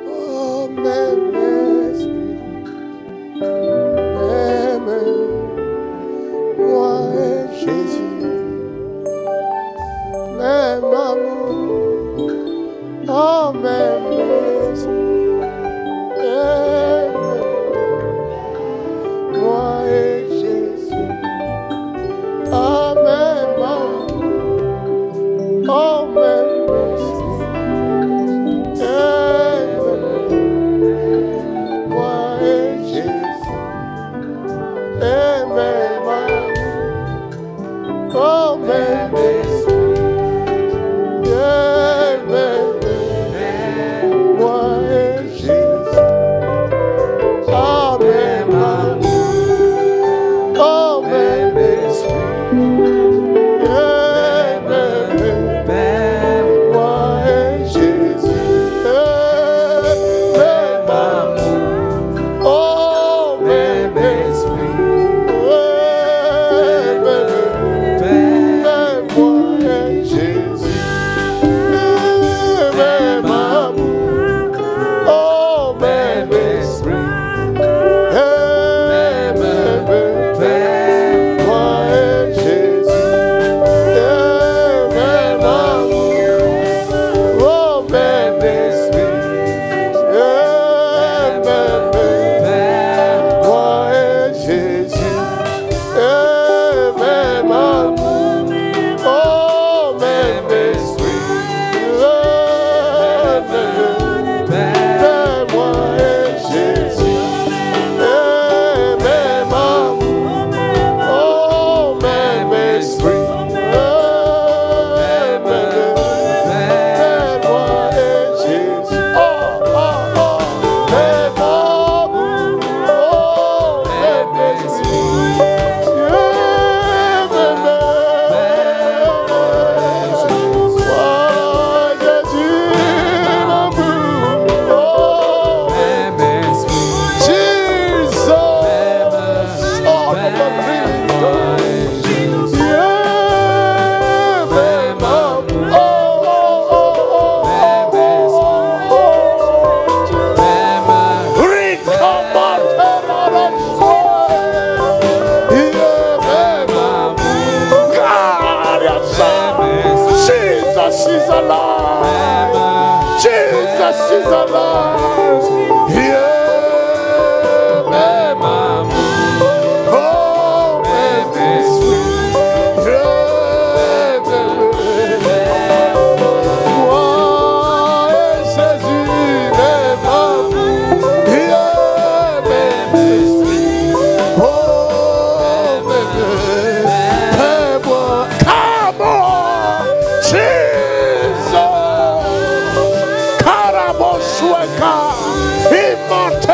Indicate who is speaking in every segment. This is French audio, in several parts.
Speaker 1: Oh, même esprit, même moi et Jésus, même amour, oh, même esprit, même moi et Jésus, oh, même amour, oh, même esprit, moi et Jésus, même amour, oh, même esprit, moi et Jésus, oh, même amour, oh, même esprit, moi et Jésus, même amour, oh, même esprit, moi et Jésus, même amour, oh, même esprit, moi et Jésus, même amour, oh, même esprit, moi et Jésus, même amour, oh, même esprit, moi et Jésus, même amour, oh, même esprit, moi et Jésus, oh, oh, oh, même amour, oh, même esprit, Jesus is alive. Jesus is alive. Yeah, même amour. Oh, même esprit. Yeah, moi et Jésus, même amour. Yeah, même esprit. Oh, même moi. Come on, Jesus. Karabosweka. Immortal.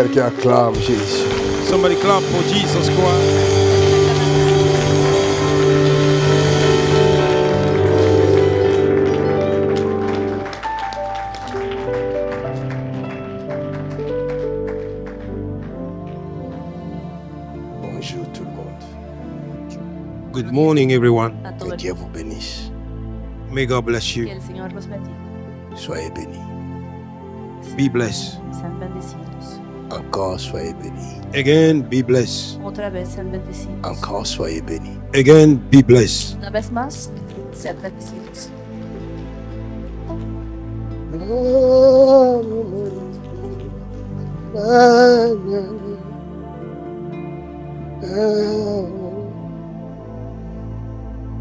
Speaker 1: quelqu'un acclame Jésus.
Speaker 2: Somebody clap for Jesus Christ.
Speaker 1: Bonjour tout le monde.
Speaker 2: Good morning, everyone.
Speaker 3: A
Speaker 1: Que
Speaker 3: todo el
Speaker 1: Dieu vous bénisse.
Speaker 2: May God bless
Speaker 3: que
Speaker 2: you.
Speaker 3: el Señor los bendiga.
Speaker 1: Soyez bénis.
Speaker 2: Be blessed.
Speaker 3: Sean bendecidos.
Speaker 1: Encore soyez bénis.
Speaker 2: Again, be blessed.
Speaker 3: Otra vez sean bendecidos.
Speaker 1: Encore soyez bénis.
Speaker 2: Again, be blessed.
Speaker 3: Una vez más, sean bendecidos.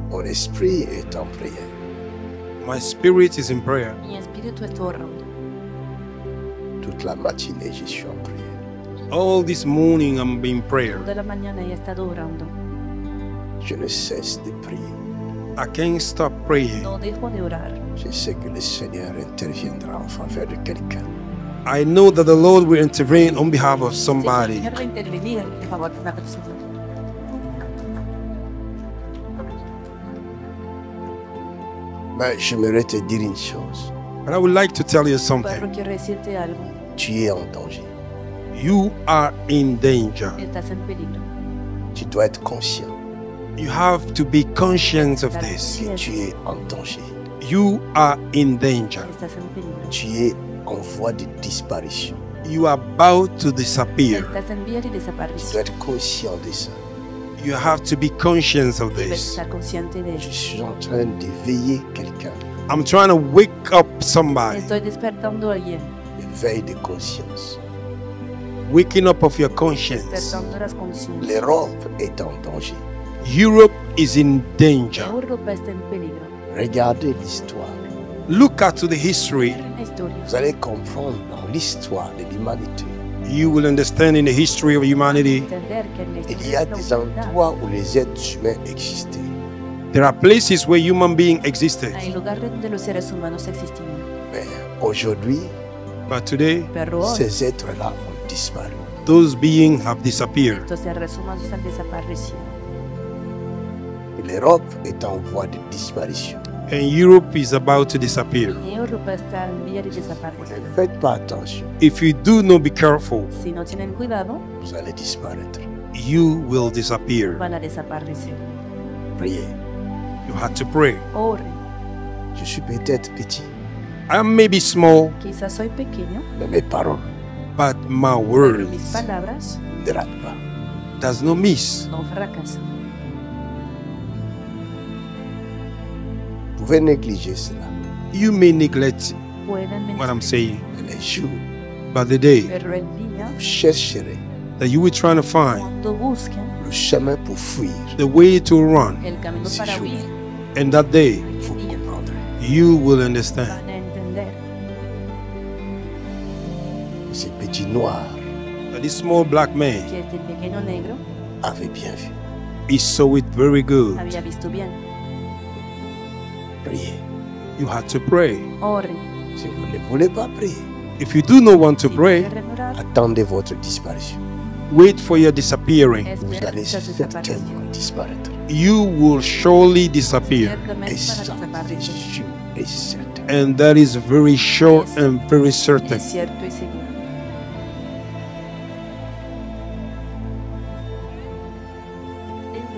Speaker 1: Mon esprit est en prière.
Speaker 2: My spirit is in prayer.
Speaker 3: Mi espíritu está orando.
Speaker 1: Toute la matinée, je suis en prière.
Speaker 2: All this morning, I'm in prayer.
Speaker 3: Toda la mañana he estado orando.
Speaker 1: Je ne cesse de prier.
Speaker 2: I can't stop praying.
Speaker 3: No dejo de orar.
Speaker 1: Je sais que le Seigneur interviendra en faveur de quelqu'un.
Speaker 2: I know that the Lord will intervene on behalf of
Speaker 3: Sé que el
Speaker 2: somebody.
Speaker 3: Señor va a intervenir en favor de una persona.
Speaker 1: Mais j'aimerais te dire une chose.
Speaker 2: But I would like to tell you something.
Speaker 3: Pero quiero decirte algo.
Speaker 1: Tu es en danger.
Speaker 2: You are in danger.
Speaker 3: Estás en peligro.
Speaker 1: Tu dois être conscient
Speaker 2: You have to be conscious of this.
Speaker 1: que tu es en danger.
Speaker 2: You are in danger.
Speaker 3: Estás en peligro.
Speaker 1: Tu es en voie de disparition.
Speaker 2: You are about to disappear.
Speaker 3: Estás en vía de
Speaker 1: Tu dois
Speaker 3: desaparición.
Speaker 1: être conscient de ça.
Speaker 2: You have to be conscious of
Speaker 3: Debes
Speaker 2: this.
Speaker 3: estar consciente de
Speaker 1: Je
Speaker 3: eso.
Speaker 1: suis en train d'éveiller quelqu'un.
Speaker 2: I'm trying to wake up somebody.
Speaker 3: Estoy despertando a alguien.
Speaker 1: Éveil de conscience.
Speaker 2: Waking up of your conscience.
Speaker 3: Despertando las conciencias.
Speaker 1: L'Europe est en danger.
Speaker 2: Europe is in danger.
Speaker 3: Europa está en peligro.
Speaker 1: Regardez l'histoire.
Speaker 2: Look at the history.
Speaker 3: Miren la historia.
Speaker 1: Vous allez comprendre dans l'histoire de l'humanité.
Speaker 2: You will understand in the history of humanity.
Speaker 3: Entender que en la
Speaker 1: Il y
Speaker 3: historia
Speaker 1: a
Speaker 3: de la
Speaker 1: des
Speaker 3: humanidad
Speaker 1: endroits où les êtres humains existaient.
Speaker 2: There are places where human beings existed.
Speaker 3: hay lugares donde los seres humanos existían.
Speaker 1: Mais aujourd'hui,
Speaker 2: But today,
Speaker 3: Pero hoy
Speaker 1: ces êtres-là ont disparu.
Speaker 2: those beings have disappeared.
Speaker 3: estos seres humanos han desaparecido.
Speaker 1: L'Europe est en voie de disparition.
Speaker 2: And Europe is about to disappear.
Speaker 3: Y Europa está en vía de
Speaker 1: Ne
Speaker 3: desaparecer.
Speaker 1: faites pas attention,
Speaker 2: If you do not be careful,
Speaker 3: Si no tienen cuidado,
Speaker 1: vous allez disparaître.
Speaker 2: you will disappear.
Speaker 3: van a desaparecer.
Speaker 1: Priez.
Speaker 2: You have to pray.
Speaker 3: Oren.
Speaker 1: Je suis peut-être petit,
Speaker 2: I may be small,
Speaker 3: Quizás soy pequeño,
Speaker 1: mais mes paroles
Speaker 2: but my
Speaker 3: pero
Speaker 2: words
Speaker 3: mis palabras
Speaker 1: ne ratent pas.
Speaker 2: does not miss.
Speaker 3: no fracasan.
Speaker 1: Vous pouvez négliger cela.
Speaker 2: You may neglect
Speaker 3: Pueden
Speaker 2: what I'm saying,
Speaker 1: Mais les jours
Speaker 2: but the day
Speaker 3: pero el día
Speaker 1: où vous chercherez
Speaker 2: that you will try to find
Speaker 3: cuando busquen
Speaker 1: le chemin pour fuir,
Speaker 2: the way to run,
Speaker 3: el camino
Speaker 1: Sí,
Speaker 3: para
Speaker 1: yo-
Speaker 3: huir,
Speaker 2: and that day
Speaker 1: vous
Speaker 3: el día
Speaker 1: comprendrez.
Speaker 2: you will understand
Speaker 3: van a entender
Speaker 1: que ce petit noir
Speaker 2: that this small black man,
Speaker 3: que este pequeño negro
Speaker 1: avait bien vu.
Speaker 2: he saw it very good.
Speaker 3: había visto bien.
Speaker 1: Priez.
Speaker 2: You have to pray.
Speaker 3: Oren.
Speaker 1: Si vous ne voulez pas prier,
Speaker 2: If you do not want to
Speaker 3: Si
Speaker 2: pray,
Speaker 3: quieren orar,
Speaker 1: attendez votre disparition.
Speaker 2: wait for your disappearing.
Speaker 1: Vous
Speaker 3: esperen
Speaker 1: allez
Speaker 3: esa
Speaker 1: certainement
Speaker 3: desaparición.
Speaker 1: disparaître.
Speaker 2: You will surely disappear.
Speaker 3: Ciertamente
Speaker 1: Et
Speaker 3: van a
Speaker 1: ça,
Speaker 3: desaparecer.
Speaker 1: c'est sûr et certain.
Speaker 2: And that is very sure and very certain.
Speaker 3: Es cierto y seguro.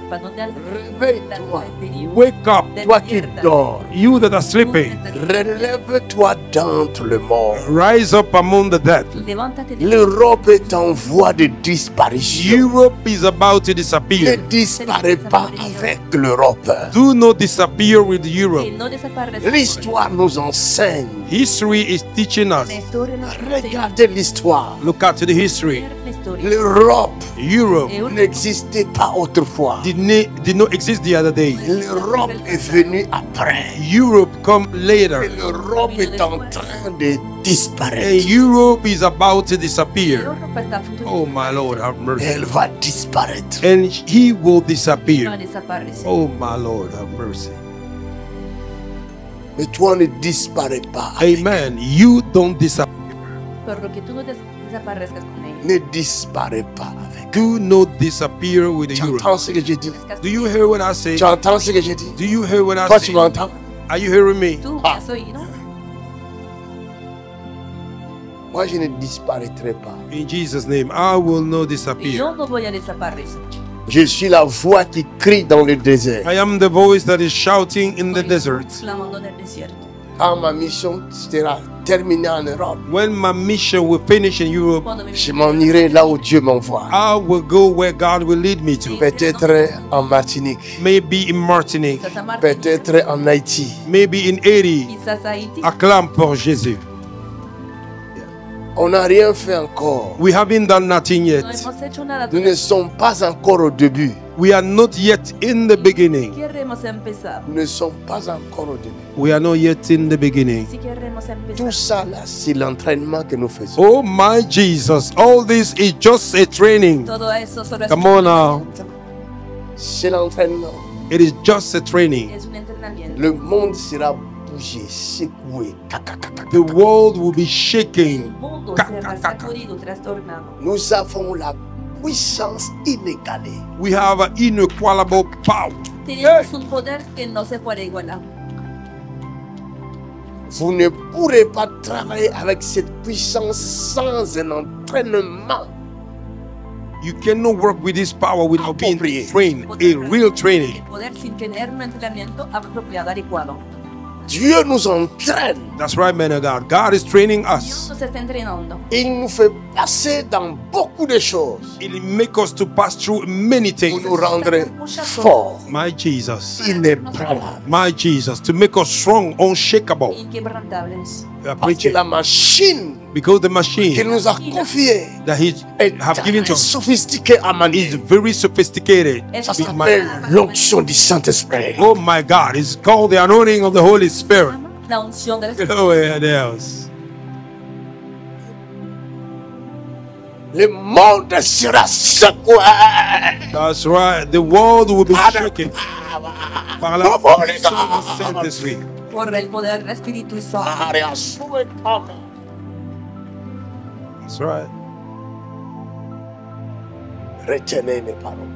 Speaker 3: ¿Para dónde andas?
Speaker 1: Réveille-toi,
Speaker 2: Wake up,
Speaker 1: toi qui dors.
Speaker 2: you that are sleeping.
Speaker 1: Relève-toi d'entre le mort.
Speaker 2: Rise up among the dead.
Speaker 3: Levántate de
Speaker 1: L'Europe est en voie de disparition.
Speaker 2: Europe is about to
Speaker 1: Ne
Speaker 2: disappear.
Speaker 1: disparaît pas avec l'Europe.
Speaker 2: Do not disappear with
Speaker 3: que
Speaker 2: Europe.
Speaker 3: no desaparezca.
Speaker 1: L'histoire nous enseigne.
Speaker 2: History is teaching us.
Speaker 3: La historia nos enseña.
Speaker 1: Regardez l'histoire.
Speaker 2: Look at the history.
Speaker 3: Ver la historia.
Speaker 1: L'Europe
Speaker 2: Europe
Speaker 1: n'existait pas autrefois.
Speaker 2: did not exist the other day.
Speaker 1: L'Europe est venue après.
Speaker 2: Europe come later.
Speaker 1: Et l'Europe est en train de
Speaker 2: And
Speaker 1: disparaître.
Speaker 2: Europe is about to disappear.
Speaker 3: Europa está a punto de
Speaker 2: Oh my Lord, have mercy.
Speaker 1: Elle va disparaître.
Speaker 2: And he will
Speaker 3: va a
Speaker 2: disappear.
Speaker 3: desaparecer.
Speaker 2: Oh my Lord, have mercy.
Speaker 1: Mais toi ne disparais pas. avec.
Speaker 2: Amen. You don't disappear.
Speaker 3: Pero que tú no desaparezcas con ellos.
Speaker 1: Ne disparais pas avec.
Speaker 2: Do not disappear with the
Speaker 1: Tu
Speaker 2: Europe.
Speaker 1: entends ce que je dis?
Speaker 2: Do you hear what I say?
Speaker 1: Tu entends ce que je dis?
Speaker 2: Do you hear what I
Speaker 1: Toi, tu
Speaker 2: say?
Speaker 1: m'entends?
Speaker 2: Are you hearing me?
Speaker 3: Tú
Speaker 1: Ah.
Speaker 3: me has oído.
Speaker 1: Moi, je ne disparaîtrai pas.
Speaker 2: In Jesus' name, I will not
Speaker 3: Y
Speaker 2: disappear.
Speaker 3: yo no voy a desaparecer.
Speaker 1: Je suis la voix qui crie dans le désert.
Speaker 2: I am the voice that is shouting in the desert.
Speaker 3: Clamando en el desierto.
Speaker 1: Quand ma mission sera terminée en Europe,
Speaker 2: When my mission will finish in Europe,
Speaker 3: Cuando mi
Speaker 1: je m'en irai là où Dieu m'envoie.
Speaker 2: I will go where God will lead me to.
Speaker 1: Peut-être en Martinique,
Speaker 2: Maybe in Martinique,
Speaker 3: quizás a Martinica,
Speaker 1: peut-être en Haïti.
Speaker 2: maybe in Haiti.
Speaker 3: quizás a Haití.
Speaker 2: Acclame pour Jésus.
Speaker 1: On n'a rien fait encore.
Speaker 2: We haven't done nothing
Speaker 3: No
Speaker 2: yet.
Speaker 3: hemos hecho nada
Speaker 1: Nous ne
Speaker 3: todavía.
Speaker 1: sommes pas encore au début.
Speaker 2: We are not yet in the beginning.
Speaker 3: Queremos empezar.
Speaker 1: Nous ne sommes pas encore au début.
Speaker 2: We are not yet in the beginning.
Speaker 3: Si queremos
Speaker 1: Tout
Speaker 3: empezar.
Speaker 1: ça là, c'est l'entraînement que nous faisons.
Speaker 2: Oh my Jesus, all this is just a training.
Speaker 3: Todo eso solo es
Speaker 2: Come on now.
Speaker 1: C'est l'entraînement.
Speaker 2: It is just a training.
Speaker 3: Es un entrenamiento.
Speaker 1: Le monde sera bougé, secoué.
Speaker 2: The world will be
Speaker 3: El
Speaker 2: shaking.
Speaker 3: mundo
Speaker 2: Ca-
Speaker 3: será
Speaker 2: ca- ca-
Speaker 3: sacudido, trastornado.
Speaker 1: Nous avons la puissance inégalée.
Speaker 2: We have an inequalable power.
Speaker 3: Tenemos un poder que no se puede igualar.
Speaker 1: Vous ne pourrez pas travailler avec cette puissance sans un entraînement.
Speaker 2: You cannot work with this power without being
Speaker 1: Appropriate.
Speaker 2: trained, a real training.
Speaker 3: El poder sin tener un entrenamiento apropiado, adecuado.
Speaker 1: Dieu nous entraîne.
Speaker 2: That's right, man of God. God is training
Speaker 3: Dios
Speaker 2: us.
Speaker 3: nos está entrenando.
Speaker 1: Il nous fait passer dans beaucoup de choses
Speaker 2: It will make us to pass through many
Speaker 1: pour
Speaker 2: things.
Speaker 1: nous rendre forts,
Speaker 2: My Jesus.
Speaker 1: inébranlables.
Speaker 2: My Jesus. To make us strong, unshakable.
Speaker 3: Inquebrantables.
Speaker 2: We are
Speaker 1: Parce que
Speaker 2: preaching.
Speaker 1: la machine
Speaker 2: Because the
Speaker 1: qu'il
Speaker 2: machine
Speaker 1: nous a confiée
Speaker 2: that He
Speaker 1: est
Speaker 2: have given to
Speaker 1: très
Speaker 2: us
Speaker 1: sophistiquée à
Speaker 2: is
Speaker 1: manier.
Speaker 2: very sophisticated.
Speaker 1: Ça
Speaker 3: Es
Speaker 1: s'appelle l'onction du Saint-Esprit.
Speaker 2: Oh my God. It's called the anointing of the Holy Spirit.
Speaker 3: la unción del Espíritu.
Speaker 2: Oh, yeah, else.
Speaker 1: Le monde sera secoué.
Speaker 2: That's right. The world will be shaken par la puissance du Saint-Esprit.
Speaker 3: Por el poder del Espíritu Santo.
Speaker 2: That's right.
Speaker 1: Retenez mes paroles.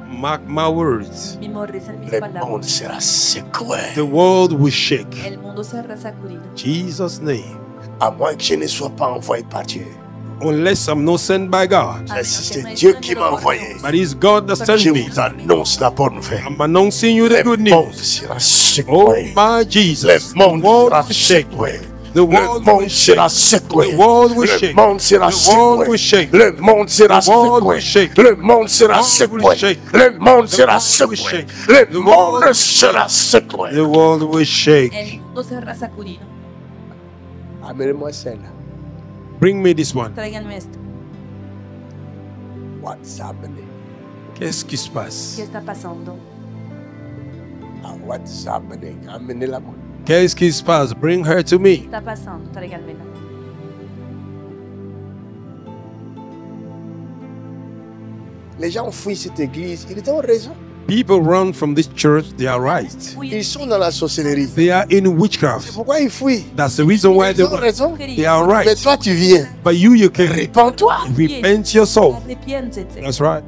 Speaker 2: Mark my words.
Speaker 3: Memoricen mis
Speaker 1: Le
Speaker 3: palabras.
Speaker 1: monde sera secoué.
Speaker 2: The world will shake.
Speaker 3: El mundo será sacudido.
Speaker 2: Jesus' name.
Speaker 1: À moins que je ne sois pas envoyé par Dieu.
Speaker 2: Unless I'm not sent by God.
Speaker 1: Mais si c'est Dieu qui m'a envoyé,
Speaker 2: But it's God that
Speaker 1: je
Speaker 2: sent me.
Speaker 1: vous annonce la bonne nouvelle.
Speaker 2: I'm announcing you the
Speaker 1: Le
Speaker 2: good
Speaker 1: monde
Speaker 2: news.
Speaker 1: sera
Speaker 2: Oh
Speaker 1: secoué.
Speaker 2: my
Speaker 1: Le
Speaker 2: Jesus. The
Speaker 1: monde
Speaker 2: world
Speaker 1: sera
Speaker 2: will shake.
Speaker 1: secoué.
Speaker 2: The
Speaker 1: Le
Speaker 2: world will
Speaker 1: monde
Speaker 2: shake.
Speaker 1: sera secoué.
Speaker 2: The world will
Speaker 1: Le
Speaker 2: shake.
Speaker 1: monde sera
Speaker 2: The world will
Speaker 1: secoué.
Speaker 2: shake.
Speaker 1: Le monde sera
Speaker 2: The world will
Speaker 1: secoué.
Speaker 2: shake.
Speaker 1: Le monde sera
Speaker 2: The world will
Speaker 1: secoué.
Speaker 2: shake.
Speaker 1: Le monde
Speaker 2: The
Speaker 1: sera
Speaker 2: world will
Speaker 1: secoué.
Speaker 2: shake.
Speaker 1: Le
Speaker 2: The world
Speaker 1: monde
Speaker 2: will
Speaker 1: sera secoué.
Speaker 2: The world will shake.
Speaker 3: El mundo será sacudido.
Speaker 1: Amenez-moi celle-là.
Speaker 2: Bring me this one.
Speaker 3: Tráiganme esto.
Speaker 1: What's happening?
Speaker 2: Qu'est-ce qui se
Speaker 3: ¿Qué
Speaker 2: passe?
Speaker 3: está pasando?
Speaker 1: What's happening? Amenez-la moi.
Speaker 2: Qu'est-ce qui se passe? Bring her to
Speaker 3: ¿Qué
Speaker 2: me.
Speaker 3: está pasando? Tráiganmela.
Speaker 1: Les gens fuient cette église. Ils ont raison.
Speaker 2: People run from this church. They are right.
Speaker 1: Ils sont dans la sorcellerie.
Speaker 2: They are in
Speaker 1: C'est
Speaker 2: witchcraft.
Speaker 1: pourquoi ils fuient.
Speaker 2: That's the reason why
Speaker 1: Ils ont
Speaker 2: they
Speaker 1: raison.
Speaker 2: are
Speaker 1: Mais
Speaker 2: right.
Speaker 1: toi, tu viens.
Speaker 2: But you can
Speaker 1: Répands-toi.
Speaker 2: repent your soul.
Speaker 3: Arrepiéntete.
Speaker 2: That's right.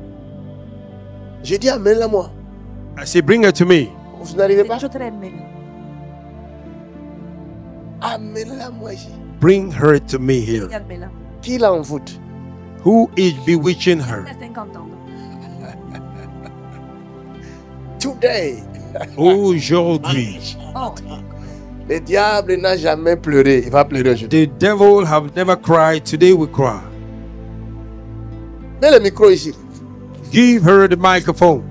Speaker 1: J'ai dit, amène-la moi.
Speaker 2: I say, bring her to me.
Speaker 1: Vous n'arrivez pas?
Speaker 3: Yo tráemela.
Speaker 1: Amène-la moi ici.
Speaker 2: Bring her to me here.
Speaker 3: Tráiganmela.
Speaker 1: Qui l'envoûte?
Speaker 2: Who is bewitching her?
Speaker 3: Me está encantando.
Speaker 1: Today.
Speaker 2: Aujourd'hui.
Speaker 3: Oh,
Speaker 1: Le diable n'a jamais pleuré. Il va pleurer aujourd'hui.
Speaker 2: The devil have never cried. Today we cry.
Speaker 1: Mets le micro ici.
Speaker 2: Give her the microphone.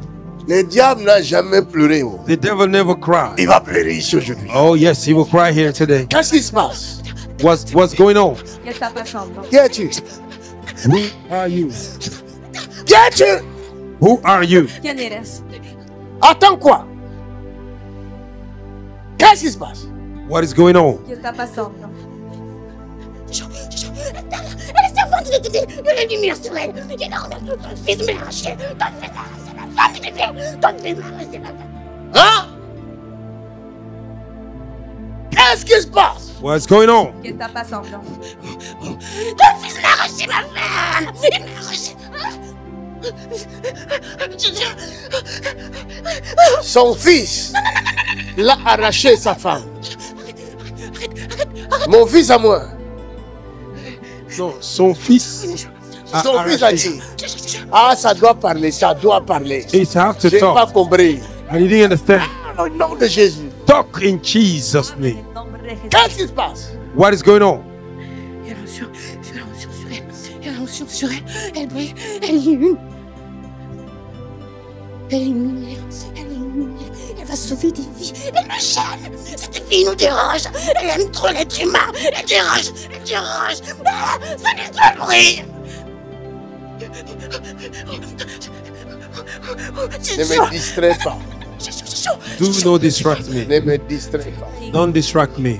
Speaker 1: Le diable n'a jamais pleuré. Oh.
Speaker 2: The devil never cried.
Speaker 1: Il va pleurer ici aujourd'hui.
Speaker 2: Oh yes, he will cry here today.
Speaker 1: Qu'est-ce qui se passe?
Speaker 2: What's going on?
Speaker 3: ¿qué está pasando?
Speaker 1: Qui es-tu?
Speaker 2: Who are you?
Speaker 1: Qui es-tu?
Speaker 2: Who are you?
Speaker 3: ¿Quién eres?
Speaker 1: Attends quoi? Qu'est-ce qui se passe?
Speaker 2: What is going on?
Speaker 3: ¿Qué está pasando?
Speaker 4: Elle est servante de Dieu, la lumière sur elle. Il est là, ton fils me l'a arraché. Ton fils m'a arraché la femme de Dieu. Ton fils m'a arraché la femme.
Speaker 1: Hein? Qu'est-ce qui se passe?
Speaker 2: What's going on?
Speaker 3: ¿Qué está pasando?
Speaker 4: Ton fils m'a arraché ma femme. Il m'a arraché.
Speaker 1: Son fils l'a arraché sa femme. Mon fils à moi.
Speaker 2: Non, son fils a
Speaker 1: Son fils a
Speaker 2: arraché.
Speaker 1: dit. Ah, ça doit parler, ça doit parler.
Speaker 2: It have to
Speaker 1: J'ai pas
Speaker 2: talk.
Speaker 1: compris.
Speaker 2: And he didn't understand.
Speaker 1: Au nom de Jésus.
Speaker 2: Talk in Jesus' name.
Speaker 3: En el nombre de Jesús.
Speaker 1: Qu'est-ce qui se passe?
Speaker 2: What is going on?
Speaker 4: Il y a l'onction sur elle. Il y a l'onction sur elle. Elle brille. Elle illumine. Elle illumine. Elle illumine. Elle va sauver des vies. Elle me gêne. Cette fille nous dérange. Elle aime trop l'être humain. Elle dérange. Elle dérange. Ah, ça fait trop de bruit.
Speaker 1: Ne me distrais pas.
Speaker 2: Do not distract me.
Speaker 1: Ne me distrais pas.
Speaker 2: Don't distract me.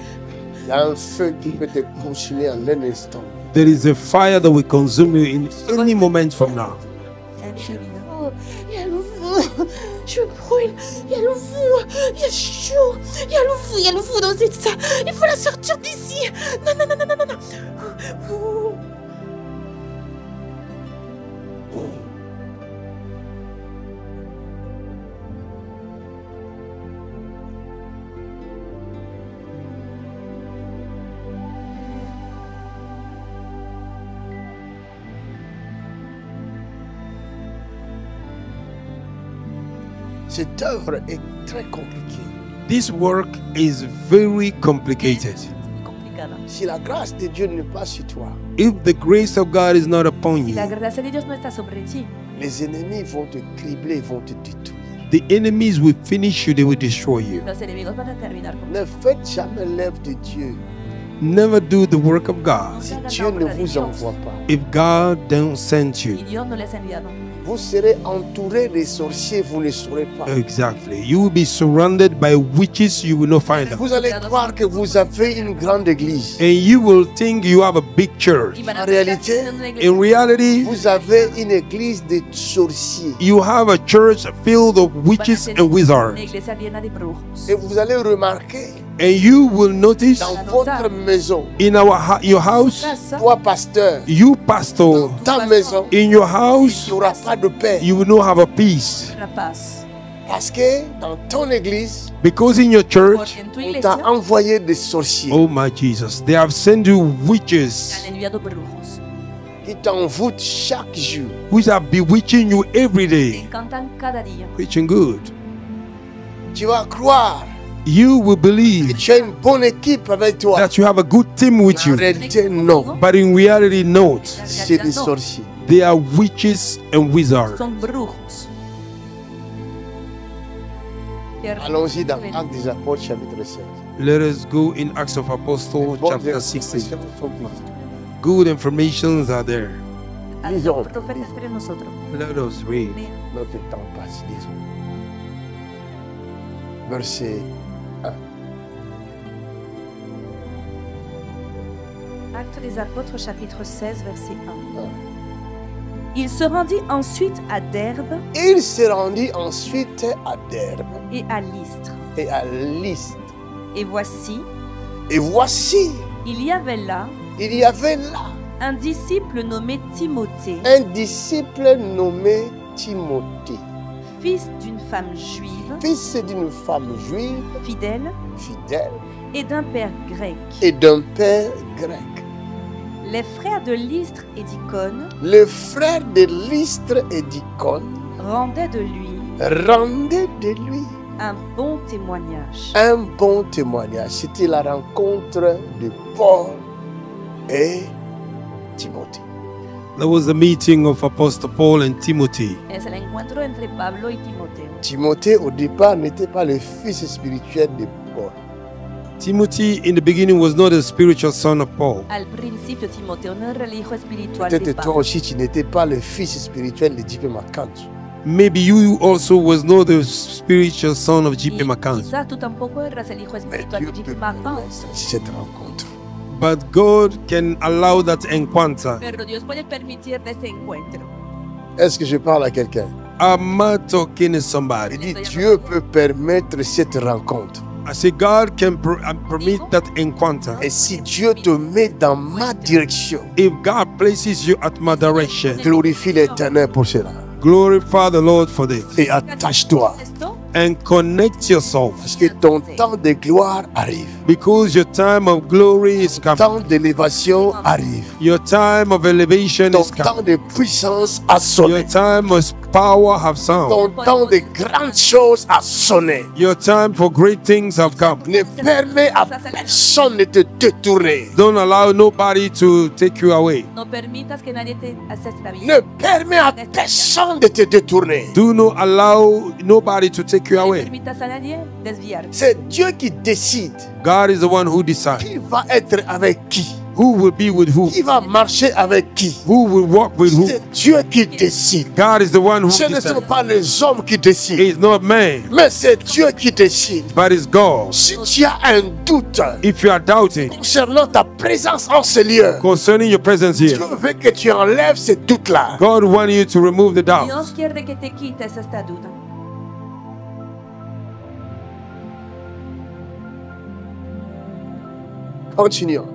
Speaker 1: Il y a un feu qui peut te consumer en un instant.
Speaker 2: There is a fire that will consume you in any moment from now.
Speaker 4: Oh, il y a le feu. Je brûle. Il y a le feu. Il y a chaud. Il y a le feu. Il y a le feu dans cette salle. Il faut la sortir d'ici. Non, non, non, non, non, non. Ouh.
Speaker 1: Cette œuvre est très compliquée.
Speaker 2: This work is very complicated.
Speaker 3: Complicada.
Speaker 1: Si la grâce de Dieu n'est pas sur toi,
Speaker 2: If the grace of God is not upon
Speaker 3: Si
Speaker 2: you,
Speaker 3: la gracia de Dios no está sobre ti,
Speaker 1: les ennemis vont te cribler, vont te détruire.
Speaker 2: the enemies will finish you, they will destroy you.
Speaker 3: los enemigos van a terminar con
Speaker 1: Ne faites jamais l'œuvre de Dieu
Speaker 2: Never do the work of God
Speaker 1: si Dieu ne vous envoie pas.
Speaker 2: if God don't send
Speaker 3: y
Speaker 2: you.
Speaker 3: Dios no les ha enviado.
Speaker 1: Vous serez entouré de sorciers, vous ne saurez pas.
Speaker 2: Exactly. You will be surrounded by witches, you will not find them.
Speaker 1: Vous allez croire que vous avez une grande église.
Speaker 2: And you will think you have a big church.
Speaker 3: Y van a
Speaker 1: En
Speaker 3: pensar
Speaker 1: réalité,
Speaker 3: que tienen una iglesia.
Speaker 2: In reality,
Speaker 1: Vous avez une église de sorciers.
Speaker 2: you have a church filled of
Speaker 3: Van a
Speaker 2: witches
Speaker 3: tener
Speaker 2: and wizards.
Speaker 3: Una iglesia llena de brujos.
Speaker 1: Et vous allez remarquer
Speaker 2: And you will notice
Speaker 1: dans votre maison,
Speaker 2: in your house,
Speaker 3: Casa,
Speaker 1: toi pasteur,
Speaker 2: you pastor,
Speaker 1: ta maison,
Speaker 2: in your
Speaker 1: il
Speaker 2: house,
Speaker 1: n'y aura pas de paix.
Speaker 2: you will not have a peace.
Speaker 3: la paz.
Speaker 1: Parce que dans ton église,
Speaker 2: Because in your church,
Speaker 3: Porque en tu
Speaker 1: on
Speaker 3: iglesia
Speaker 1: t'a envoyé des sorciers
Speaker 2: oh my Jesus, they have sent you witches
Speaker 3: han enviado brujos.
Speaker 1: qui t'envoûtent chaque jour.
Speaker 2: which are bewitching you every
Speaker 3: Te
Speaker 2: day.
Speaker 3: encantan cada día.
Speaker 2: Preaching good.
Speaker 1: Tu vas croire
Speaker 2: You will
Speaker 1: que
Speaker 2: believe
Speaker 1: tu as une bonne équipe avec toi.
Speaker 2: that you have a good team with
Speaker 1: En
Speaker 2: you.
Speaker 1: réalité, non.
Speaker 2: But in reality, not.
Speaker 1: C'est des sorciers.
Speaker 2: They are witches and wizards.
Speaker 3: Son brujos.
Speaker 1: Allons-y dans Actes des Apôtres, chapitre 16.
Speaker 2: Let us go in Acts of Apostles,
Speaker 1: Bonnes
Speaker 2: chapter 16.
Speaker 1: informations sont là.
Speaker 2: Good informations are there.
Speaker 1: Lisons.
Speaker 3: Profeta entre nosotros.
Speaker 2: Let us read.
Speaker 1: Notre temps passe, disons. Verset 1.
Speaker 3: Actes des Apôtres, chapitre 16, verset 1. Il se rendit ensuite à Derbe
Speaker 1: Il se rendit ensuite à Derbe
Speaker 3: et à Lystre.
Speaker 1: et à Lystre.
Speaker 3: Et voici,
Speaker 1: Et voici,
Speaker 3: il y avait là
Speaker 1: il y avait là
Speaker 3: un disciple nommé Timothée,
Speaker 1: un disciple nommé Timothée,
Speaker 3: fils d'une femme juive,
Speaker 1: fils d'une femme juive,
Speaker 3: fidèle,
Speaker 1: fidèle,
Speaker 3: et d'un père grec.
Speaker 1: et d'un père grec.
Speaker 3: Les frères de Lystre et d'Icône
Speaker 1: Le frère de Lystre et d'Icône
Speaker 3: rendaient de lui
Speaker 1: rendait de lui
Speaker 3: un bon témoignage.
Speaker 1: un bon témoignage. C'était la rencontre de Paul et Timothée.
Speaker 2: There was a meeting of Apostle Paul and Timothy.
Speaker 3: Es el encuentro entre Pablo y Timoteo.
Speaker 1: Timothée, au départ, n'était pas le fils spirituel de Paul.
Speaker 2: Timothy, in the beginning, was not a spiritual son of Paul.
Speaker 3: Al principio Timoteo no era el hijo espiritual de
Speaker 1: Peut-être toi
Speaker 3: Pablo.
Speaker 1: aussi, tu n'étais pas le fils spirituel de J.P. McCann.
Speaker 2: Maybe you also was not the spiritual son of J.P.
Speaker 3: Y
Speaker 2: McCann.
Speaker 3: quizás tú tampoco eras el hijo
Speaker 1: Mais
Speaker 3: espiritual
Speaker 1: Dieu
Speaker 3: de
Speaker 1: peut
Speaker 3: J.P. McCann.
Speaker 1: permettre cette rencontre.
Speaker 2: But God can allow that encounter.
Speaker 3: Pero Dios puede permitir este encuentro.
Speaker 1: Est-ce que je parle à quelqu'un?
Speaker 2: Am I talking to
Speaker 1: Il
Speaker 2: somebody?
Speaker 1: dit Dieu peut permettre cette rencontre.
Speaker 2: I say God can permit that encounter.
Speaker 1: Et si Dieu te met dans ma direction,
Speaker 2: If God places you at my direction,
Speaker 1: glorifie l'Éternel pour cela.
Speaker 2: glorify the Lord for this.
Speaker 1: Et attache-toi.
Speaker 3: Esto,
Speaker 2: And connect yourself,
Speaker 1: Parce que ton temps de gloire arrive.
Speaker 2: because your time of glory is
Speaker 1: Ton
Speaker 2: coming.
Speaker 1: temps d'élévation arrive.
Speaker 2: Your time of elevation
Speaker 1: Ton
Speaker 2: is
Speaker 1: temps
Speaker 2: coming.
Speaker 1: de puissance a
Speaker 2: Your
Speaker 1: sonné.
Speaker 2: time of power have sound.
Speaker 1: Ton temps de grandes choses a sonné.
Speaker 2: Your time for great things have come.
Speaker 1: Ne permets à personne de te détourner.
Speaker 2: Don't allow nobody to take you away.
Speaker 3: no permitas que nadie te extravíe.
Speaker 1: Ne permets à personne de te détourner.
Speaker 2: Do not allow nobody to take you
Speaker 3: No
Speaker 2: away.
Speaker 3: permitas a nadie desviarte.
Speaker 1: C'est Dieu qui décide
Speaker 2: God is the one who decides
Speaker 1: qui va être avec qui,
Speaker 2: who will be with who,
Speaker 1: qui va marcher avec qui.
Speaker 2: who will walk with who.
Speaker 1: C'est Dieu qui décide.
Speaker 2: God is the one who
Speaker 1: Ce ne sont
Speaker 2: decides.
Speaker 1: pas les hommes qui décident,
Speaker 2: It's not man,
Speaker 1: mais c'est Dieu qui décide.
Speaker 2: but it's God.
Speaker 1: Si tu as un doute
Speaker 2: If you are doubting
Speaker 1: concernant ta présence en ce lieu,
Speaker 2: concerning your presence
Speaker 1: Dieu
Speaker 2: here,
Speaker 1: veut que tu enlèves ces doutes-là.
Speaker 2: God wants you to remove the doubt.
Speaker 3: Dios quiere que te quites esta duda.
Speaker 1: Continuons.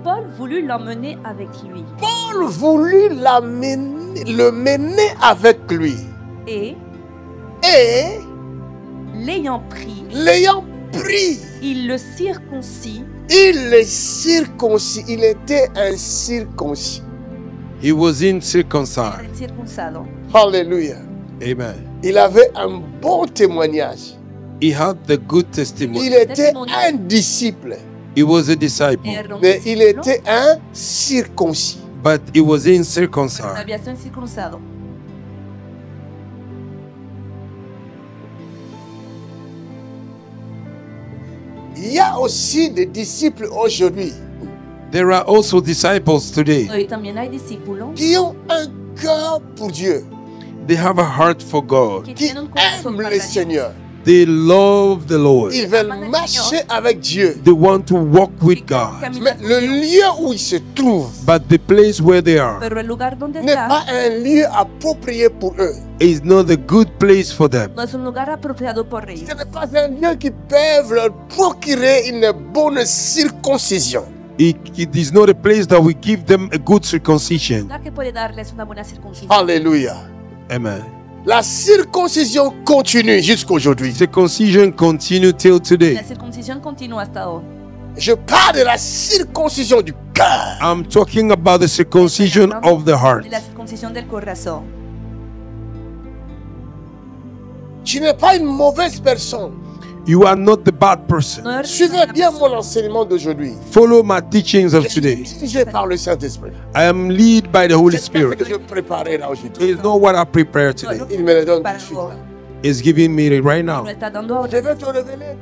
Speaker 3: Paul voulut l'emmener avec lui.
Speaker 1: Paul voulut le mener avec lui.
Speaker 3: Et,
Speaker 1: Et
Speaker 3: l'ayant pris,
Speaker 1: l'ayant pris,
Speaker 3: il le circoncis
Speaker 1: il le circoncis. Il était un circoncis.
Speaker 2: He was in circumcised.
Speaker 3: circuncidado.
Speaker 1: Alléluia.
Speaker 2: Amen.
Speaker 1: Il avait un bon témoignage.
Speaker 2: He had the good testimony.
Speaker 1: Il était un disciple,
Speaker 2: He was a disciple,
Speaker 3: Era un
Speaker 1: mais il
Speaker 3: discípulo,
Speaker 1: était un circoncis.
Speaker 2: but he was in
Speaker 3: pero
Speaker 2: circumcised.
Speaker 3: había sido circuncidado.
Speaker 1: Il y a aussi des disciples aujourd'hui
Speaker 2: There are also disciples today.
Speaker 3: Hoy también hay discípulos
Speaker 1: qui ont un cœur pour Dieu,
Speaker 2: They have a heart for God.
Speaker 3: que
Speaker 1: qui
Speaker 3: tienen un corazón
Speaker 1: aiment
Speaker 3: para
Speaker 1: le
Speaker 3: Dios.
Speaker 1: Seigneur.
Speaker 2: They love the Lord.
Speaker 1: Ils veulent marcher avec Dieu.
Speaker 2: They want to walk with God.
Speaker 1: Mais le lieu où ils se trouvent
Speaker 2: But the place where they are
Speaker 3: Pero el lugar donde
Speaker 1: n'est
Speaker 3: está
Speaker 1: pas un lieu approprié pour eux.
Speaker 2: is not a good place for them.
Speaker 3: no es un lugar apropiado por ellos.
Speaker 1: Ce n'est pas un lieu qui peut leur procurer une bonne circoncision.
Speaker 2: It is not a place that will give them a good circumcision.
Speaker 3: Lugar que puede darles una buena circuncisión.
Speaker 1: Alléluia.
Speaker 2: Amen.
Speaker 1: La circoncision continue jusqu'aujourd'hui.
Speaker 2: Circumcision continue till today.
Speaker 3: La circuncisión continúa hasta hoy.
Speaker 1: Je parle de la circoncision du cœur.
Speaker 2: I'm talking about the circumcision of the heart.
Speaker 3: De la circuncisión del corazón.
Speaker 1: Tu n'es pas une mauvaise personne.
Speaker 2: You are not the bad person.
Speaker 3: No eres
Speaker 1: Suivez
Speaker 3: una
Speaker 1: bien
Speaker 3: persona.
Speaker 1: mon enseignement d'aujourd'hui.
Speaker 2: Follow my teachings of
Speaker 1: Je suis
Speaker 2: today.
Speaker 1: dirigé par le Saint-Esprit.
Speaker 2: I am led by the Holy
Speaker 1: C'est ce que
Speaker 2: Spirit.
Speaker 1: je préparais là aujourd'hui.
Speaker 2: It's not what I prepared today.
Speaker 1: Il me le donne tout de suite. là.
Speaker 2: It's giving me it right
Speaker 3: Lo
Speaker 2: now.
Speaker 3: está dando ahora.
Speaker 1: Je vais te révéler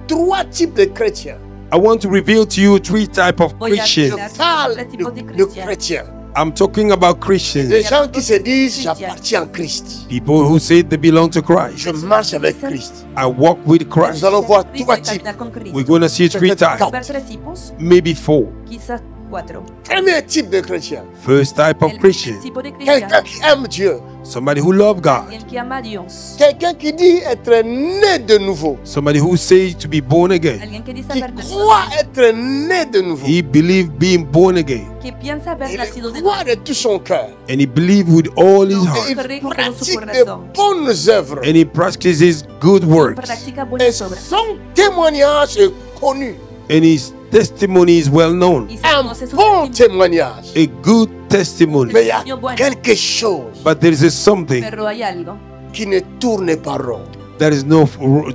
Speaker 1: trois types de chrétiens.
Speaker 2: I want to reveal to you three types of
Speaker 3: Voy a
Speaker 2: Christians.
Speaker 1: Je parle
Speaker 3: Tres tipos de
Speaker 1: de
Speaker 3: cristianos.
Speaker 1: chrétiens.
Speaker 2: I'm talking about Christians.
Speaker 1: Des gens qui se disent j'appartiens à Christ.
Speaker 2: People who say they belong to Christ.
Speaker 1: Je marche avec Christ.
Speaker 2: I walk with Christ.
Speaker 1: Nous allons voir
Speaker 3: Cristo
Speaker 1: trois
Speaker 3: y
Speaker 1: types.
Speaker 3: caminar con Cristo.
Speaker 2: We're going to see three types,
Speaker 3: Ver tres tipos,
Speaker 2: maybe four.
Speaker 3: quizás cuatro.
Speaker 1: Premier type de chrétien.
Speaker 2: First type of
Speaker 3: El
Speaker 2: Christian,
Speaker 3: tipo de
Speaker 1: Quelqu'un
Speaker 3: cristiano,
Speaker 1: qui aime Dieu.
Speaker 2: somebody who loves God.
Speaker 3: alguien que ama a Dios,
Speaker 1: Quelqu'un qui dit être né de nouveau.
Speaker 2: Somebody who says to be born again.
Speaker 3: alguien que dice
Speaker 1: Qui
Speaker 3: haber nacido,
Speaker 1: croit être né de nouveau.
Speaker 2: He believes being born again.
Speaker 3: que piensa haber
Speaker 1: Il
Speaker 3: nacido de
Speaker 1: croit de tout son cœur.
Speaker 2: And he believes with all his
Speaker 1: Et
Speaker 2: heart.
Speaker 1: il
Speaker 3: Correcto, con su
Speaker 1: pratique de
Speaker 3: corazón.
Speaker 1: bonnes œuvres.
Speaker 2: And he practices good works.
Speaker 3: practica
Speaker 1: Et
Speaker 3: buenas obras.
Speaker 1: son témoignage est connu.
Speaker 2: And his testimony is well known.
Speaker 3: Y se
Speaker 1: Un
Speaker 3: conoce su
Speaker 1: bon
Speaker 3: testimonio,
Speaker 1: témoignage.
Speaker 2: A good testimony.
Speaker 1: Mais il y a quelque chose
Speaker 2: But there is something
Speaker 3: pero hay algo
Speaker 1: qui ne tourne pas rond.
Speaker 2: that is no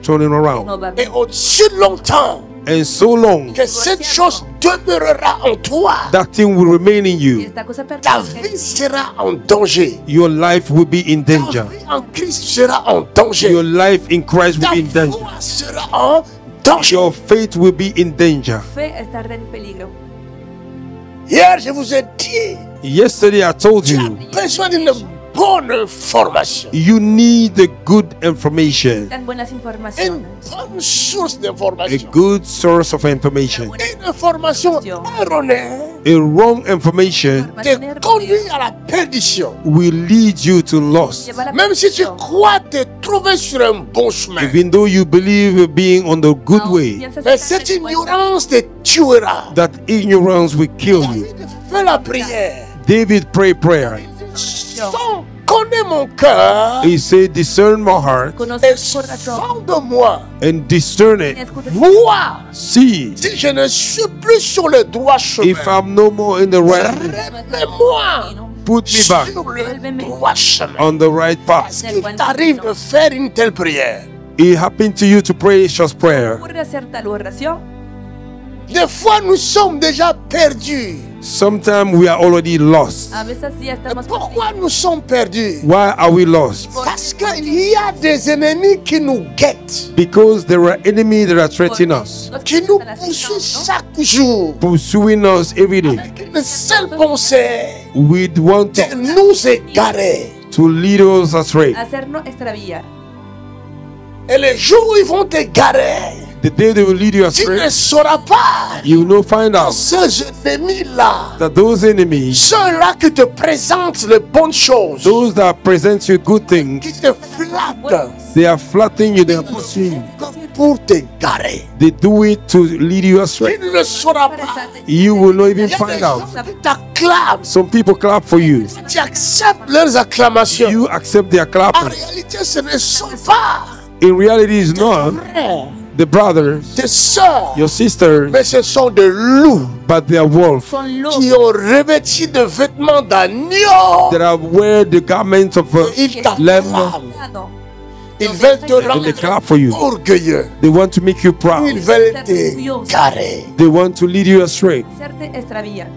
Speaker 2: turning
Speaker 3: que
Speaker 2: around.
Speaker 3: no va
Speaker 1: Et
Speaker 3: bien.
Speaker 1: aussi longtemps
Speaker 2: And so long,
Speaker 1: que cette chose demeurera en toi,
Speaker 2: that thing will remain in
Speaker 3: Y
Speaker 2: you.
Speaker 3: esta cosa
Speaker 1: ta
Speaker 3: permanece,
Speaker 1: vie sera en danger.
Speaker 2: Your life will be in
Speaker 1: Ta
Speaker 2: danger.
Speaker 1: vie en Christ sera en
Speaker 2: Your
Speaker 1: danger.
Speaker 2: life in Christ will
Speaker 1: Ta
Speaker 2: be in danger.
Speaker 1: foi sera en danger.
Speaker 2: Your faith will be in danger.
Speaker 3: fe estará en peligro.
Speaker 1: Hier, je vous ai dit,
Speaker 2: Yesterday I told
Speaker 1: tu as
Speaker 2: you,
Speaker 1: besoin d'une bonne formation.
Speaker 2: you need a good information,
Speaker 3: Dan buenas
Speaker 1: Une
Speaker 3: informaciones.
Speaker 1: bonne source
Speaker 2: a
Speaker 1: d'information.
Speaker 2: good source of information.
Speaker 1: Une information erronée
Speaker 2: A wrong information
Speaker 1: te conduit à la perdition.
Speaker 2: will lead you to loss.
Speaker 1: Même si tu crois te trouver sur un bon chemin,
Speaker 2: Even though you believe being on the good way,
Speaker 1: mais cette ignorance te tuera.
Speaker 2: that ignorance will kill you.
Speaker 1: Fais la prière.
Speaker 2: David prayed prayer.
Speaker 1: Connais mon cœur
Speaker 2: He said, discern my heart
Speaker 1: et sors de moi.
Speaker 2: and discern it.
Speaker 1: Vois
Speaker 2: See
Speaker 1: si je ne suis plus sur le droit chemin.
Speaker 2: if I'm no more in the right,
Speaker 1: Remets-moi
Speaker 2: put me back
Speaker 1: sur le droit chemin.
Speaker 2: on the right path.
Speaker 1: Est-ce qu'il t'arrive de faire une telle prière?
Speaker 2: It happened to you to pray such prayer.
Speaker 3: ¿Ocurre hacer tal oración?
Speaker 1: Des fois, nous sommes déjà perdus.
Speaker 2: Sometimes we are already lost.
Speaker 3: A veces sí estamos
Speaker 1: Pourquoi nous sommes perdus?
Speaker 2: Why are we lost?
Speaker 1: Parce qu'il y a des ennemis qui nous guettent,
Speaker 2: Because there are enemies that are threatening us,
Speaker 1: qui nous poursuivent chaque jour.
Speaker 2: pursuing us every day.
Speaker 1: Une seule pensée
Speaker 2: We want
Speaker 1: de nous égarer.
Speaker 2: to lead us astray.
Speaker 3: hacernos extraviar.
Speaker 1: Et les jours où ils vont t'égarer,
Speaker 2: The day they will lead you
Speaker 1: tu
Speaker 2: astray,
Speaker 1: ne sauras pas.
Speaker 2: you will not find out
Speaker 1: Ces ennemis-là,
Speaker 2: that those enemies,
Speaker 1: ceux-là qui te présentent les bonnes choses,
Speaker 2: those that present you good
Speaker 1: qui
Speaker 2: things,
Speaker 1: te flattent
Speaker 2: they are flattering you, they are pursuing you.
Speaker 1: pour t'égarer.
Speaker 2: They do it to lead you astray.
Speaker 1: Tu ne sauras pas.
Speaker 2: You will not even
Speaker 1: Il y a
Speaker 2: find
Speaker 1: des
Speaker 2: out.
Speaker 1: gens qui t'acclament.
Speaker 2: Some people clap for you.
Speaker 1: Tu acceptes leurs acclamations.
Speaker 2: You accept their
Speaker 1: En
Speaker 2: clapping.
Speaker 1: réalité, ce ne sont pas
Speaker 2: In reality, it's not
Speaker 1: frères,
Speaker 2: the brothers,
Speaker 1: tes sœurs,
Speaker 2: your sisters,
Speaker 1: mais ce sont des loups
Speaker 2: but they are wolves
Speaker 3: Son lobos.
Speaker 1: qui ont revêtu de vêtements d'agneau.
Speaker 2: that have wear the garments of
Speaker 1: Ils
Speaker 2: lamb,
Speaker 1: t'acclament. Ils veulent te
Speaker 2: and they
Speaker 1: rendre
Speaker 2: clap for you.
Speaker 1: orgueilleux.
Speaker 2: They want to make you proud.
Speaker 1: Ils veulent t'égarer.
Speaker 2: They want to lead you astray.
Speaker 3: Hacerte extraviar.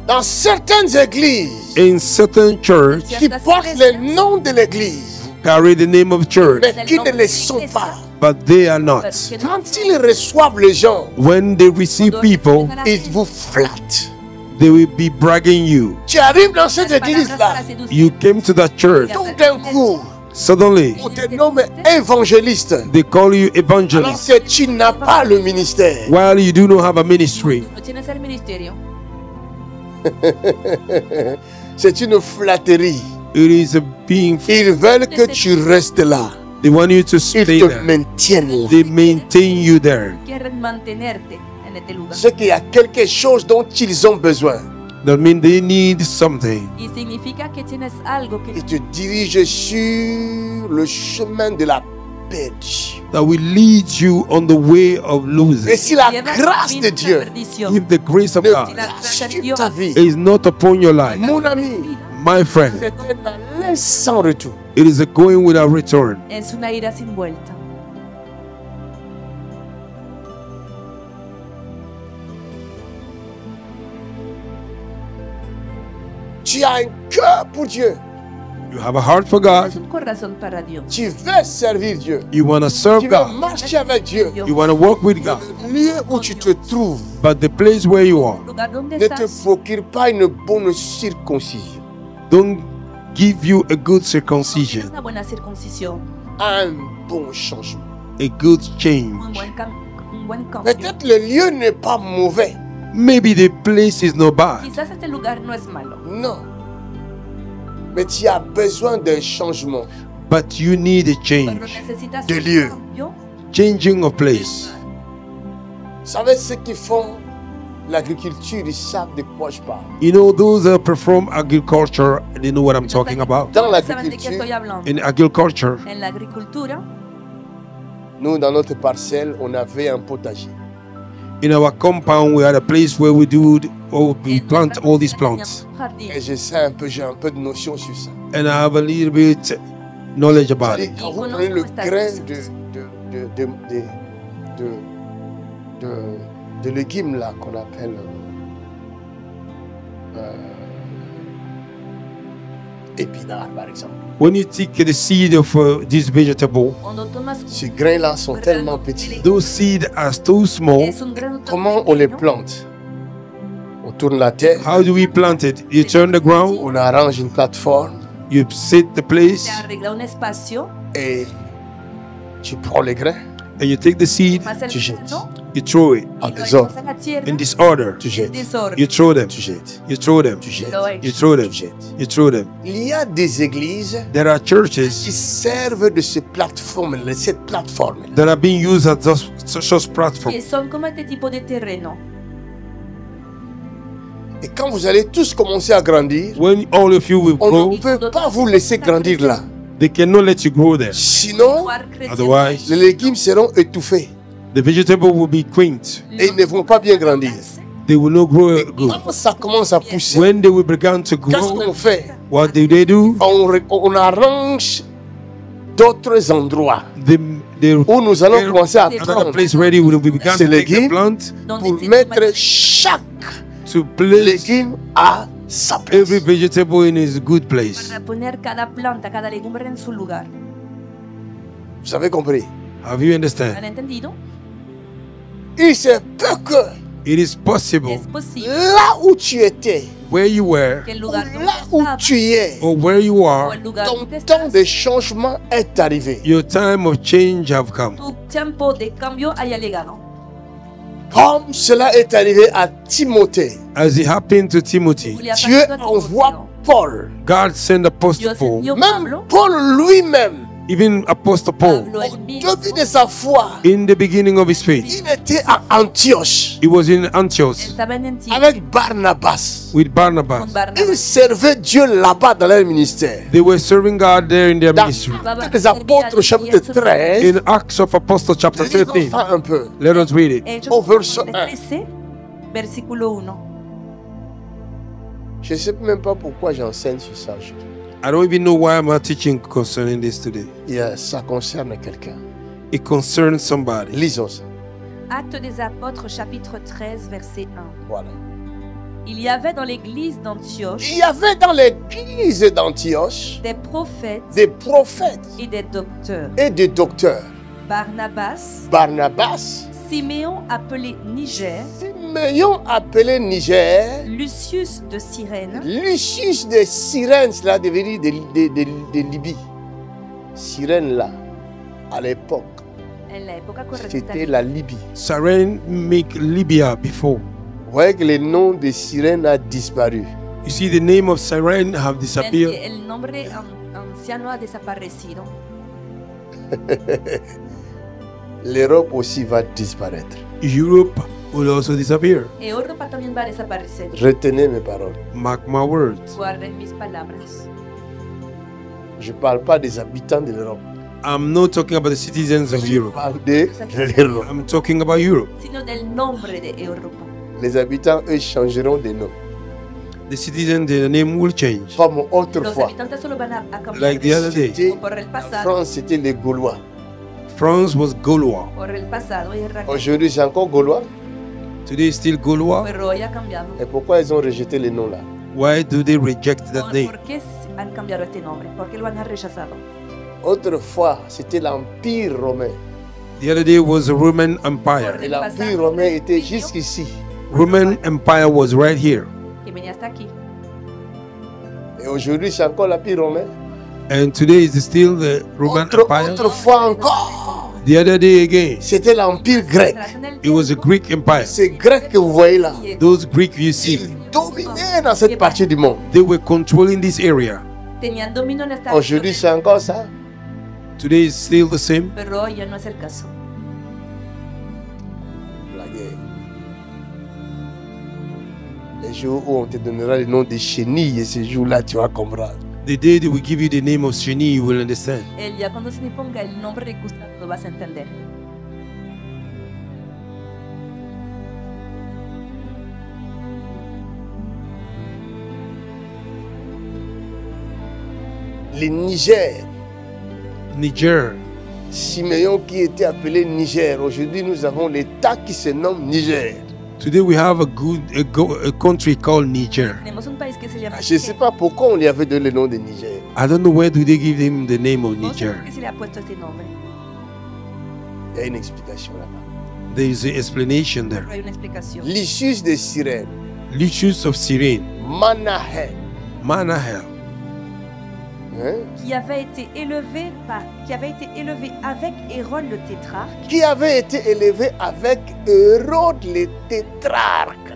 Speaker 1: Dans certaines églises
Speaker 2: In certain church,
Speaker 1: qui portent le nom de l'église,
Speaker 2: carry the name of church,
Speaker 1: mais qui ne le sont pas.
Speaker 2: but they are not.
Speaker 1: Quand ils reçoivent les gens,
Speaker 2: When they receive people,
Speaker 1: ils vous flattent.
Speaker 2: they will be bragging you.
Speaker 1: Tu arrives dans cette église-là,
Speaker 2: You came to that church.
Speaker 1: tout d'un coup,
Speaker 2: Suddenly,
Speaker 1: on te nomme évangéliste,
Speaker 2: they call you
Speaker 1: alors
Speaker 2: evangelist,
Speaker 1: que tu n'as pas le ministère.
Speaker 2: while you do not have a ministry.
Speaker 3: No tienes el ministerio.
Speaker 1: C'est une flatterie.
Speaker 2: It is a being.
Speaker 1: Ils veulent que tu restes là.
Speaker 2: They want you to
Speaker 1: Ils
Speaker 2: stay
Speaker 1: te
Speaker 2: there.
Speaker 1: maintiennent là.
Speaker 2: They maintain you there.
Speaker 3: Quieren mantenerte en este lugar.
Speaker 1: C'est qu'il y a quelque chose dont ils ont besoin.
Speaker 2: That means they need something.
Speaker 3: Y significa que tienes algo que
Speaker 1: Ils te dirigent sur le chemin de la perdition.
Speaker 2: That will lead you on the way of
Speaker 1: Et
Speaker 2: losing.
Speaker 1: si la
Speaker 3: lleva
Speaker 1: grâce
Speaker 3: camino
Speaker 1: de
Speaker 3: a la
Speaker 1: Dieu
Speaker 3: perdición.
Speaker 2: If the grace of
Speaker 1: ne
Speaker 2: God
Speaker 1: passe sur ta vie,
Speaker 2: is not upon your life,
Speaker 1: mon ami,
Speaker 2: my friend,
Speaker 1: c'est un aller sans retour.
Speaker 2: it is a going without return.
Speaker 3: Es una ira sin vuelta.
Speaker 1: Tu as un cœur pour Dieu.
Speaker 2: You have a heart for God.
Speaker 3: Es un corazón para Dios.
Speaker 1: Tu veux servir Dieu.
Speaker 2: You want to
Speaker 1: Tu
Speaker 2: serve
Speaker 1: veux
Speaker 2: God.
Speaker 1: marcher avec Dieu.
Speaker 2: You want to walk with God.
Speaker 1: Le lieu où tu te trouves
Speaker 2: But the place where you are,
Speaker 3: El lugar donde
Speaker 1: ne te
Speaker 3: estás
Speaker 1: procure pas une bonne circoncision.
Speaker 2: don't give you a good circumcision,
Speaker 3: una buena circuncisión,
Speaker 1: Un bon changement.
Speaker 2: a good change.
Speaker 3: un buen cambio.
Speaker 1: Peut-être le lieu n'est pas mauvais.
Speaker 2: Maybe the place is not bad,
Speaker 3: Quizás este lugar no es malo,
Speaker 1: Non. Mais tu as besoin d'un changement.
Speaker 2: but you need a
Speaker 3: pero
Speaker 2: change,
Speaker 3: necesitas
Speaker 1: De
Speaker 3: un
Speaker 1: lieu.
Speaker 3: cambio.
Speaker 2: changing of place.
Speaker 1: Vous savez ceux qui font l'agriculture, ils savent de quoi je parle.
Speaker 2: You know, those that perform agriculture, they know what I'm talking about.
Speaker 1: Dans
Speaker 3: ¿Saben de qué estoy
Speaker 1: l'agriculture,
Speaker 3: hablando?
Speaker 2: In agriculture,
Speaker 3: En la agricultura,
Speaker 1: nous, dans notre parcelle, on avait un potager.
Speaker 2: in our compound, we had a place where we do, we
Speaker 3: en
Speaker 2: plant
Speaker 3: nuestra
Speaker 2: all these
Speaker 3: cocina
Speaker 2: plants.
Speaker 3: teníamos un jardín.
Speaker 1: Et j'ai un peu de notion sur ça.
Speaker 2: And I have a little bit knowledge about
Speaker 1: C'est-à-dire,
Speaker 2: it.
Speaker 1: quand
Speaker 3: Y
Speaker 1: vous
Speaker 3: conozco
Speaker 1: prenez le
Speaker 3: estas
Speaker 1: grain
Speaker 3: cosas.
Speaker 1: de légumes là qu'on appelle épinards, par exemple.
Speaker 2: When you take the seed of this vegetable,
Speaker 3: Cuando tomas
Speaker 1: Ces grains-là sont tellement petits.
Speaker 2: those seeds are so small.
Speaker 3: es un grano tan
Speaker 1: Comment on les
Speaker 3: pequeño,
Speaker 1: plante? On tourne la terre,
Speaker 2: How do we plant it? You turn the ground,
Speaker 1: on arrange une plateforme
Speaker 2: you set the place,
Speaker 3: se arregla un espacio
Speaker 1: et tu prends les grains
Speaker 2: and you take the seed,
Speaker 3: Mas el
Speaker 1: Tu jettes.
Speaker 3: grano,
Speaker 2: you throw it
Speaker 1: En
Speaker 3: lo
Speaker 1: désordre.
Speaker 3: echas a la tierra,
Speaker 2: in disorder.
Speaker 1: Tu
Speaker 3: en
Speaker 1: jettes.
Speaker 3: desorden.
Speaker 2: You throw them.
Speaker 1: Tu jettes.
Speaker 2: You throw them.
Speaker 1: Tu jettes.
Speaker 3: Lo
Speaker 2: You
Speaker 3: echas.
Speaker 2: throw them.
Speaker 1: Tu jettes.
Speaker 2: You throw them.
Speaker 1: Il y a des églises
Speaker 2: There are
Speaker 1: qui
Speaker 2: churches
Speaker 1: servent de cette plateforme,
Speaker 2: that are being used as such platforms.
Speaker 3: Que son como este tipo de terreno.
Speaker 1: Et quand vous allez tous commencer à grandir,
Speaker 2: When all of you will
Speaker 1: on
Speaker 2: grow,
Speaker 1: ne peut pas vous laisser grandir là.
Speaker 2: they cannot let you grow there.
Speaker 1: Sinon,
Speaker 3: Jugar creciendo
Speaker 2: Otherwise,
Speaker 1: les légumes seront étouffés
Speaker 2: the vegetables will be quaint.
Speaker 1: et ils ne vont pas bien grandir.
Speaker 2: They will not grow good.
Speaker 1: Quand ça commence à pousser,
Speaker 2: When they will begin to
Speaker 1: qu'est-ce
Speaker 2: grow,
Speaker 1: qu'on fait?
Speaker 2: what do they do?
Speaker 1: On arrange d'autres endroits
Speaker 2: They
Speaker 1: où nous allons commencer à
Speaker 2: another
Speaker 1: prendre
Speaker 2: place ready when we begin
Speaker 1: ces
Speaker 2: to take the
Speaker 1: légumes
Speaker 2: plant
Speaker 3: donde
Speaker 1: pour
Speaker 3: se
Speaker 1: mettre
Speaker 3: toma
Speaker 1: chaque
Speaker 2: to place
Speaker 1: légume à sa place.
Speaker 2: every vegetable in its good place.
Speaker 3: para poner cada planta, cada legumbre en su lugar.
Speaker 1: Vous avez compris?
Speaker 2: Have you understand?
Speaker 3: ¿Han entendido?
Speaker 1: Il se peut que
Speaker 2: It is possible
Speaker 3: Es posible
Speaker 1: là où tu étais,
Speaker 2: where you were
Speaker 3: que el
Speaker 1: ou
Speaker 3: lugar
Speaker 1: là où
Speaker 3: donde
Speaker 1: tu es,
Speaker 2: or where you
Speaker 3: o
Speaker 2: are,
Speaker 3: el lugar
Speaker 1: ton
Speaker 3: donde
Speaker 1: temps
Speaker 3: estás,
Speaker 1: de changement est arrivé.
Speaker 2: your time of change have come.
Speaker 3: tu tiempo de cambio haya llegado.
Speaker 1: Comme cela est arrivé à Timothée,
Speaker 2: As it happened to Timothy,
Speaker 3: Le ha
Speaker 1: Dieu
Speaker 3: pasado a
Speaker 1: envoie
Speaker 3: Timoteo.
Speaker 1: Paul.
Speaker 2: God sent Apostle
Speaker 3: Dios
Speaker 2: Paul,
Speaker 3: envió
Speaker 1: Même
Speaker 3: Pablo,
Speaker 1: Paul lui-même,
Speaker 2: even Apostle Paul,
Speaker 3: Pablo
Speaker 1: au
Speaker 3: el mismo,
Speaker 1: début de sa foi,
Speaker 2: in the beginning of his faith,
Speaker 1: il était à Antioche
Speaker 2: he was in Antioch
Speaker 3: estaba en Antioquía
Speaker 1: avec Barnabas.
Speaker 2: with
Speaker 3: con
Speaker 2: Barnabas.
Speaker 1: Ils
Speaker 3: Barnabas.
Speaker 1: servaient Dieu là-bas dans leur ministère.
Speaker 2: They were serving God there in their
Speaker 1: Dans
Speaker 2: ministry.
Speaker 1: Actes des Apôtres, chapitre 13,
Speaker 2: In Acts of Apostles, chapter
Speaker 1: lisons
Speaker 2: 13,
Speaker 1: ça un peu.
Speaker 2: let us read it.
Speaker 3: Hechos
Speaker 1: Au verso
Speaker 3: capítulo 13, versículo 1.
Speaker 1: Je ne sais même pas pourquoi j'enseigne sur ça aujourd'hui.
Speaker 2: I don't even know why I'm teaching concerning this today.
Speaker 1: Ça concerne quelqu'un.
Speaker 2: It concerns somebody.
Speaker 1: Lisons ça.
Speaker 3: Actes des Apôtres, chapitre 13, verset 1.
Speaker 1: Voilà.
Speaker 3: Il y avait dans l'église d'Antioche
Speaker 1: Il y avait dans l'église d'Antioche
Speaker 3: des prophètes
Speaker 1: des prophètes
Speaker 3: et des docteurs.
Speaker 1: et des docteurs.
Speaker 3: Barnabas,
Speaker 1: Barnabas,
Speaker 3: Siméon appelé Niger,
Speaker 1: Siméon appelé Niger,
Speaker 3: Lucius de Cyrène,
Speaker 1: Lucius de Cyrène, cela devait dire de Libye. Cyrène là, à l'époque,
Speaker 3: en la época correcta,
Speaker 1: c'était la Libye.
Speaker 2: Cyrene make Libya before.
Speaker 1: Vous voyez que le nom de Cyrène a disparu.
Speaker 2: You see, the name of Cyrene have
Speaker 3: ven
Speaker 2: disappeared.
Speaker 3: que el nombre anciano ha desaparecido.
Speaker 1: L'Europe aussi va disparaître.
Speaker 2: Europe will also disappear.
Speaker 3: Europa también va a desaparecer.
Speaker 1: Retenez mes paroles.
Speaker 2: Mark my words.
Speaker 3: Guarden mis palabras.
Speaker 1: Je ne parle pas des habitants de l'Europe.
Speaker 2: I'm not talking about the citizens of
Speaker 1: Je
Speaker 2: Europe.
Speaker 1: parle de l'Europe.
Speaker 2: I'm talking about Europe.
Speaker 3: Sino del nombre de Europa.
Speaker 1: Les habitants, eux, changeront de nom.
Speaker 2: The citizens, their name will change.
Speaker 1: Comme
Speaker 3: Los
Speaker 1: autrefois.
Speaker 3: habitantes solo van a cambiar.
Speaker 2: Like the other day,
Speaker 1: C'était-
Speaker 3: O por el
Speaker 1: en
Speaker 3: pasado.
Speaker 1: France, c'était les Gaulois.
Speaker 2: France was Gaulois.
Speaker 3: Por el pasado era
Speaker 1: Aujourd'hui, c'est encore Gaulois.
Speaker 2: Today, still Gaulois.
Speaker 3: pero hoy ha cambiado.
Speaker 1: Et pourquoi ils ont rejeté les noms là?
Speaker 2: Why do they reject that name?
Speaker 3: ¿Por qué han cambiado este nombre? ¿Por qué lo han rechazado?
Speaker 1: Autrefois, c'était l'Empire romain.
Speaker 2: The other day was the Roman Empire.
Speaker 1: Et l'Empire romain était jusqu'ici.
Speaker 2: Roman Empire was right here.
Speaker 3: Que venía hasta aquí.
Speaker 1: Et aujourd'hui, c'est encore l'Empire romain.
Speaker 2: And today is still the Roman Empire.
Speaker 1: Autrefois encore,
Speaker 2: The other day again,
Speaker 1: c'était l'Empire grec.
Speaker 3: Tras en el
Speaker 2: it was a
Speaker 3: tiempo,
Speaker 2: Greek Empire.
Speaker 1: Ces Grecs que vous voyez là,
Speaker 2: Those Greek you see,
Speaker 1: ils dominaient dans cette partie du monde.
Speaker 2: they were controlling this area.
Speaker 3: tenían dominio en esta
Speaker 1: Aujourd'hui, c'est encore ça.
Speaker 2: Today is still the same.
Speaker 3: pero hoy ya no es el caso.
Speaker 1: La guerre. Les jours où on te donnera le nom de chenilles, et ces jours-là, tu vas comprendre.
Speaker 2: The day they will give you the name of Sheni, you will understand.
Speaker 3: El día cuando se le ponga el nombre de Gustavo lo vas a entender.
Speaker 1: Le Niger,
Speaker 2: Niger.
Speaker 1: Siméon qui était appelé Niger. Aujourd'hui, nous avons l'État qui se nomme Niger.
Speaker 2: Today we have a country called Niger.
Speaker 3: Tenemos un país que se llama
Speaker 1: Je ne sais pas pourquoi on lui avait donné le nom de Niger.
Speaker 2: I don't know where do they give him the name of
Speaker 3: No sé
Speaker 2: Niger.
Speaker 3: por qué se le ha puesto este nombre.
Speaker 1: Il y a une explication là-bas.
Speaker 2: There is an explanation there.
Speaker 3: Pero hay una explicación.
Speaker 1: Lucius de Cyrène,
Speaker 2: Lucius of Cyrene,
Speaker 1: Manahem,
Speaker 2: Manahail,
Speaker 1: hein,
Speaker 3: qui avait été élevé avec Hérode le tétrarque
Speaker 1: qui avait été élevé avec Hérode le tétrarque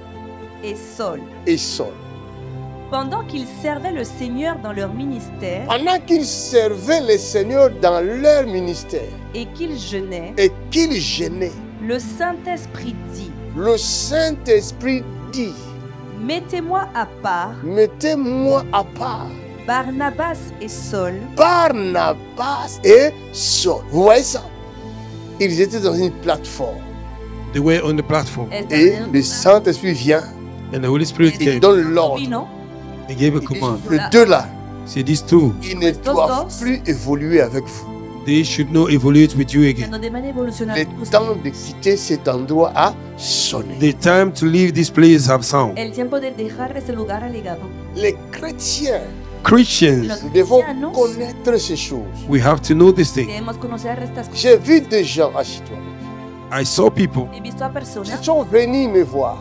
Speaker 3: et Saul,
Speaker 1: et Saul.
Speaker 3: pendant qu'ils servaient le Seigneur dans leur ministère
Speaker 1: Pendant qu'ils servaient le Seigneur dans leur ministère
Speaker 3: et qu'ils jeûnaient,
Speaker 1: et qu'ils gênaient,
Speaker 3: le Saint-Esprit dit,
Speaker 1: le Saint-Esprit dit,
Speaker 3: mettez-moi à part
Speaker 1: mettez-moi à part
Speaker 3: Barnabas et Saul
Speaker 1: Barnabas et Saul. Vous voyez ça? Ils étaient dans une plateforme.
Speaker 2: They were on the platform.
Speaker 1: Et le Saint-Esprit vient
Speaker 2: And the Holy Spirit
Speaker 1: et
Speaker 2: came.
Speaker 1: donne l'ordre.
Speaker 3: non?
Speaker 2: He gave a
Speaker 1: Il dit,
Speaker 2: command.
Speaker 1: les deux là,
Speaker 2: Say these two,
Speaker 1: ils ne doivent plus évoluer avec vous.
Speaker 2: they should not evaluate with you again.
Speaker 3: Non deve evoluționare
Speaker 1: Le temps de quitter cet endroit a sonné.
Speaker 2: The time to leave this place have sound.
Speaker 3: El tiempo de dejar ese lugar ha llegado.
Speaker 1: Les chrétiens,
Speaker 2: Christians,
Speaker 1: nous devons
Speaker 3: cristianos
Speaker 1: connaître ces choses.
Speaker 2: we have to know this thing.
Speaker 3: debemos conocer estas cosas.
Speaker 1: J'ai vu des gens à Chitoine.
Speaker 2: I saw people,
Speaker 3: He visto a personas
Speaker 1: Ils sont venus me voir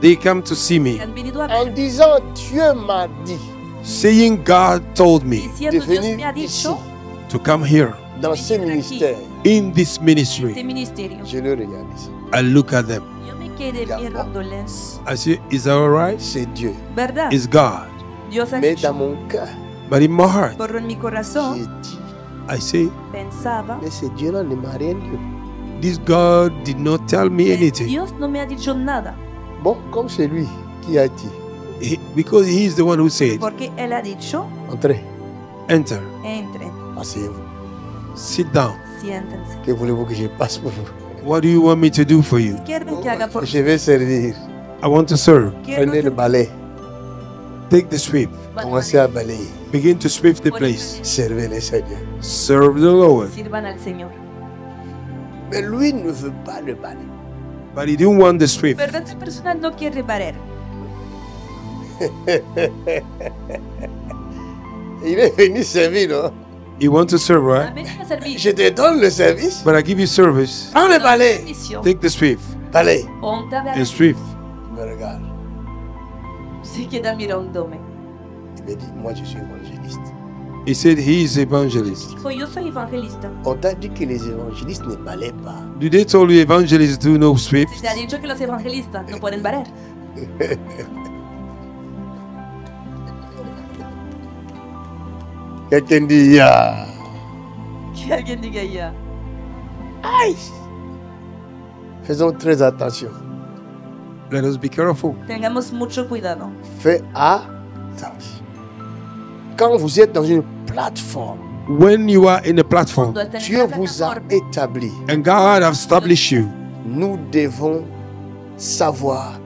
Speaker 2: they come to see
Speaker 3: que
Speaker 2: me,
Speaker 3: han venido a
Speaker 1: en
Speaker 3: verme
Speaker 1: disant Dieu m'a dit
Speaker 2: saying God told me
Speaker 1: de
Speaker 3: diciendo Dios
Speaker 1: venir
Speaker 3: me ha
Speaker 1: ici,
Speaker 3: dicho
Speaker 2: to come here
Speaker 1: dans ce ministère.
Speaker 2: in this
Speaker 3: este
Speaker 2: ministry.
Speaker 3: ministerio.
Speaker 1: Je le regarde ici.
Speaker 2: I look at them.
Speaker 3: Yo me quedé mirándoles.
Speaker 2: I say, is that all right?
Speaker 1: C'est Dieu.
Speaker 3: ¿Verdad?
Speaker 2: It's God.
Speaker 3: Dios ha
Speaker 1: Mais
Speaker 3: dicho.
Speaker 1: dans mon cœur,
Speaker 2: But in my heart,
Speaker 3: Por en mi
Speaker 1: j'ai
Speaker 3: corazón
Speaker 1: dit,
Speaker 2: I say,
Speaker 3: pensaba,
Speaker 1: mais ce Dieu-là ne m'a rien dit.
Speaker 2: this God did not tell me anything.
Speaker 3: Dios no me ha dicho nada.
Speaker 1: Bon, comme c'est lui qui a dit,
Speaker 2: Because He is the one who said,
Speaker 3: Porque Él ha dicho,
Speaker 2: enter,
Speaker 1: entrez,
Speaker 3: entren,
Speaker 1: asseyez-vous.
Speaker 2: sit down.
Speaker 3: siéntense.
Speaker 1: Que voulez-vous que je passe pour vous?
Speaker 2: What do you want me to do for you?
Speaker 3: ¿Quieren que haga por
Speaker 1: Je vais servir.
Speaker 2: I want to serve.
Speaker 1: Prenez le balai,
Speaker 2: Take the sweep.
Speaker 1: commencez à balayer.
Speaker 2: Begin to sweep the place.
Speaker 1: Servez le Seigneur.
Speaker 2: Serve the Lord.
Speaker 3: Sirvan al Señor.
Speaker 1: Mais lui ne veut pas le balai.
Speaker 2: But He didn't want the sweep.
Speaker 3: Pero esta persona no quiere barrer.
Speaker 1: Il est venu servir, non?
Speaker 2: You want to serve,
Speaker 3: Ha
Speaker 2: right?
Speaker 3: venido a servir.
Speaker 1: Je te donne le service.
Speaker 2: But I give you service.
Speaker 1: Prends le balai.
Speaker 3: Bendición.
Speaker 2: Take the sweep.
Speaker 1: Balai.
Speaker 3: Ponte a
Speaker 2: The
Speaker 3: ver.
Speaker 2: sweep.
Speaker 1: Il me regarde.
Speaker 3: Se queda mirándome.
Speaker 1: Il me dit, moi je suis évangéliste.
Speaker 2: He said he is evangelist.
Speaker 3: Dijo, yo soy evangelista.
Speaker 1: On t'a dit que les évangélistes ne balaient pas.
Speaker 2: Do they told you evangelists do no sweep?
Speaker 3: Se te ha dicho que los evangelistas no pueden barrer.
Speaker 1: Quelqu'un dit, ya.
Speaker 3: Que alguien diga ya.
Speaker 1: Aïe. Faisons très attention.
Speaker 2: Let us be careful.
Speaker 3: Tengamos mucho cuidado.
Speaker 1: Fais attention. Quand vous êtes dans une plateforme,
Speaker 2: When you are in a platform
Speaker 3: Cuando estén en
Speaker 1: Dieu
Speaker 3: la
Speaker 1: vous a
Speaker 3: plataforma,
Speaker 1: établi.
Speaker 2: and God has established you,
Speaker 1: Nous devons savoir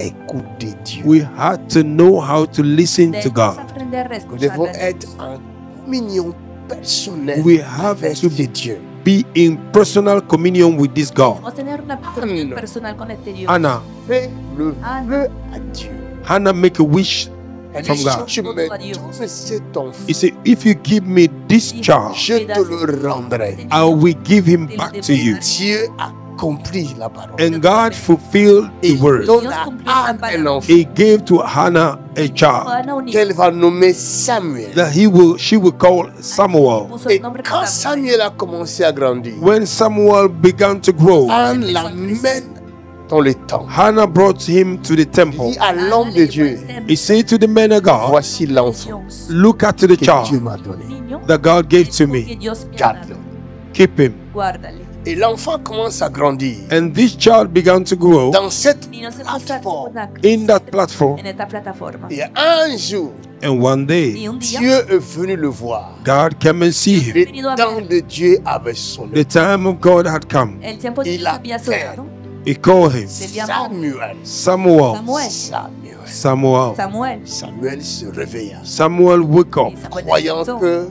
Speaker 1: écouter Dieu.
Speaker 2: we had to know how to listen to
Speaker 3: debemos
Speaker 2: God.
Speaker 3: aprender a
Speaker 1: Nous
Speaker 3: escuchar
Speaker 1: devons
Speaker 3: a Dios.
Speaker 1: être en communion personnelle
Speaker 2: We have
Speaker 1: avec
Speaker 2: to
Speaker 1: Dieu.
Speaker 2: be in personal communion with this God.
Speaker 3: Debemos tener una comunión personal con este Dios.
Speaker 2: Anna,
Speaker 1: Fais le
Speaker 3: Anna.
Speaker 1: vœu à Dieu.
Speaker 2: Hannah make a wish
Speaker 1: Elle
Speaker 2: from
Speaker 1: dit,
Speaker 2: God.
Speaker 1: si tu me donnes cet enfant,
Speaker 2: He said, if you give me this child,
Speaker 1: je te le rendrai.
Speaker 2: I will give him back to you.
Speaker 1: Dieu accomplit la parole.
Speaker 2: And God fulfilled
Speaker 1: Et
Speaker 2: the
Speaker 1: il
Speaker 2: word.
Speaker 1: donne à Anne un enfant
Speaker 2: He gave to Hannah a child
Speaker 3: Ana un hijo.
Speaker 1: qu'elle va nommer Samuel.
Speaker 2: that she will call Samuel.
Speaker 3: Puso
Speaker 1: Et
Speaker 3: el nombre de
Speaker 1: quand
Speaker 3: Samuel.
Speaker 1: Samuel a commencé à grandir,
Speaker 2: When Samuel began to grow,
Speaker 1: Anne l'amène dans le temple.
Speaker 2: Hannah brought him to the
Speaker 1: Il
Speaker 2: temple.
Speaker 1: dit à l'homme de Dieu,
Speaker 2: He said to the man of God,
Speaker 1: voici l'enfant
Speaker 2: look at the
Speaker 1: que Dieu
Speaker 2: child
Speaker 1: m'a donné.
Speaker 3: Niño,
Speaker 2: that God gave to
Speaker 3: que
Speaker 2: me.
Speaker 3: Dios me ha
Speaker 1: Garde-le.
Speaker 3: dado.
Speaker 2: Keep him.
Speaker 3: Guárdale.
Speaker 1: Et l'enfant commence à grandir.
Speaker 2: And this child began to grow
Speaker 1: Dans cette
Speaker 3: Niño se puso
Speaker 1: plateforme.
Speaker 2: in that platform.
Speaker 3: en esta plataforma.
Speaker 1: Et un jour,
Speaker 2: And one
Speaker 3: Y
Speaker 2: day,
Speaker 3: un día,
Speaker 1: Dieu est venu le voir.
Speaker 2: God came and see him.
Speaker 1: Le temps de Dieu avait sonné.
Speaker 2: The time of God had come.
Speaker 3: el tiempo de
Speaker 1: Y
Speaker 3: Dios
Speaker 1: la
Speaker 3: había
Speaker 1: fe.
Speaker 3: sonado.
Speaker 2: He called him
Speaker 1: Samuel.
Speaker 2: Samuel.
Speaker 3: Samuel.
Speaker 1: Samuel.
Speaker 2: Samuel.
Speaker 3: Samuel.
Speaker 1: Samuel se réveilla,
Speaker 2: Samuel woke up,
Speaker 3: Y Samuel
Speaker 1: croyant
Speaker 3: despertó,
Speaker 1: que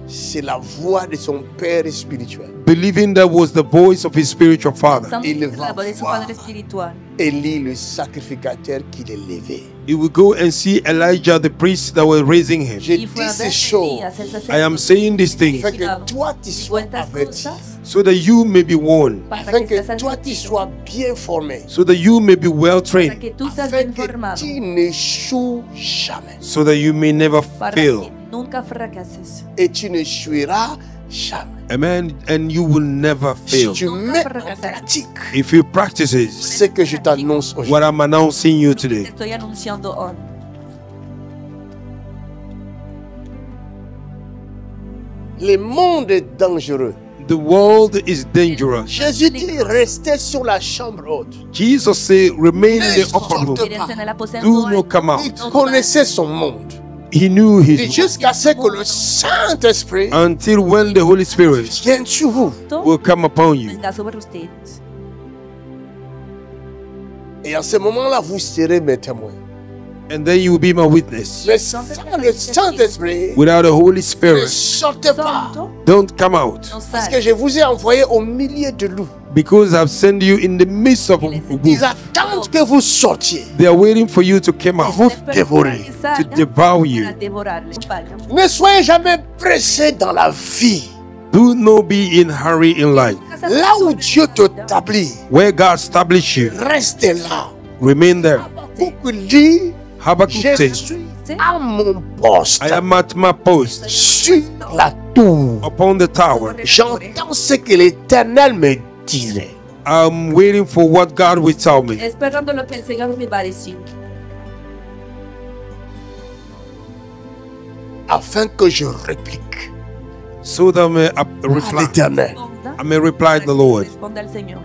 Speaker 1: c'est la voix de son père spirituel.
Speaker 2: believing that was the voice of his spiritual father.
Speaker 3: pensando
Speaker 1: Il
Speaker 3: que
Speaker 1: va
Speaker 3: era la voz de su
Speaker 1: voir.
Speaker 3: padre espiritual.
Speaker 1: Élie, le sacrificateur qu'il élevait.
Speaker 2: He would go and see Elijah, the priest that was raising him.
Speaker 1: J'ai
Speaker 3: Y fue
Speaker 1: dit
Speaker 3: a
Speaker 1: ces
Speaker 3: ver
Speaker 1: choses
Speaker 3: Elías, el
Speaker 2: I am
Speaker 3: sacerdote,
Speaker 2: saying these things
Speaker 1: afin que toi tu sois
Speaker 3: estas
Speaker 1: averti,
Speaker 3: cosas
Speaker 2: so that you may be warned,
Speaker 3: para
Speaker 1: afin
Speaker 3: que seas
Speaker 1: que toi tu
Speaker 3: advertido,
Speaker 1: sois bien formé,
Speaker 2: so that you may be well
Speaker 3: para
Speaker 2: trained,
Speaker 3: que tú seas
Speaker 1: afin
Speaker 3: bien
Speaker 1: que
Speaker 3: formado,
Speaker 1: tu n'échoues jamais.
Speaker 2: so that you may never
Speaker 3: para
Speaker 2: fail.
Speaker 3: que nunca Nunca fracases.
Speaker 1: et tu n'échoueras jamais.
Speaker 2: Amen. And you will never
Speaker 1: Si
Speaker 2: fail.
Speaker 1: tu mets en pratique
Speaker 2: If you practice it,
Speaker 1: ce que je t'annonce aujourd'hui,
Speaker 2: what I'm announcing you today,
Speaker 3: Te estoy anunciando hoy.
Speaker 1: le monde est dangereux.
Speaker 2: the world is dangerous.
Speaker 1: Jésus dit, restez sur la chambre haute.
Speaker 2: Jesus said, remain in the upper room.
Speaker 3: Quédense en el aposento
Speaker 2: Do not
Speaker 3: alto.
Speaker 2: come
Speaker 1: Il
Speaker 2: out.
Speaker 1: connaissait son monde.
Speaker 2: He knew
Speaker 1: Et
Speaker 2: his
Speaker 1: jusqu'à ce que le Saint-Esprit
Speaker 2: until when the Holy Spirit
Speaker 1: vienne sur vous.
Speaker 2: will come upon you.
Speaker 3: Venga sobre ustedes.
Speaker 1: Et en ce moment-là, vous serez mes témoins.
Speaker 2: And then you will be my witness.
Speaker 1: Mais sans le Saint-Esprit,
Speaker 2: Without the Holy
Speaker 1: ne
Speaker 2: Spirit,
Speaker 1: sortez pas.
Speaker 3: Santo,
Speaker 2: don't come out.
Speaker 3: no
Speaker 1: Parce
Speaker 3: sale.
Speaker 1: que je vous ai envoyé au milieu de loups.
Speaker 2: Because I've sent you in the midst of
Speaker 1: Ils
Speaker 2: wolves.
Speaker 1: attendent que vous sortiez.
Speaker 2: They are waiting for you to come out,
Speaker 1: Vous dévorez.
Speaker 2: to devour you.
Speaker 3: Para devorarle. Acompaña.
Speaker 1: Ne soyez jamais pressés dans la vie.
Speaker 2: Do not be in hurry in life.
Speaker 1: Là où Dieu t'établit,
Speaker 2: Where God established you,
Speaker 1: restez là.
Speaker 2: remain there.
Speaker 1: Beaucoup dit,
Speaker 2: Habakkuk
Speaker 1: je
Speaker 2: says,
Speaker 1: suis à mon poste,
Speaker 2: I am at my post
Speaker 1: sur la tour.
Speaker 2: upon the tower.
Speaker 1: J'entends ce que l'Éternel me disait.
Speaker 2: I'm waiting for what God will tell me,
Speaker 3: Esperando lo que el Señor me va a decir.
Speaker 1: Afin que je réplique
Speaker 2: so that I may
Speaker 1: à l'Éternel.
Speaker 2: I may reply to the Lord.
Speaker 3: Responda al Señor.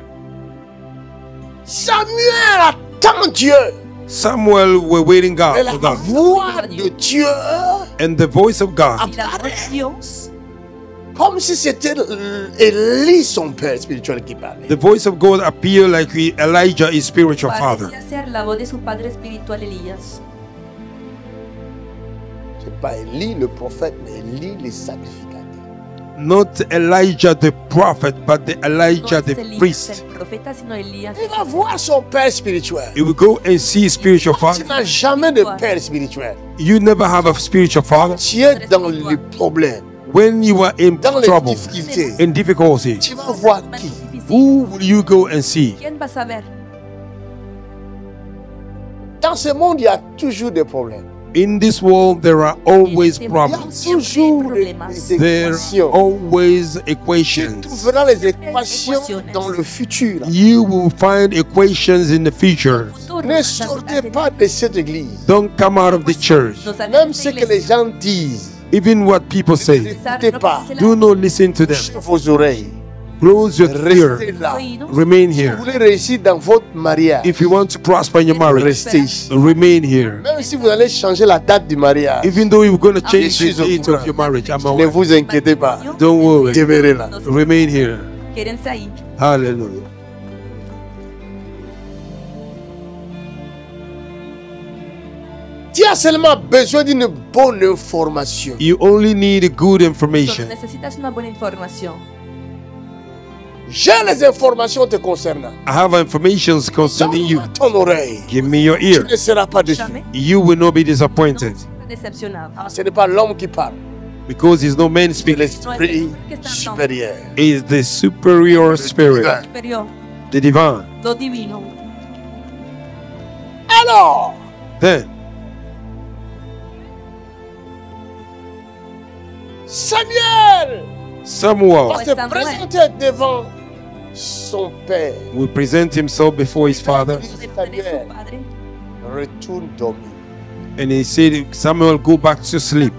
Speaker 1: Samuel attend Dieu.
Speaker 2: Samuel were waiting
Speaker 1: Et
Speaker 2: God
Speaker 1: la
Speaker 2: for God,
Speaker 1: voix de Dieu,
Speaker 2: and the voice of God,
Speaker 3: Y la voz de Dios,
Speaker 1: comme si c'était Élie, son père spirituel, qui parlait.
Speaker 2: the voice of God appeared like Elijah, his spiritual father.
Speaker 3: parecía ser la voz de su padre espiritual Elías.
Speaker 1: C'est pas Élie le prophète, mais Élie le sacrificateur.
Speaker 2: Not Elijah the prophet, but the
Speaker 3: No
Speaker 2: Elijah
Speaker 3: es
Speaker 2: the
Speaker 3: Elías
Speaker 2: priest.
Speaker 3: el profeta, sino Elías.
Speaker 1: Il va voir son père spirituel.
Speaker 2: He will go and see his spiritual
Speaker 1: Tu
Speaker 2: father.
Speaker 1: n'as jamais de père spirituel.
Speaker 2: You never have a spiritual father.
Speaker 1: Tu es dans les problèmes,
Speaker 2: When you are in
Speaker 1: dans les
Speaker 2: trouble,
Speaker 1: difficultés.
Speaker 2: in difficulty,
Speaker 1: Tu vas voir qui?
Speaker 2: who will you go and see?
Speaker 3: ¿Quién va a saber?
Speaker 1: Dans ce monde, il y a toujours des problèmes.
Speaker 2: In this world, there are always
Speaker 1: Il y a
Speaker 2: problems.
Speaker 1: toujours des
Speaker 2: There are
Speaker 1: équations.
Speaker 2: always
Speaker 1: Tu
Speaker 2: equations.
Speaker 1: trouveras les équations dans le futur.
Speaker 2: You will find equations in the future.
Speaker 1: Ne sortez pas de cette église.
Speaker 2: Don't come out of the church.
Speaker 1: Même ce que les gens disent,
Speaker 2: Even what people say,
Speaker 1: n'écoutez pas.
Speaker 2: do not listen to them.
Speaker 1: Bouchez vos oreilles.
Speaker 2: Close your ear.
Speaker 1: Restez là.
Speaker 2: Remain
Speaker 1: Si vous
Speaker 2: here.
Speaker 1: voulez réussir dans votre mariage,
Speaker 2: If you want to prosper in your marriage,
Speaker 1: restez ici.
Speaker 2: remain here.
Speaker 1: Même si vous allez changer la date du mariage,
Speaker 2: Even though you're going to change
Speaker 1: Je suis
Speaker 2: the
Speaker 1: au
Speaker 2: date
Speaker 1: courant.
Speaker 2: of your marriage, I'm
Speaker 1: ne
Speaker 2: aware.
Speaker 1: vous inquiétez pas.
Speaker 2: Don't worry.
Speaker 1: Demeurez là.
Speaker 2: Remain here.
Speaker 3: Quédense ahí.
Speaker 2: Hallelujah.
Speaker 1: Tu as seulement besoin d'une bonne information.
Speaker 2: You only need good
Speaker 3: Solo
Speaker 2: information.
Speaker 3: necesitas una buena información.
Speaker 1: J'ai les informations te concernant.
Speaker 2: I have information concerning you.
Speaker 1: Donne-moi ton oreille.
Speaker 2: Give me your
Speaker 1: Tu
Speaker 2: ear.
Speaker 1: ne seras pas déçu.
Speaker 3: Jamais.
Speaker 2: You will not be
Speaker 3: No
Speaker 2: disappointed
Speaker 3: serás decepcionado.
Speaker 1: Ah, ce n'est pas l'homme qui parle,
Speaker 2: because it's no man
Speaker 1: c'est
Speaker 2: speaking.
Speaker 1: l'esprit supérieur.
Speaker 2: It's the superior spirit,
Speaker 3: Superior,
Speaker 2: the divine.
Speaker 3: lo divino.
Speaker 1: Alors,
Speaker 2: Then
Speaker 1: Samuel
Speaker 2: Samuel
Speaker 1: va se présenter devant son père.
Speaker 2: will present himself before his father,
Speaker 3: De poner su padre.
Speaker 1: Retourne dormir.
Speaker 2: and he said, Samuel, go back to sleep.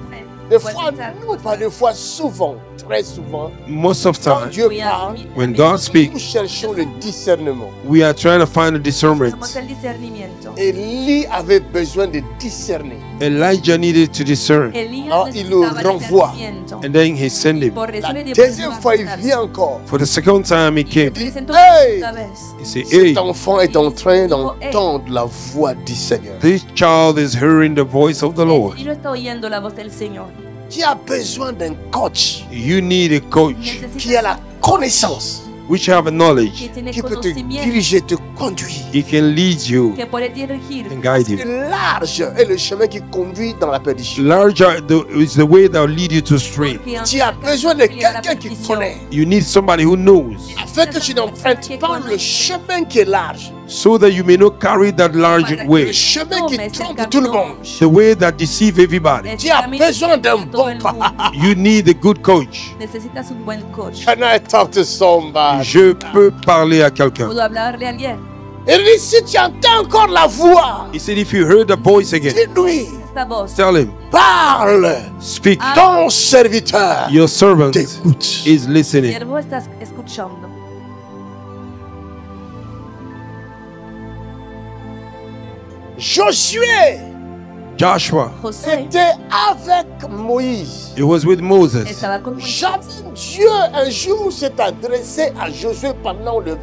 Speaker 1: Des fois, nous, pas des fois, souvent, très souvent,
Speaker 2: Most of
Speaker 1: quand
Speaker 2: time,
Speaker 1: Dieu parle,
Speaker 2: when God
Speaker 1: nous
Speaker 2: speaks,
Speaker 1: cherchons le discernement.
Speaker 2: we are trying to find a discernment.
Speaker 3: Buscamos el discernimiento.
Speaker 1: Élie avait besoin de discerner.
Speaker 2: Elijah needed to discern,
Speaker 3: Elías
Speaker 1: Ah, il le
Speaker 3: necesitaba
Speaker 1: renvoie.
Speaker 3: discernimiento.
Speaker 2: and then he sent him.
Speaker 3: Por eso
Speaker 1: La
Speaker 3: le dio
Speaker 1: deuxième
Speaker 3: para
Speaker 1: fois, il
Speaker 3: acostarse.
Speaker 1: vient encore.
Speaker 2: For the second time he
Speaker 3: Y se
Speaker 2: came.
Speaker 3: presentó
Speaker 1: Hey!
Speaker 3: una vez.
Speaker 2: He said, Hey,
Speaker 1: Cet enfant est en train d'entendre la voix du Seigneur.
Speaker 2: this child is hearing the voice of the
Speaker 3: El
Speaker 2: Lord.
Speaker 3: niño está oyendo la voz del Señor.
Speaker 1: Tu as besoin d'un coach
Speaker 2: You need a coach
Speaker 1: qui a la connaissance,
Speaker 2: which have a
Speaker 3: Que
Speaker 2: knowledge.
Speaker 3: tiene
Speaker 1: qui peut te
Speaker 3: conocimiento,
Speaker 1: diriger, te conduire.
Speaker 2: He can lead you
Speaker 3: que puede dirigir.
Speaker 2: and guide you.
Speaker 1: Large est le chemin qui conduit dans la perdition.
Speaker 2: Larger is the way that will lead you to straight.
Speaker 3: Porque
Speaker 1: Tu as besoin de
Speaker 3: aunque la
Speaker 1: quelqu'un qui
Speaker 3: perdición,
Speaker 1: connaît,
Speaker 2: You need somebody who knows,
Speaker 1: afin que tu n'empruntes pas le chemin qui est large,
Speaker 2: so that you may not carry that large
Speaker 1: Le
Speaker 2: weight,
Speaker 1: chemin
Speaker 3: Non,
Speaker 1: qui
Speaker 3: mais c'est le
Speaker 1: trompe tout le
Speaker 3: camino.
Speaker 1: monde.
Speaker 2: the way that deceive everybody.
Speaker 3: Es
Speaker 1: Tu as
Speaker 3: camino
Speaker 1: besoin d'un
Speaker 3: que todo
Speaker 1: bon
Speaker 3: el
Speaker 1: pas.
Speaker 3: mundo.
Speaker 2: You need a good coach.
Speaker 3: Necesitas un buen coach.
Speaker 1: Can I talk to somebody?
Speaker 2: Je peux parler à quelqu'un.
Speaker 3: Puedo hablarle a alguien.
Speaker 1: Il dit, si tu entends encore la voix,
Speaker 2: He said, if you heard the voice again,
Speaker 1: dis-lui,
Speaker 3: Esta voz.
Speaker 2: tell him,
Speaker 1: parle.
Speaker 2: speak.
Speaker 1: Ton serviteur
Speaker 2: Your servant
Speaker 1: t'écoute.
Speaker 2: is listening.
Speaker 3: Siervo estás escuchando.
Speaker 1: Josué
Speaker 2: Joshua,
Speaker 3: Josué
Speaker 1: était avec Moïse.
Speaker 2: it was with Moses.
Speaker 3: estaba con Moisés.
Speaker 1: Jamais Dieu un jour s'est adressé à Josué pendant le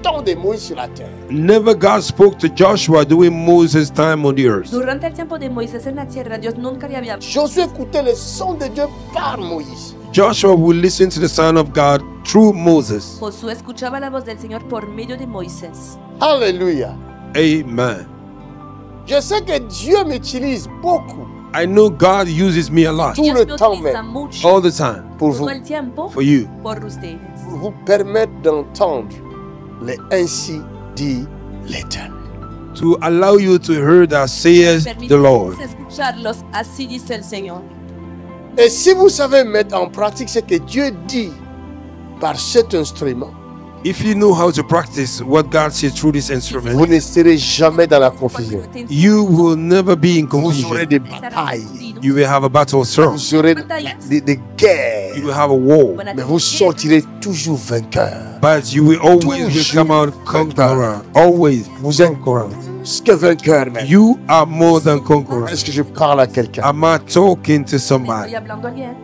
Speaker 1: temps de Moïse sur la terre.
Speaker 2: Never God spoke to Joshua during Moses' time on the earth.
Speaker 3: Durante el tiempo de Moisés en la tierra, Dios nunca le había.
Speaker 1: Josué écoutait le son de Dieu par Moïse.
Speaker 2: Joshua would listen to the sound of God through Moses.
Speaker 3: Josué escuchaba la voz del Señor por medio de Moisés.
Speaker 1: Alléluia.
Speaker 2: Amen.
Speaker 1: Je sais que Dieu m'utilise beaucoup
Speaker 2: I know God uses me a lot,
Speaker 1: tout
Speaker 3: Dios
Speaker 1: le
Speaker 3: me
Speaker 1: temps
Speaker 3: utiliza
Speaker 1: même
Speaker 3: mucho
Speaker 2: all the time,
Speaker 1: pour
Speaker 3: todo
Speaker 1: vous,
Speaker 3: el tiempo
Speaker 2: for you,
Speaker 3: por ustedes.
Speaker 1: pour vous permettre d'entendre les ainsi dit l'Éternel.
Speaker 2: to allow you to hear that says the Lord.
Speaker 3: Permítanos escucharlos, así dice el Señor.
Speaker 1: Et si vous savez mettre en pratique ce que Dieu dit par cet instrument,
Speaker 2: If you know how to practice what God says through this instrument,
Speaker 1: vous ne serez jamais dans la confusion.
Speaker 2: you will never be in
Speaker 1: Vous aurez
Speaker 2: confusion.
Speaker 1: des batailles,
Speaker 2: You will have a battle sore.
Speaker 1: vous aurez des guerres,
Speaker 2: You will have a war.
Speaker 1: mais vous sortirez toujours vainqueur.
Speaker 2: But you will always will come out conqueror. Always
Speaker 1: Vous êtes
Speaker 2: conqueror.
Speaker 1: plus que vainqueur même.
Speaker 2: You are more than conqueror.
Speaker 1: Est-ce que je parle à quelqu'un?
Speaker 2: Am I talking to
Speaker 3: Estoy
Speaker 2: somebody?
Speaker 3: hablando a alguien.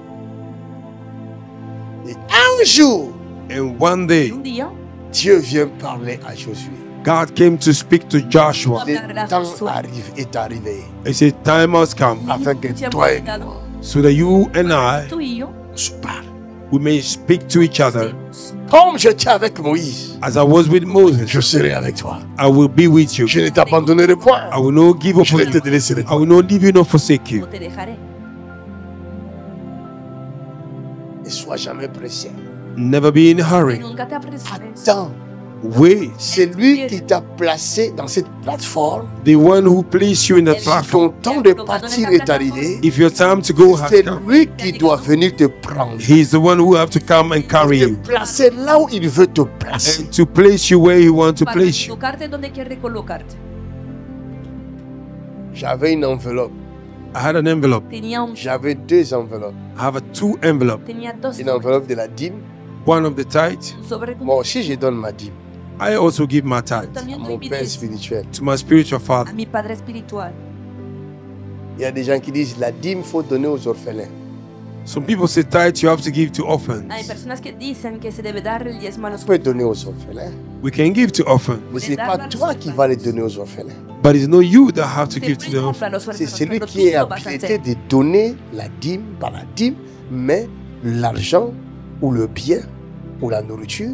Speaker 1: Et un jour,
Speaker 2: And one day,
Speaker 3: Un día,
Speaker 1: Dieu vient parler à Josué.
Speaker 2: God came to speak to Joshua.
Speaker 1: Le temps est arrivé
Speaker 2: He said, time has come
Speaker 1: afin que
Speaker 3: tiempo
Speaker 1: toi
Speaker 3: ha
Speaker 1: et
Speaker 3: llegado.
Speaker 1: moi
Speaker 2: so that you and I,
Speaker 3: Tú y yo
Speaker 1: on se parle.
Speaker 2: we may speak to each other.
Speaker 3: estemos.
Speaker 1: Comme j'étais avec Moïse,
Speaker 2: As I was with Moses,
Speaker 1: je serai avec toi.
Speaker 2: I will be with you.
Speaker 1: Je ne t'abandonnerai point.
Speaker 2: I will not give up
Speaker 1: Je
Speaker 2: on
Speaker 1: ne te
Speaker 2: you.
Speaker 1: délaisserai
Speaker 2: I
Speaker 1: pas.
Speaker 2: will not leave you nor forsake you.
Speaker 3: No te dejaré.
Speaker 1: Ne sois jamais pressé.
Speaker 2: Never be in a hurry.
Speaker 3: Nunca te apresures.
Speaker 1: Attends,
Speaker 2: Wait.
Speaker 1: c'est lui qui t'a placé dans cette plateforme.
Speaker 2: The one who placed you in the
Speaker 1: Si
Speaker 2: platform.
Speaker 1: ton temps de partir est arrivé,
Speaker 2: If your time to go has
Speaker 1: c'est
Speaker 2: come,
Speaker 1: lui qui doit venir te prendre.
Speaker 2: He's the one who have to come and carry
Speaker 1: Te
Speaker 2: you
Speaker 1: placer là où il veut te placer.
Speaker 2: and to place you where He wants to
Speaker 3: Para
Speaker 2: place you.
Speaker 3: colocarte donde quiere colocarte.
Speaker 1: J'avais une enveloppe.
Speaker 2: I had an envelope.
Speaker 1: J'avais deux enveloppes.
Speaker 2: I have two envelopes.
Speaker 3: Tenía dos
Speaker 1: Une enveloppe de la dîme.
Speaker 2: One of the tithe.
Speaker 3: un sobre con
Speaker 1: Moi aussi, je donne ma dîme
Speaker 2: I also give my tithe
Speaker 1: à
Speaker 3: también doy
Speaker 1: mon
Speaker 3: mi
Speaker 1: père
Speaker 3: diezmo
Speaker 1: spirituel.
Speaker 2: to my spiritual
Speaker 3: a
Speaker 2: father.
Speaker 3: mi padre espiritual.
Speaker 1: Il y a des gens qui disent la dîme, faut donner aux orphelins.
Speaker 2: Some people say tithe you have to give to orphans.
Speaker 3: Hay personas que dicen que se debe dar el diezmo a los
Speaker 1: Tu peux donner aux orphelins,
Speaker 2: We can give to orphans,
Speaker 1: mais ce n'est pas toi qui vas les donner aux orphelins.
Speaker 2: but it's not you that have to give to
Speaker 3: Se
Speaker 2: the
Speaker 3: compra
Speaker 2: orphans.
Speaker 3: a los
Speaker 1: C'est
Speaker 3: huérfanos,
Speaker 1: celui
Speaker 3: pero
Speaker 1: qui
Speaker 3: tú
Speaker 1: est
Speaker 3: lo vas a
Speaker 1: habilité
Speaker 3: hacer.
Speaker 1: de donner la dîme par la dîme, mais l'argent ou le bien ou la nourriture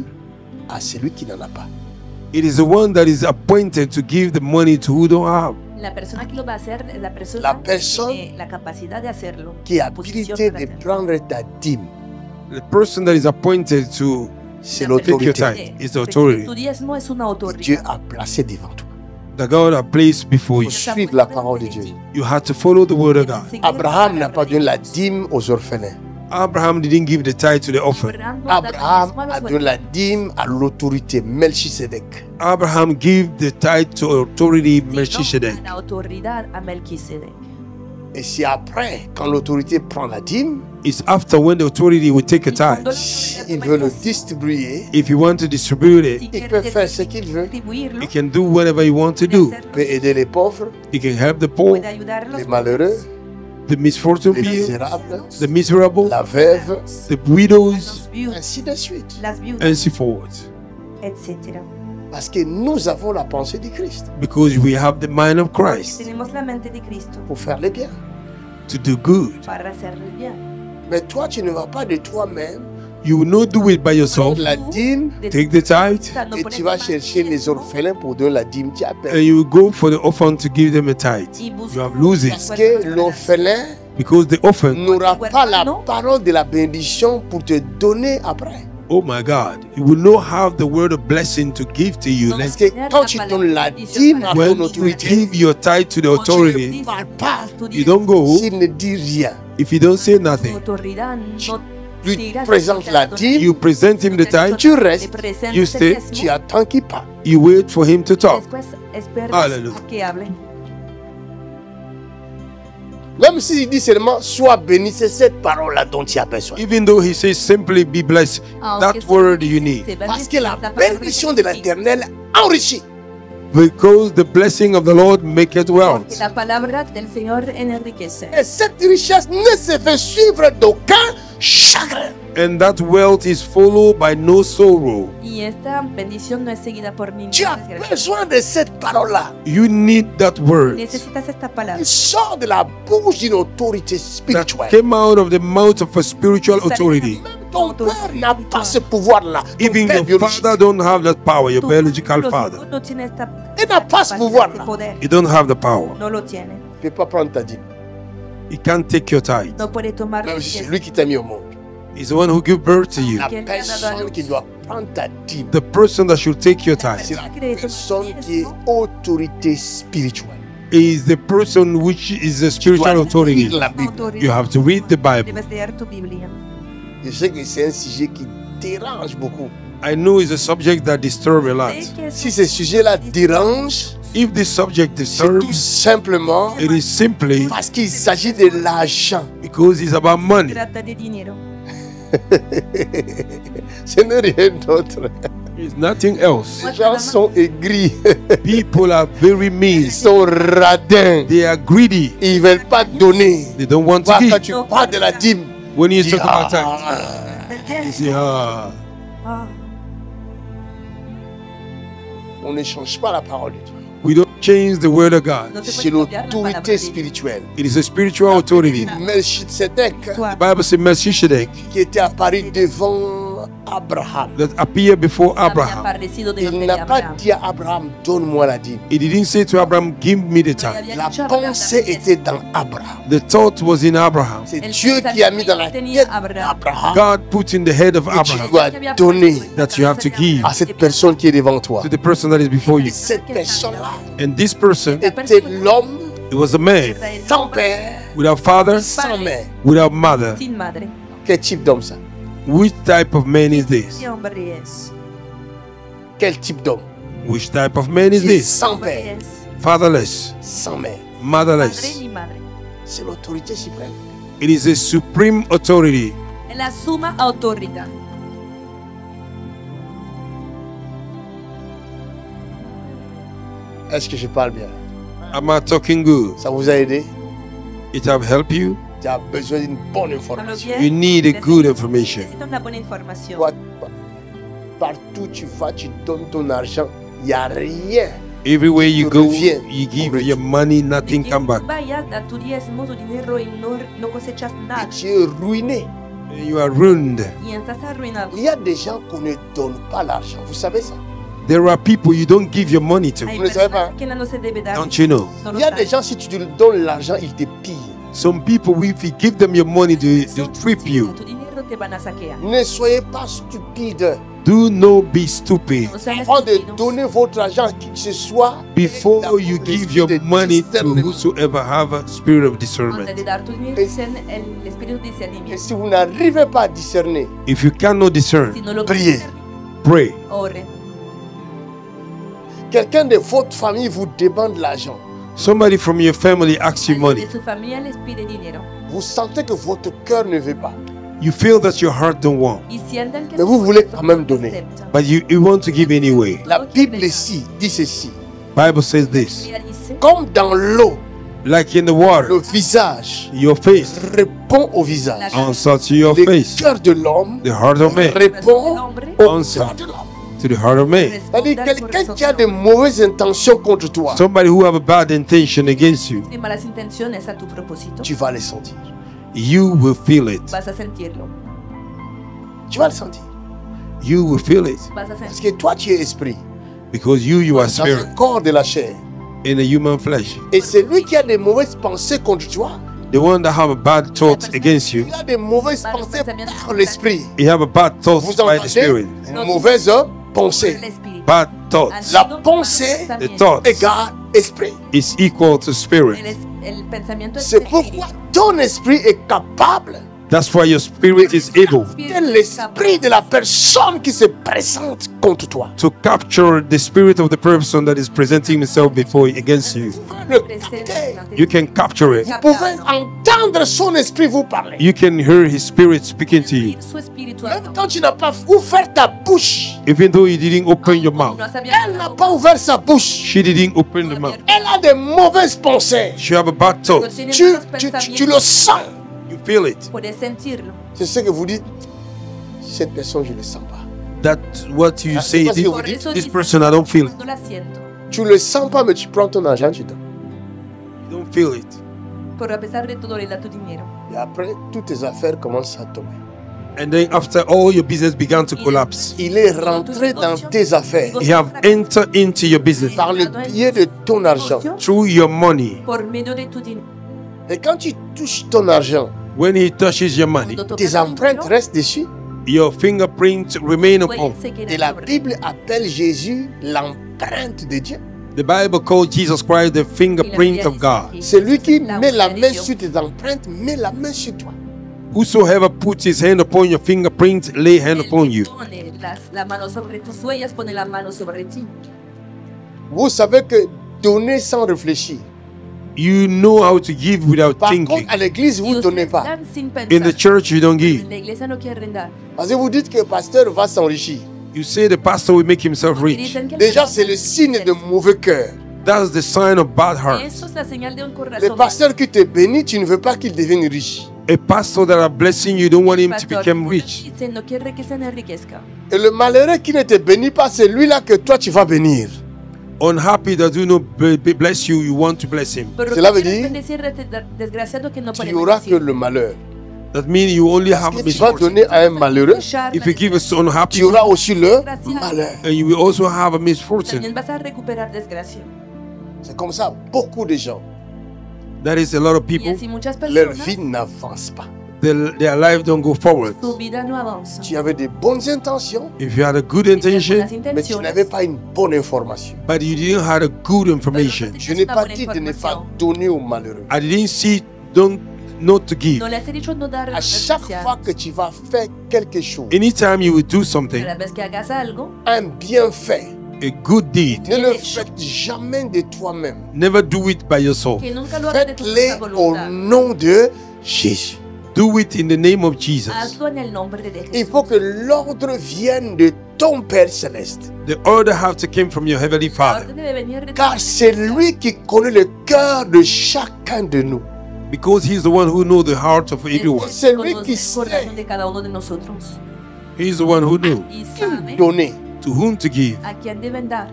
Speaker 1: à celui qui n'en a pas.
Speaker 2: It is the one that is appointed to give the money to who don't have.
Speaker 3: La persona que lo va a hacer es la persona
Speaker 1: La
Speaker 3: que
Speaker 1: personne
Speaker 3: tiene la capacidad de hacerlo.
Speaker 1: Qui est
Speaker 3: la posición
Speaker 1: habilité
Speaker 3: para
Speaker 1: de
Speaker 3: hacerlo.
Speaker 1: prendre ta dîme,
Speaker 2: The person that is appointed to
Speaker 1: c'est
Speaker 3: La
Speaker 2: take your
Speaker 1: l'autorité
Speaker 2: tithe is the authority
Speaker 3: Tu diezmo es una
Speaker 1: que Dieu
Speaker 3: autoridad.
Speaker 1: a placée devant toi.
Speaker 2: that God has placed before you.
Speaker 1: Faut suivre la parole de Dieu.
Speaker 2: You have to follow the word of God.
Speaker 1: Abraham n'a pas donné la dîme aux orphelins.
Speaker 2: Abraham didn't give the tithe to the orphan.
Speaker 1: Abraham a donné la dîme à l'autorité Melchisedec.
Speaker 2: Abraham gave the tithe to authority Melchizedek.
Speaker 3: La autoridad a Melquisedec.
Speaker 1: Et si après, quand l'autorité prend la dîme,
Speaker 2: It's after when the authority will take a tithe.
Speaker 1: il veut le distribuer,
Speaker 2: If you want to distribute it,
Speaker 1: il peut faire ce qu'il veut.
Speaker 3: Distribuirlo,
Speaker 2: he can do whatever he wants to do.
Speaker 1: Il peut aider les pauvres,
Speaker 2: He can help the poor,
Speaker 3: puede ayudar a los
Speaker 1: les malheureux,
Speaker 2: the misfortune
Speaker 1: les
Speaker 2: people,
Speaker 1: misérables,
Speaker 2: the miserable,
Speaker 1: la veuve,
Speaker 2: the widows,
Speaker 3: los viudos,
Speaker 1: ainsi de suite.
Speaker 3: las viudas,
Speaker 2: and so forth.
Speaker 3: etc.
Speaker 1: Parce que nous avons la pensée du Christ
Speaker 2: Because we have the mind of Christ
Speaker 3: Tenemos la mente de Cristo
Speaker 1: pour faire le bien.
Speaker 2: to do good.
Speaker 3: para hacer el bien.
Speaker 1: Mais toi, tu ne vas pas de toi-même
Speaker 2: You will not do it by yourself.
Speaker 1: prendre la dîme
Speaker 2: Take the tithe
Speaker 3: No
Speaker 1: et
Speaker 3: pones
Speaker 1: tu vas
Speaker 3: más
Speaker 1: chercher les
Speaker 3: diezmo
Speaker 1: orphelins pour donner la dîme. Tu as
Speaker 2: and
Speaker 1: perdu.
Speaker 2: you will go for the orphan to give them a tithe.
Speaker 3: y buscas
Speaker 2: You have lose it
Speaker 1: Parce que l'orphelin
Speaker 2: because the orphan
Speaker 1: n'aura pas la parole de la bénédiction pour te donner après.
Speaker 2: Oh my God, you will not have the word of blessing to give to you.
Speaker 1: Parce que quand tu donnes la dîme à
Speaker 2: When
Speaker 1: ton
Speaker 2: you
Speaker 1: autorité,
Speaker 2: give your tithe to the
Speaker 1: tu
Speaker 2: authority,
Speaker 1: ne parles pas
Speaker 2: you don't go.
Speaker 1: s'il ne dit rien.
Speaker 2: If you don't say nothing,
Speaker 3: autoridad no
Speaker 1: Lui
Speaker 3: dirás
Speaker 1: présente
Speaker 3: lo que
Speaker 1: la
Speaker 3: te
Speaker 1: dîme,
Speaker 2: you present him the tithe,
Speaker 1: tu
Speaker 3: le
Speaker 1: restes,
Speaker 3: presentas
Speaker 2: you
Speaker 3: el
Speaker 2: stay,
Speaker 3: diezmo,
Speaker 1: tu attends qu'il parle.
Speaker 2: you wait for him to talk.
Speaker 3: después esperas
Speaker 2: Aleluya.
Speaker 3: a que hable.
Speaker 1: Même s'il dit seulement sois béni, c'est cette parole-là dont tu as besoin.
Speaker 2: Even though he says simply be blessed,
Speaker 3: Aunque
Speaker 2: that
Speaker 3: solo
Speaker 2: word you
Speaker 3: dice,
Speaker 2: need.
Speaker 3: "Se va a
Speaker 1: Parce
Speaker 3: decir
Speaker 1: que la
Speaker 3: la palabra
Speaker 1: bénédiction
Speaker 3: que
Speaker 1: de
Speaker 3: sí".
Speaker 1: l'Éternel enrichit.
Speaker 2: Because the blessing of the Lord maketh
Speaker 3: Porque
Speaker 2: wealth.
Speaker 3: la palabra del Señor enriquece.
Speaker 1: Et cette richesse ne se fait suivre d'aucun chagrin.
Speaker 2: And that wealth is followed by no sorrow.
Speaker 3: Y esta bendición no es seguida por
Speaker 1: Tu
Speaker 3: ninguna
Speaker 1: as
Speaker 3: desgracia.
Speaker 1: besoin de cette parole-là.
Speaker 2: You need that word
Speaker 3: Necesitas esta palabra.
Speaker 1: Il sort de la bouche d'une autorité
Speaker 2: that
Speaker 1: spirituelle.
Speaker 2: came out of the mouth of a spiritual authority.
Speaker 1: Ton père n'a pas ce pouvoir-là. Ton
Speaker 2: Even
Speaker 1: père
Speaker 2: your
Speaker 1: biologique.
Speaker 2: father don't have that power, your
Speaker 3: Tu
Speaker 2: biological
Speaker 3: no-
Speaker 2: father.
Speaker 3: no tiene esta
Speaker 1: Il n'a pas ce
Speaker 3: capacidad,
Speaker 1: pouvoir-là.
Speaker 3: ese poder.
Speaker 2: He don't have the power.
Speaker 3: No lo tiene.
Speaker 1: Il ne peut pas prendre ta dîme.
Speaker 2: He can't take your tithe.
Speaker 3: No puede tomar
Speaker 1: Même si c'est lui qui t'a mis au monde.
Speaker 2: He's the one who gave birth to you.
Speaker 1: La
Speaker 3: Quelqu'un a
Speaker 1: personne
Speaker 3: donné.
Speaker 1: qui doit prendre ta dîme,
Speaker 2: The person that should take your tithe
Speaker 1: c'est la personne qui est autorité spirituelle.
Speaker 2: is the person which is the
Speaker 1: Tu
Speaker 2: spiritual
Speaker 1: dois
Speaker 2: authority.
Speaker 1: lire la Bible.
Speaker 3: autoridad.
Speaker 2: You have to read the Bible.
Speaker 3: Debes leer tu Biblia.
Speaker 1: Je sais que c'est un sujet qui dérange beaucoup.
Speaker 2: I know it's a subject that disturbs a lot.
Speaker 3: Sé que es
Speaker 1: Si ce sujet-là dérange,
Speaker 2: If this subject
Speaker 1: c'est tout
Speaker 2: disturbs,
Speaker 1: simplement
Speaker 2: it is simply
Speaker 1: parce qu'il s'agit de l'argent.
Speaker 2: because it's about money.
Speaker 3: trata de dinero.
Speaker 1: Ce n'est rien d'autre.
Speaker 2: It's nothing else.
Speaker 1: Les gens sont aigris,
Speaker 2: People are very mean.
Speaker 1: ils sont radins,
Speaker 2: They are greedy.
Speaker 1: ils ne veulent pas donner.
Speaker 2: They don't want to
Speaker 1: Quand
Speaker 2: give.
Speaker 1: tu parles de la dîme,
Speaker 2: When you
Speaker 1: dis,
Speaker 2: talk about tithe,
Speaker 1: ah,
Speaker 2: you say, ah.
Speaker 3: Ah,
Speaker 1: on ne change pas la parole de Dieu.
Speaker 2: We don't change the word of God.
Speaker 3: no se
Speaker 1: C'est
Speaker 3: puede cambiar la palabra
Speaker 1: l'autorité
Speaker 3: de Dios.
Speaker 1: spirituelle.
Speaker 2: It is a spiritual authority.
Speaker 1: Melchizedek,
Speaker 3: Toi,
Speaker 2: The Bible says Melchizedek
Speaker 1: qui était apparu devant Abraham,
Speaker 2: that appeared before
Speaker 3: había
Speaker 2: Abraham.
Speaker 3: aparecido
Speaker 1: il
Speaker 3: delante de
Speaker 1: n'a pas
Speaker 3: Abraham.
Speaker 1: dit à Abraham, donne-moi la dîme.
Speaker 2: He didn't say to Abraham, give me the
Speaker 3: Pero le
Speaker 2: tithe.
Speaker 3: había
Speaker 1: La
Speaker 3: dicho a Abraham,
Speaker 1: pensée
Speaker 3: dame
Speaker 1: était
Speaker 3: esto.
Speaker 1: dans Abraham.
Speaker 2: The thought was in Abraham.
Speaker 1: C'est
Speaker 3: El
Speaker 1: Dieu qui a mis dans la
Speaker 3: tenía
Speaker 1: tête
Speaker 3: Abraham.
Speaker 1: d'Abraham
Speaker 2: God put in the head of
Speaker 1: que tu
Speaker 2: Abraham
Speaker 1: dois donner
Speaker 2: that you have to give
Speaker 1: à cette personne qui est devant toi.
Speaker 2: to the person that is before you.
Speaker 1: Cette personne-là
Speaker 2: And this person,
Speaker 1: était l'homme
Speaker 2: it was a man
Speaker 1: sans père,
Speaker 2: without father,
Speaker 1: sans mère.
Speaker 2: without mother.
Speaker 3: Sin madre.
Speaker 1: Quel type d'homme ça?
Speaker 2: Which type of man is this?
Speaker 3: ¿Qué hombre es?
Speaker 1: Quel type d'homme?
Speaker 2: Which type of man is
Speaker 1: Qui est
Speaker 2: this?
Speaker 1: sans
Speaker 3: Hombre
Speaker 1: père,
Speaker 3: es
Speaker 2: Fatherless,
Speaker 1: sans mère.
Speaker 3: padre
Speaker 2: motherless.
Speaker 3: ni madre.
Speaker 1: C'est l'autorité suprême.
Speaker 2: It is a supreme authority.
Speaker 3: Es la suma autoridad.
Speaker 1: Est-ce que je parle bien?
Speaker 2: Am I talking good?
Speaker 1: Ça vous a aidé?
Speaker 2: It have helped you?
Speaker 1: Tu as besoin d'une bonne
Speaker 3: Hablo
Speaker 1: information.
Speaker 3: bien.
Speaker 2: You need a good information.
Speaker 3: Necesito una buena información.
Speaker 1: Toi, partout où tu vas, tu donnes ton argent. Il n'y a rien.
Speaker 2: Everywhere you go,
Speaker 1: Revient.
Speaker 2: you give your money, nothing come back.
Speaker 3: Vayas a tu diezmo, tu dinero y no cosechas
Speaker 1: Et
Speaker 3: nada.
Speaker 1: tu es ruiné.
Speaker 2: And you are ruined.
Speaker 3: Y estás arruinado.
Speaker 1: Il y a des gens qu'on ne donne pas l'argent. Vous savez ça?
Speaker 2: There are people you don't give your money to.
Speaker 3: Hay
Speaker 1: Vous ne savez
Speaker 3: personas
Speaker 1: pas.
Speaker 3: que no se debe dar.
Speaker 2: Don't you know?
Speaker 3: No
Speaker 1: Il
Speaker 3: lo
Speaker 1: y a des
Speaker 3: saben.
Speaker 1: gens, si tu leur donnes l'argent, ils te pillent.
Speaker 2: Some people, if you give them your money, they trip you.
Speaker 3: Tu dinero te van a saquear.
Speaker 1: Ne soyez pas stupides.
Speaker 2: Do not be stupid.
Speaker 3: No sean
Speaker 1: Avant de
Speaker 3: estúpidos.
Speaker 1: donner votre argent à qui que ce soit,
Speaker 2: Before you give your money to
Speaker 1: discernement.
Speaker 2: whosoever have a spirit of
Speaker 3: Antes
Speaker 2: discernment.
Speaker 3: de dar tu dinero, dicen el espíritu de
Speaker 1: et
Speaker 3: discernimiento.
Speaker 1: si vous n'arrivez pas à discerner,
Speaker 2: If you cannot discern,
Speaker 3: Si no lo
Speaker 1: Priez.
Speaker 3: puedes discernir,
Speaker 2: pray.
Speaker 3: ore.
Speaker 1: quelqu'un de votre famille vous demande l'argent.
Speaker 2: Somebody from your family asks you
Speaker 3: Alguien
Speaker 2: money.
Speaker 3: de su familia les pide dinero.
Speaker 1: Vous sentez que votre cœur ne veut pas.
Speaker 2: You feel that your heart don't want,
Speaker 3: Y sienten que
Speaker 1: Mais
Speaker 3: su
Speaker 1: vous voulez
Speaker 3: corazón
Speaker 1: quand même
Speaker 3: no
Speaker 1: donner.
Speaker 3: acepta.
Speaker 2: but you want to give anyway.
Speaker 1: La Bible ici dit ceci.
Speaker 2: Bible says this.
Speaker 3: Ella dice,
Speaker 1: Comme dans l'eau,
Speaker 2: Like in the
Speaker 1: le
Speaker 2: water,
Speaker 1: visage
Speaker 2: your face
Speaker 1: répond au visage.
Speaker 2: answers to your
Speaker 1: Le
Speaker 2: face.
Speaker 1: cœur de l'homme
Speaker 2: The heart of man
Speaker 1: répond
Speaker 3: hombre
Speaker 1: au
Speaker 2: Answer.
Speaker 1: cœur de l'homme.
Speaker 2: to the heart of man.
Speaker 1: C'est-à-dire
Speaker 3: responde al
Speaker 1: quelqu'un
Speaker 3: corazón
Speaker 1: qui a
Speaker 3: del
Speaker 1: de
Speaker 3: hombre.
Speaker 1: mauvaises intentions contre toi,
Speaker 2: Somebody who have a bad intention against you,
Speaker 3: Tiene malas intenciones a tu propósito.
Speaker 1: tu vas les sentir.
Speaker 2: you will feel it.
Speaker 3: Vas a sentirlo.
Speaker 1: Tu vas le sentir.
Speaker 2: You will feel it
Speaker 3: Vas a
Speaker 1: Parce
Speaker 3: sentirlo.
Speaker 1: que toi, tu es esprit.
Speaker 2: because you are
Speaker 1: Dans
Speaker 2: spirit
Speaker 1: un corps de la chair.
Speaker 2: in a human flesh.
Speaker 1: Et celui qui a des mauvaises pensées contre toi,
Speaker 2: The one that have a bad thought against you,
Speaker 1: Il a des mauvaises
Speaker 3: Par le
Speaker 1: pensées
Speaker 3: pensamiento
Speaker 1: par l'esprit.
Speaker 2: you have a bad thought
Speaker 1: Vous
Speaker 2: by the
Speaker 1: entendez?
Speaker 2: Spirit.
Speaker 1: Mauvaise pensée.
Speaker 3: l'espíritu.
Speaker 2: Bad thoughts
Speaker 1: La pensée
Speaker 2: The thought
Speaker 1: égale esprit.
Speaker 2: is equal to spirit.
Speaker 3: El pensamiento es
Speaker 1: C'est pourquoi ton esprit est capable
Speaker 2: That's why your spirit is able
Speaker 1: de l'esprit de la personne qui se présente contre toi.
Speaker 2: to capture the spirit of the person that is presenting himself before against you.
Speaker 1: Le capter.
Speaker 2: You can capture it.
Speaker 1: Vous pouvez entendre son esprit vous parler.
Speaker 2: You can hear his spirit speaking to you.
Speaker 3: Su espíritu
Speaker 1: Même quand tu n'as pas ouvert ta bouche,
Speaker 2: Even though you didn't open your mouth,
Speaker 3: no has
Speaker 1: elle n'a
Speaker 3: abierto
Speaker 1: pas ouvert sa bouche.
Speaker 2: she didn't open the mouth.
Speaker 1: Elle a des mauvaises pensées.
Speaker 2: She have a bad thought.
Speaker 1: Tu le sens.
Speaker 2: You feel it.
Speaker 3: Puedes sentirlo.
Speaker 1: C'est ce que vous dites. Cette personne, je ne le sens pas.
Speaker 2: That's what you
Speaker 1: Ah,
Speaker 2: say.
Speaker 1: c'est parce que
Speaker 2: This,
Speaker 1: vous dites,
Speaker 3: eso
Speaker 2: this
Speaker 3: dices,
Speaker 2: person, I don't feel it.
Speaker 3: no la siento.
Speaker 1: tu le sens pas, mais tu prends ton argent, tu donnes.
Speaker 2: You don't feel it.
Speaker 3: Pero a pesar de todo, le da tu dinero.
Speaker 1: Et après, toutes tes affaires commencent à tomber.
Speaker 2: And then after all your business began to collapse,
Speaker 1: Il est rentré dans tes affaires
Speaker 2: he have entered into your business
Speaker 1: par le biais de ton argent.
Speaker 2: through your money.
Speaker 3: Por medio de tu dinero.
Speaker 1: Et quand tu touches ton argent,
Speaker 2: When he touches your money,
Speaker 3: Cuando
Speaker 1: tes
Speaker 3: tocas tu
Speaker 1: empreintes
Speaker 3: dinero,
Speaker 1: restent dessus.
Speaker 2: your fingerprints remain upon.
Speaker 3: huellas se quedan
Speaker 1: Et la
Speaker 3: sobre.
Speaker 1: Bible appelle Jésus l'empreinte de Dieu.
Speaker 2: The Bible called Jesus Christ the fingerprint of God.
Speaker 1: Celui qui
Speaker 3: La
Speaker 1: met la
Speaker 3: huella de
Speaker 1: main
Speaker 3: Dios.
Speaker 1: sur tes empreintes, met la main sur toi.
Speaker 2: Whosoever puts his hand upon your fingerprint, lay hand
Speaker 3: El
Speaker 2: upon
Speaker 3: que
Speaker 2: you.
Speaker 3: pone la mano sobre tus huellas, pone la mano sobre ti.
Speaker 1: Vous savez que donner sans réfléchir.
Speaker 2: You know how to give without
Speaker 1: Par
Speaker 2: thinking.
Speaker 1: contre, à l'église, vous
Speaker 3: Y
Speaker 1: ne donnez
Speaker 3: ustedes
Speaker 1: pas.
Speaker 3: dan sin pensar.
Speaker 2: In the church, you don't give.
Speaker 3: En la iglesia no quieren dar.
Speaker 1: Parce que vous dites que le pasteur va s'enrichir.
Speaker 2: You say the pastor will make himself
Speaker 3: Y
Speaker 2: rich.
Speaker 3: dicen que el
Speaker 1: Déjà,
Speaker 3: pastor
Speaker 1: c'est le signe de mauvais cœur.
Speaker 2: That's the sign of bad heart.
Speaker 3: Eso es la señal de un
Speaker 1: Le
Speaker 3: corazón.
Speaker 1: pasteur qui te bénit, tu ne veux pas qu'il devienne riche.
Speaker 2: A pastor that are blessing you don't want him to
Speaker 3: Pastor,
Speaker 2: become
Speaker 3: uno
Speaker 2: rich.
Speaker 3: dice, no quiere que se enriquezca.
Speaker 1: Et le malheureux qui ne te bénit pas, c'est lui-là que toi tu vas bénir.
Speaker 2: Unhappy that do not bless you, you want to bless him.
Speaker 3: Pero
Speaker 1: Cela
Speaker 3: tú
Speaker 1: veut
Speaker 3: quieres
Speaker 1: dire,
Speaker 3: bendecir a este desgraciado que no
Speaker 1: Tu
Speaker 3: puede
Speaker 1: n'auras que
Speaker 3: bendecir.
Speaker 1: le malheur.
Speaker 2: That means you only have
Speaker 1: Si tu vas
Speaker 2: misfortune.
Speaker 1: donner à un malheureux,
Speaker 2: If you give us unhappy,
Speaker 1: tu auras aussi le malheur.
Speaker 2: and you will also have a misfortune.
Speaker 3: También vas a recuperar desgracia.
Speaker 1: C'est comme ça, beaucoup de gens,
Speaker 2: That is a lot of
Speaker 3: Y
Speaker 2: people.
Speaker 3: así muchas
Speaker 1: leur
Speaker 3: personas,
Speaker 1: vie n'avance pas.
Speaker 2: Their life don't go forward.
Speaker 3: su vida no avanza.
Speaker 1: Tu avais des bonnes intentions,
Speaker 2: If you had a good
Speaker 3: Tienes
Speaker 2: intention,
Speaker 3: buenas
Speaker 1: mais tu
Speaker 3: intenciones,
Speaker 1: n'avais pas une bonne information.
Speaker 2: but you didn't have a good information.
Speaker 1: Je n'ai pas dit de ne pas donner aux malheureux.
Speaker 2: I didn't see don't not to give.
Speaker 3: No les he dicho no dar a
Speaker 1: À
Speaker 3: los
Speaker 1: chaque
Speaker 3: desgraciados.
Speaker 1: fois que tu vas faire quelque chose,
Speaker 2: Anytime you will do something,
Speaker 3: Cada vez que hagas algo,
Speaker 1: un bienfait,
Speaker 2: a good deed,
Speaker 1: ne le
Speaker 3: Bien hecho.
Speaker 1: faites jamais de toi-même.
Speaker 2: never do it by yourself.
Speaker 3: que nunca lo hagas de tu
Speaker 1: Faites-les
Speaker 3: propia
Speaker 1: au
Speaker 3: voluntad.
Speaker 1: nom de Jésus.
Speaker 2: Do it in the name of Jesus.
Speaker 3: Hazlo en el nombre de
Speaker 1: Il
Speaker 3: Jesús.
Speaker 1: faut que l'ordre vienne de ton Père céleste.
Speaker 2: The order have to come from your heavenly
Speaker 3: La
Speaker 2: Father,
Speaker 3: orden debe venir de tu
Speaker 1: Car c'est lui qui connaît le cœur de chacun de nous.
Speaker 2: because He's the one who knows the heart of everyone.
Speaker 1: C'est lui
Speaker 3: Conoce
Speaker 1: qui
Speaker 3: el corazón
Speaker 1: sait
Speaker 3: de cada uno de nosotros.
Speaker 2: He's the one who knew
Speaker 3: Y sabe
Speaker 1: donner.
Speaker 2: to whom to give.
Speaker 3: a quién deben dar.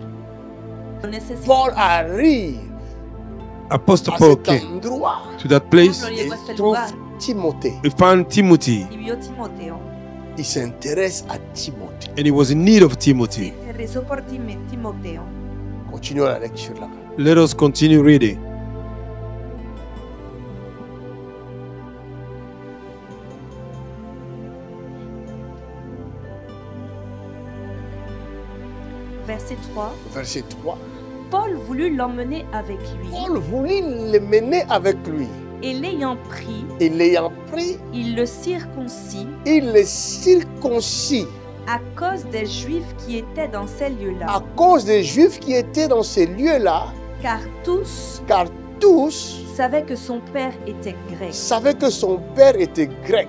Speaker 3: Lo necesita.
Speaker 1: Paul arrive
Speaker 2: Apostle
Speaker 1: à
Speaker 2: Paul
Speaker 1: cet
Speaker 2: came
Speaker 1: endroit
Speaker 2: to that place.
Speaker 3: Pablo
Speaker 1: et
Speaker 3: llegó a este
Speaker 1: trouve
Speaker 3: lugar
Speaker 1: Timothée.
Speaker 2: He found Timothy,
Speaker 3: y vio a Timoteo.
Speaker 1: Il s'intéresse à Timothée.
Speaker 2: and he was in need of
Speaker 3: Se
Speaker 2: Timothy.
Speaker 3: interesó por Timoteo.
Speaker 1: Continuons la lecture là-bas.
Speaker 2: Let us continue reading.
Speaker 3: Verset 3.
Speaker 1: Verset 3.
Speaker 3: Paul voulut l'emmener avec lui,
Speaker 1: Paul voulut le mener avec lui.
Speaker 3: et l'ayant pris,
Speaker 1: Et l'ayant pris,
Speaker 3: il le circoncit
Speaker 1: il le circoncit
Speaker 3: à cause des Juifs qui étaient dans ces lieux-là.
Speaker 1: à cause des Juifs qui étaient dans ces lieux-là,
Speaker 3: Car tous
Speaker 1: car tous
Speaker 3: savaient que son père était grec.
Speaker 1: savaient que son père était grec.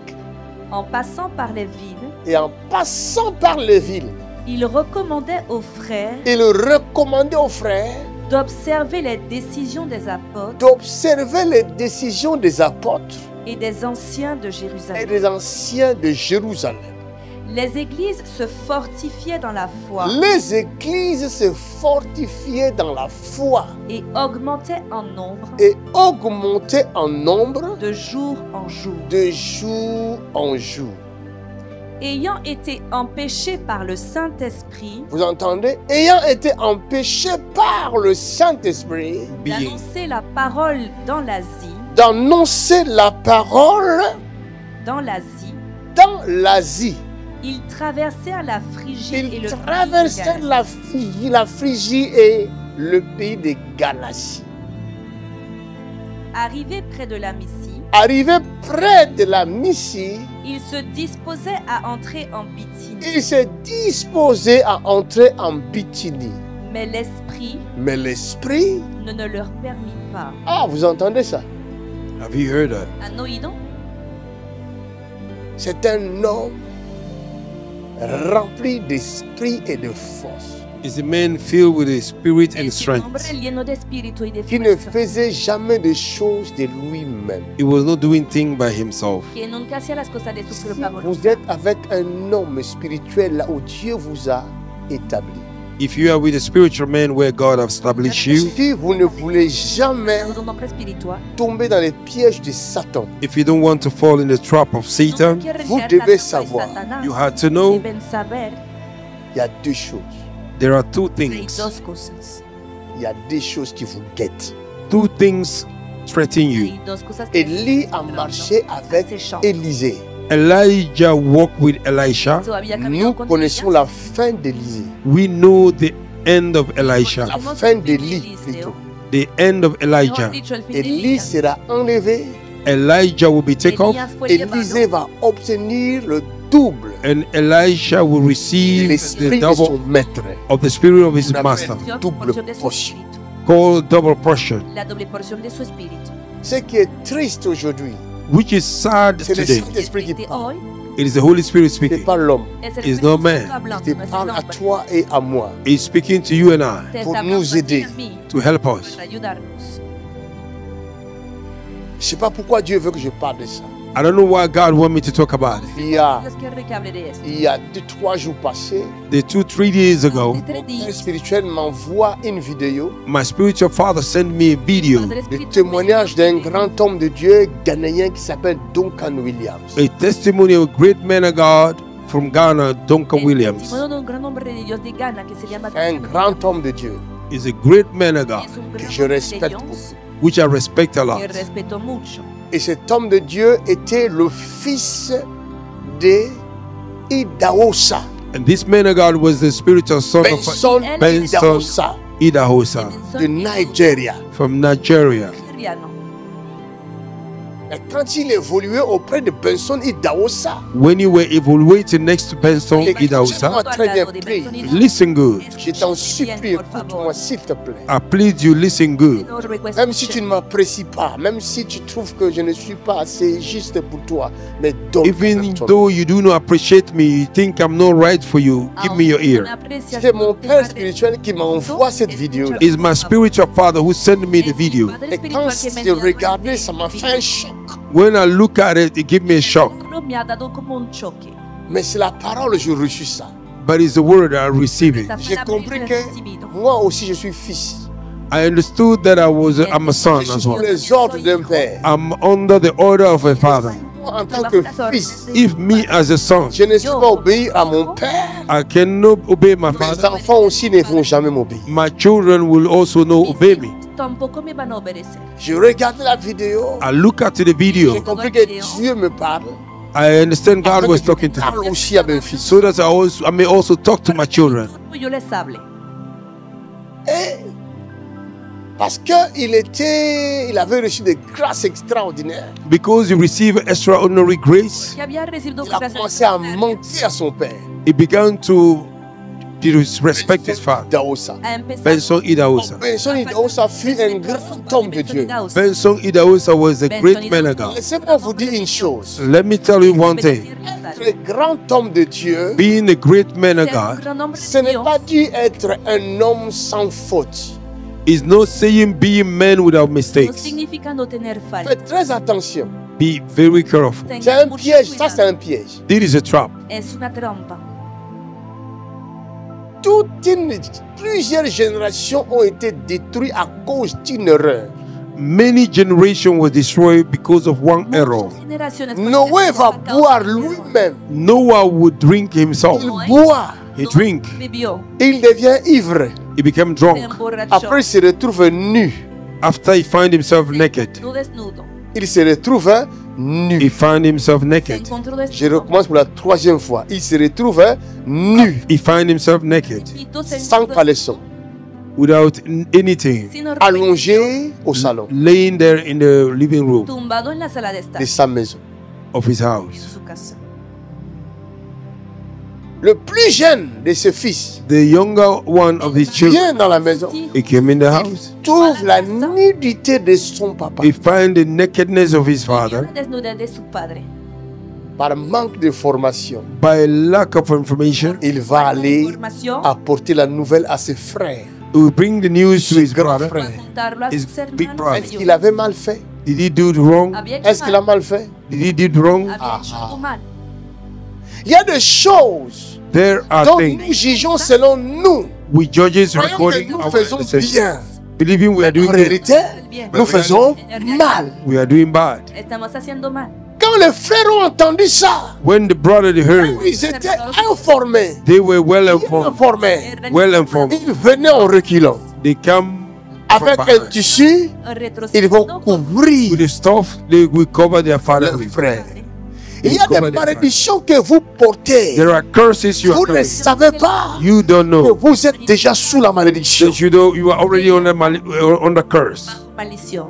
Speaker 3: En passant par les villes,
Speaker 1: Et en passant par les villes,
Speaker 3: il recommandait aux frères
Speaker 1: il recommandait aux frères
Speaker 3: d'observer les décisions des apôtres
Speaker 1: d'observer les décisions des apôtres
Speaker 3: et des anciens de
Speaker 1: et
Speaker 3: Jérusalem.
Speaker 1: des anciens de Jérusalem.
Speaker 3: Les églises se fortifiaient dans la foi
Speaker 1: Les églises se fortifiaient dans la foi
Speaker 3: et augmentaient en nombre
Speaker 1: et augmentaient en nombre
Speaker 3: de jour en jour.
Speaker 1: de jour en jour.
Speaker 3: Ayant été empêchés par le Saint-Esprit
Speaker 1: Vous entendez? Ayant été empêchés par le Saint-Esprit
Speaker 2: Being
Speaker 3: d'annoncer la parole dans l'Asie,
Speaker 1: d'annoncer la parole
Speaker 3: Dans l'Asie,
Speaker 1: dans l'Asie.
Speaker 3: ils traversèrent la Phrygie et
Speaker 1: Ils
Speaker 3: le
Speaker 1: traversèrent
Speaker 3: pays de Galatie.
Speaker 1: la Phrygie et le pays de Galatie.
Speaker 3: Arrivés près de la Mysie,
Speaker 1: Arrivé près de la Mysie,
Speaker 3: ils se disposaient à entrer en Bithynie.
Speaker 1: il s'est disposé à entrer en Bithynie.
Speaker 3: Mais l'Esprit
Speaker 1: Mais l'Esprit...
Speaker 3: ne leur permit pas.
Speaker 1: Ah, vous entendez ça?
Speaker 2: Have you heard that?
Speaker 3: Han oído?
Speaker 1: C'est un homme rempli d'esprit et de force,
Speaker 2: It's a man filled with the spirit and
Speaker 3: Es un hombre
Speaker 2: strength.
Speaker 3: lleno de espíritu y de
Speaker 1: qui ne
Speaker 3: fuerza,
Speaker 1: faisait jamais de choses de lui-même.
Speaker 2: He was not doing things by himself.
Speaker 3: que nunca hacía las cosas de su
Speaker 1: Si
Speaker 3: propia
Speaker 1: vous
Speaker 3: voluntad.
Speaker 1: êtes avec un homme spirituel là où Dieu vous a établi,
Speaker 2: If you are with a spiritual man where God has established you,
Speaker 1: si vous ne voulez jamais
Speaker 3: Un hombre espiritual.
Speaker 1: tomber dans les pièges de Satan,
Speaker 2: if you don't want to fall in the trap of Satan,
Speaker 3: No quiere
Speaker 1: vous
Speaker 3: caer
Speaker 1: devez
Speaker 3: la trampa de
Speaker 1: savoir.
Speaker 3: Satanás.
Speaker 2: you had to know
Speaker 3: Deben saber,
Speaker 1: il y a deux choses.
Speaker 2: there are two
Speaker 3: hay
Speaker 2: things.
Speaker 3: dos cosas.
Speaker 1: Il y a des choses qui vous guettent.
Speaker 2: Two things threaten you.
Speaker 3: Hay dos cosas que
Speaker 1: Élie
Speaker 3: están
Speaker 1: a
Speaker 3: esperando.
Speaker 1: marché avec
Speaker 3: Acechant.
Speaker 1: Élisée.
Speaker 2: Elijah walked with Elisha.
Speaker 3: So, había caminado
Speaker 1: Nous
Speaker 3: con
Speaker 1: connaissons
Speaker 3: Elías.
Speaker 1: la fin d'Élisée.
Speaker 2: We know the end of Elisha,
Speaker 1: La
Speaker 3: Conocemos
Speaker 1: fin
Speaker 3: el fin de
Speaker 1: d'Élie,
Speaker 3: Eliseo.
Speaker 1: plutôt.
Speaker 2: the end of
Speaker 3: Mejor
Speaker 2: Elijah.
Speaker 3: dicho, el fin de
Speaker 1: Élie
Speaker 3: Elías.
Speaker 1: sera enlevé.
Speaker 2: Elijah will be taken off,
Speaker 3: Elías fue
Speaker 1: Élisée
Speaker 3: llevado
Speaker 1: va obtenir le double
Speaker 2: and Elisha will
Speaker 1: de
Speaker 2: receive the
Speaker 1: l'esprit de son
Speaker 2: double
Speaker 1: maître.
Speaker 2: of the spirit of his
Speaker 1: On appelle
Speaker 2: master,
Speaker 1: double
Speaker 3: porción de su
Speaker 1: portion.
Speaker 3: espíritu.
Speaker 2: called double portion,
Speaker 3: La doble porción de su espíritu.
Speaker 1: Ce qui est triste aujourd'hui,
Speaker 2: which is sad
Speaker 1: c'est le
Speaker 2: today.
Speaker 1: Saint-Esprit qui
Speaker 3: Triste
Speaker 1: parle.
Speaker 3: hoy
Speaker 2: It is the Holy Spirit
Speaker 1: Ce
Speaker 2: speaking.
Speaker 1: n'est pas l'homme.
Speaker 3: es el
Speaker 2: Is
Speaker 3: Espíritu
Speaker 2: no
Speaker 3: Santo
Speaker 2: man.
Speaker 3: hablando,
Speaker 1: Il
Speaker 3: no es el
Speaker 1: parle à
Speaker 3: hombre.
Speaker 1: toi et à moi.
Speaker 2: He's speaking to you and I
Speaker 3: Te
Speaker 1: pour
Speaker 3: está
Speaker 1: nous
Speaker 3: hablando a ti y
Speaker 1: aider.
Speaker 3: a mí
Speaker 2: to help us.
Speaker 3: para ayudarnos.
Speaker 1: Je ne sais pas pourquoi Dieu veut que je parle de ça.
Speaker 2: I don't know why God want me to talk about it.
Speaker 1: Il y a,
Speaker 3: Dios quiere que hable de esto.
Speaker 1: il y a 2-3 jours passés,
Speaker 2: The 2-3 days ago,
Speaker 3: Hace 3
Speaker 1: mon père
Speaker 3: días,
Speaker 1: spirituel m'envoie une vidéo
Speaker 2: my spiritual father sent me a video,
Speaker 3: Padre
Speaker 1: de
Speaker 3: Espíritu
Speaker 1: témoignage
Speaker 3: me
Speaker 1: d'un
Speaker 3: dijo,
Speaker 1: grand homme de Dieu ghanéen qui s'appelle Duncan Williams.
Speaker 2: a testimony of a great man of God from Ghana, Duncan
Speaker 3: el
Speaker 2: Williams.
Speaker 3: testimonio de un gran hombre de Dios de Ghana que se llama
Speaker 1: Un
Speaker 3: Duncan
Speaker 1: grand homme de Dieu
Speaker 2: Is a great man of God,
Speaker 3: Williams. Es un
Speaker 1: que
Speaker 3: gran
Speaker 1: je
Speaker 3: hombre de
Speaker 1: respecte
Speaker 3: Dios
Speaker 1: beaucoup.
Speaker 2: which I respect a lot.
Speaker 3: que respeto mucho.
Speaker 1: Et cet homme de Dieu était le fils de Idahosa.
Speaker 2: And this man of God was the spiritual son of
Speaker 1: Benson
Speaker 2: Benson
Speaker 1: Idahosa
Speaker 2: Idahosa
Speaker 1: de Nigeria.
Speaker 2: from Nigeria.
Speaker 3: Nigeriano.
Speaker 1: Et quand il évoluait auprès de Benson Idahosa,
Speaker 2: When you were evaluating next to Benson Idahosa,
Speaker 1: moi très bien pris.
Speaker 2: listen good.
Speaker 1: Je t'en supplie, écoute-moi s'il te plaît.
Speaker 2: I plead you, listen good.
Speaker 1: Même si tu ne m'apprécies pas, même si tu trouves que je ne suis pas assez juste pour toi, mais donne-moi
Speaker 2: Even
Speaker 1: ton-
Speaker 2: though you do not appreciate me, you think I'm not right for you, give me your ear.
Speaker 1: C'est mon père spirituel qui m'envoie cette vidéo.
Speaker 2: It's my spiritual father who sent me the video.
Speaker 1: Et quand j'ai regardé, ça m'a fait un choc.
Speaker 2: When I look at it, it gave me a shock.
Speaker 3: Me ha dado como un choque.
Speaker 1: Mais c'est la parole, je reçus ça.
Speaker 2: But it's the word I received it.
Speaker 1: J'ai compris que moi aussi je suis fils.
Speaker 2: I understood that I'm a son
Speaker 1: Je
Speaker 2: as
Speaker 1: suis sous
Speaker 2: well.
Speaker 1: les ordres d'un père.
Speaker 2: I'm under the order of a father.
Speaker 1: Moi, en tant que fils,
Speaker 2: If me as a son,
Speaker 1: je ne sais pas obéir à mon père.
Speaker 2: I cannot obey my
Speaker 1: Mes
Speaker 2: father,
Speaker 1: enfants aussi ne vont jamais m'obéir.
Speaker 2: my children will also not obey me.
Speaker 3: Tampoco me van a obedecer.
Speaker 1: Je regardais la vidéo.
Speaker 2: I look at the
Speaker 1: J'ai
Speaker 2: video.
Speaker 1: compris que Dieu me parle.
Speaker 2: I understand God was talking to me,
Speaker 1: Parle aussi à mes fils.
Speaker 2: so that I may also talk to my children.
Speaker 3: Yo les hable.
Speaker 1: Et parce qu'il avait reçu des grâces extraordinaires,
Speaker 2: Because he received extraordinary grace,
Speaker 3: Que había recibido
Speaker 1: il a
Speaker 3: gracias
Speaker 1: commencé à mentir à son père.
Speaker 2: he began to disrespect his father.
Speaker 1: Daosa.
Speaker 3: a empezar.
Speaker 2: Benson Idahosa.
Speaker 1: Benson Idahosa fut un grand homme de Dieu.
Speaker 2: Benson Idahosa was a great man of God.
Speaker 1: Laissez-moi vous dire une chose.
Speaker 2: Let me tell you one thing.
Speaker 1: Le grand homme de Dieu,
Speaker 2: Being a great man of God
Speaker 1: ce n'est pas dû être un homme sans faute.
Speaker 2: is not saying being man without
Speaker 3: No
Speaker 2: mistakes.
Speaker 3: significa no tener falta.
Speaker 1: Faites très attention.
Speaker 2: Be very careful.
Speaker 1: C'est
Speaker 3: Tengan
Speaker 1: un
Speaker 3: mucho
Speaker 1: piège, ça c'est
Speaker 3: cuidado.
Speaker 1: un piège.
Speaker 2: This is a trap.
Speaker 3: Es una trampa.
Speaker 1: Plusieurs générations ont été détruites à cause d'une erreur.
Speaker 2: Many generations were destroyed because of one error.
Speaker 3: Muchas generaciones fueron
Speaker 1: Noé va
Speaker 3: destruidas a causa
Speaker 1: boire
Speaker 3: de un error.
Speaker 1: lui-même.
Speaker 2: Noah would drink himself.
Speaker 1: Il boit,
Speaker 2: He drink.
Speaker 3: Bebió,
Speaker 1: il devient ivre.
Speaker 2: He became
Speaker 3: se
Speaker 2: drunk.
Speaker 3: emborrachó.
Speaker 1: Après, il se retrouve nu.
Speaker 2: After he find himself naked.
Speaker 3: No desnudo.
Speaker 1: il se retrouvait nu.
Speaker 2: He found himself
Speaker 3: Se
Speaker 2: naked.
Speaker 3: encontró
Speaker 1: Je
Speaker 3: desnudo.
Speaker 1: recommence pour la 3e fois. Il se retrouvait nu,
Speaker 2: He found himself naked
Speaker 3: Tito se
Speaker 1: sans
Speaker 3: encontró
Speaker 1: caleçon,
Speaker 2: without anything,
Speaker 3: sin ropa,
Speaker 1: allongé au salon
Speaker 2: laying there in the living room
Speaker 3: tumbado en la sala de estar
Speaker 1: de sa maison.
Speaker 2: of his
Speaker 3: en
Speaker 2: house.
Speaker 3: su casa.
Speaker 1: Le plus jeune de ses fils
Speaker 2: The younger one of his children,
Speaker 1: vient dans la maison,
Speaker 2: he came in the house.
Speaker 1: trouve la nudité de son papa.
Speaker 2: He found the nakedness of his
Speaker 3: Vio
Speaker 2: father.
Speaker 3: la desnudez de su padre.
Speaker 1: Par manque de formation,
Speaker 2: By lack of information,
Speaker 1: il va aller
Speaker 3: Información
Speaker 1: apporter la nouvelle à ses frères.
Speaker 2: he will bring the news to his
Speaker 1: Grand
Speaker 2: brother.
Speaker 3: para
Speaker 1: frère.
Speaker 3: contarlo a
Speaker 2: His
Speaker 3: sus
Speaker 2: big
Speaker 3: hermanos
Speaker 2: brother.
Speaker 1: Est-ce qu'il
Speaker 3: mayores.
Speaker 1: avait mal fait?
Speaker 2: Did he do it wrong?
Speaker 3: Había hecho
Speaker 1: Est-ce qu'il a
Speaker 3: mal,
Speaker 1: mal fait?
Speaker 2: Did he do it wrong?
Speaker 3: había hecho algo mal.
Speaker 1: Il y a des choses
Speaker 2: There are
Speaker 1: dont
Speaker 2: things
Speaker 1: nous jugeons selon nous.
Speaker 2: we judges
Speaker 1: Croyons que
Speaker 2: according
Speaker 1: nous
Speaker 2: our
Speaker 1: faisons
Speaker 2: understanding.
Speaker 1: bien.
Speaker 2: Believing we are
Speaker 1: En
Speaker 2: doing good,
Speaker 1: réalité,
Speaker 3: Bien.
Speaker 1: nous faisons mal.
Speaker 2: we are doing bad.
Speaker 3: Estamos haciendo mal.
Speaker 1: Quand les frères ont entendu ça,
Speaker 2: When the brother heard,
Speaker 1: ils étaient informés.
Speaker 2: they were well informed.
Speaker 1: Informés.
Speaker 2: Well informed.
Speaker 1: Ils venaient en reculant.
Speaker 2: They come from
Speaker 1: Avec un
Speaker 2: behind.
Speaker 1: tissu, ils vont
Speaker 3: Retrocediendo con
Speaker 1: couvrir
Speaker 2: With the stuff, they will cover their father
Speaker 1: leurs
Speaker 2: with.
Speaker 1: frères. Il y a des malédictions que vous portez.
Speaker 2: There are curses you are
Speaker 1: Vous ne
Speaker 2: carrying.
Speaker 1: savez pas
Speaker 2: You don't
Speaker 1: que
Speaker 2: know
Speaker 1: vous êtes déjà sous la malédiction.
Speaker 2: that you are already under curse.
Speaker 3: maldición.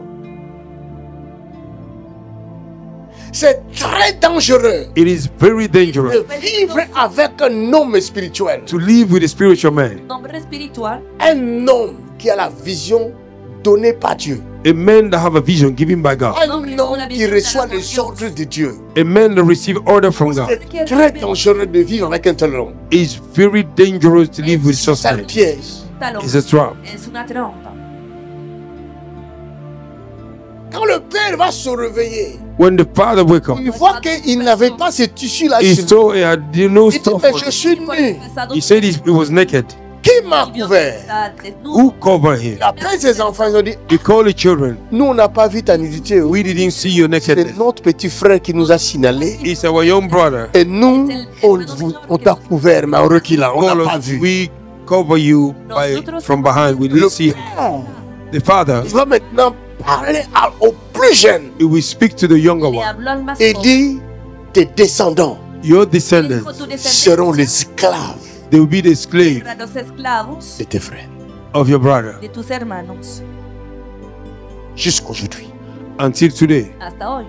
Speaker 1: C'est très dangereux
Speaker 2: It is very dangerous
Speaker 1: de vivre avec un homme spirituel.
Speaker 2: to live with a spiritual man,
Speaker 3: Un hombre espiritual,
Speaker 1: Un homme qui a la vision donnée par Dieu.
Speaker 2: a man that have a vision given by God,
Speaker 1: Un homme qui reçoit les ordres de Dieu.
Speaker 2: a man that receive order from God.
Speaker 1: C'est très dangereux de vivre avec un tel homme.
Speaker 2: It's very dangerous to live with such
Speaker 1: C'est un
Speaker 2: man.
Speaker 1: piège.
Speaker 3: talón.
Speaker 2: It's a trap.
Speaker 3: Es una trampa.
Speaker 1: Quand le père va se réveiller,
Speaker 2: When the father wake up,
Speaker 1: il voit qu'il n'avait pas ce tissu-là
Speaker 2: he
Speaker 1: chez lui.
Speaker 2: saw he had no
Speaker 1: Il dit,
Speaker 2: stuff
Speaker 1: mais
Speaker 2: on
Speaker 1: je
Speaker 2: him.
Speaker 1: suis nu.
Speaker 2: He said he was naked.
Speaker 1: Qui m'a couvert?
Speaker 3: Está desnudo.
Speaker 2: Who covered him?
Speaker 1: Après, ses enfants, ils ont dit,
Speaker 2: He called the children.
Speaker 1: nous, on n'a pas vu ta nudité.
Speaker 2: We didn't see your
Speaker 1: C'est
Speaker 2: nakedness.
Speaker 1: notre petit frère qui nous a signalé.
Speaker 2: It's our young brother.
Speaker 1: Et nous, on t'a couvert, mais en reculant, on
Speaker 2: Call
Speaker 1: n'a pas
Speaker 2: us.
Speaker 1: vu.
Speaker 2: We cover you from behind. We didn't see him. The father,
Speaker 1: Il va maintenant parler aux plus jeunes.
Speaker 2: he will speak to the younger
Speaker 3: Le
Speaker 2: one.
Speaker 3: habló al más
Speaker 1: Et
Speaker 3: joven.
Speaker 1: dit, tes descendants
Speaker 2: Your
Speaker 3: Dijo,
Speaker 2: descendants,
Speaker 3: "Tus descendientes
Speaker 1: seront les esclaves
Speaker 3: serán
Speaker 2: they will be the slave
Speaker 3: los esclavos
Speaker 1: de tes frères.
Speaker 2: of your brother
Speaker 3: de tus hermanos
Speaker 1: Jusqu'aujourd'hui.
Speaker 2: until today.
Speaker 3: hasta hoy.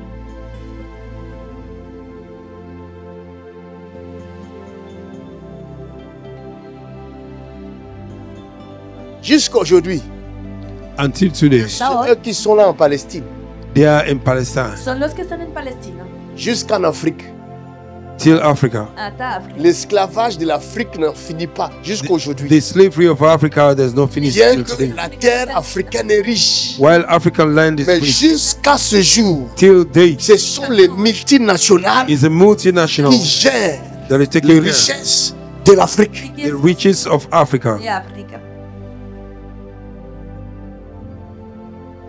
Speaker 1: Jusqu'aujourd'hui.
Speaker 2: Until today.
Speaker 1: Ceux qui sont là en Palestine.
Speaker 2: They are in Palestine.
Speaker 3: Son los que están en Palestina,
Speaker 1: Jusqu'en Afrique.
Speaker 2: Till Africa.
Speaker 3: hasta África.
Speaker 1: L'esclavage de l'Afrique n'en finit pas. Jusqu'aujourd'hui.
Speaker 2: The slavery of Africa does not finish
Speaker 1: Bien
Speaker 2: till
Speaker 1: que
Speaker 2: today.
Speaker 1: la terre africaine est riche.
Speaker 2: While African land is
Speaker 1: Mais
Speaker 2: rich,
Speaker 1: jusqu'à ce jour,
Speaker 2: till date
Speaker 1: ce sont les multinationales
Speaker 2: is a multinational
Speaker 1: qui gèrent
Speaker 2: that is
Speaker 1: les
Speaker 2: taking care
Speaker 1: richesses de l'Afrique.
Speaker 2: the riches of Africa.
Speaker 3: de África.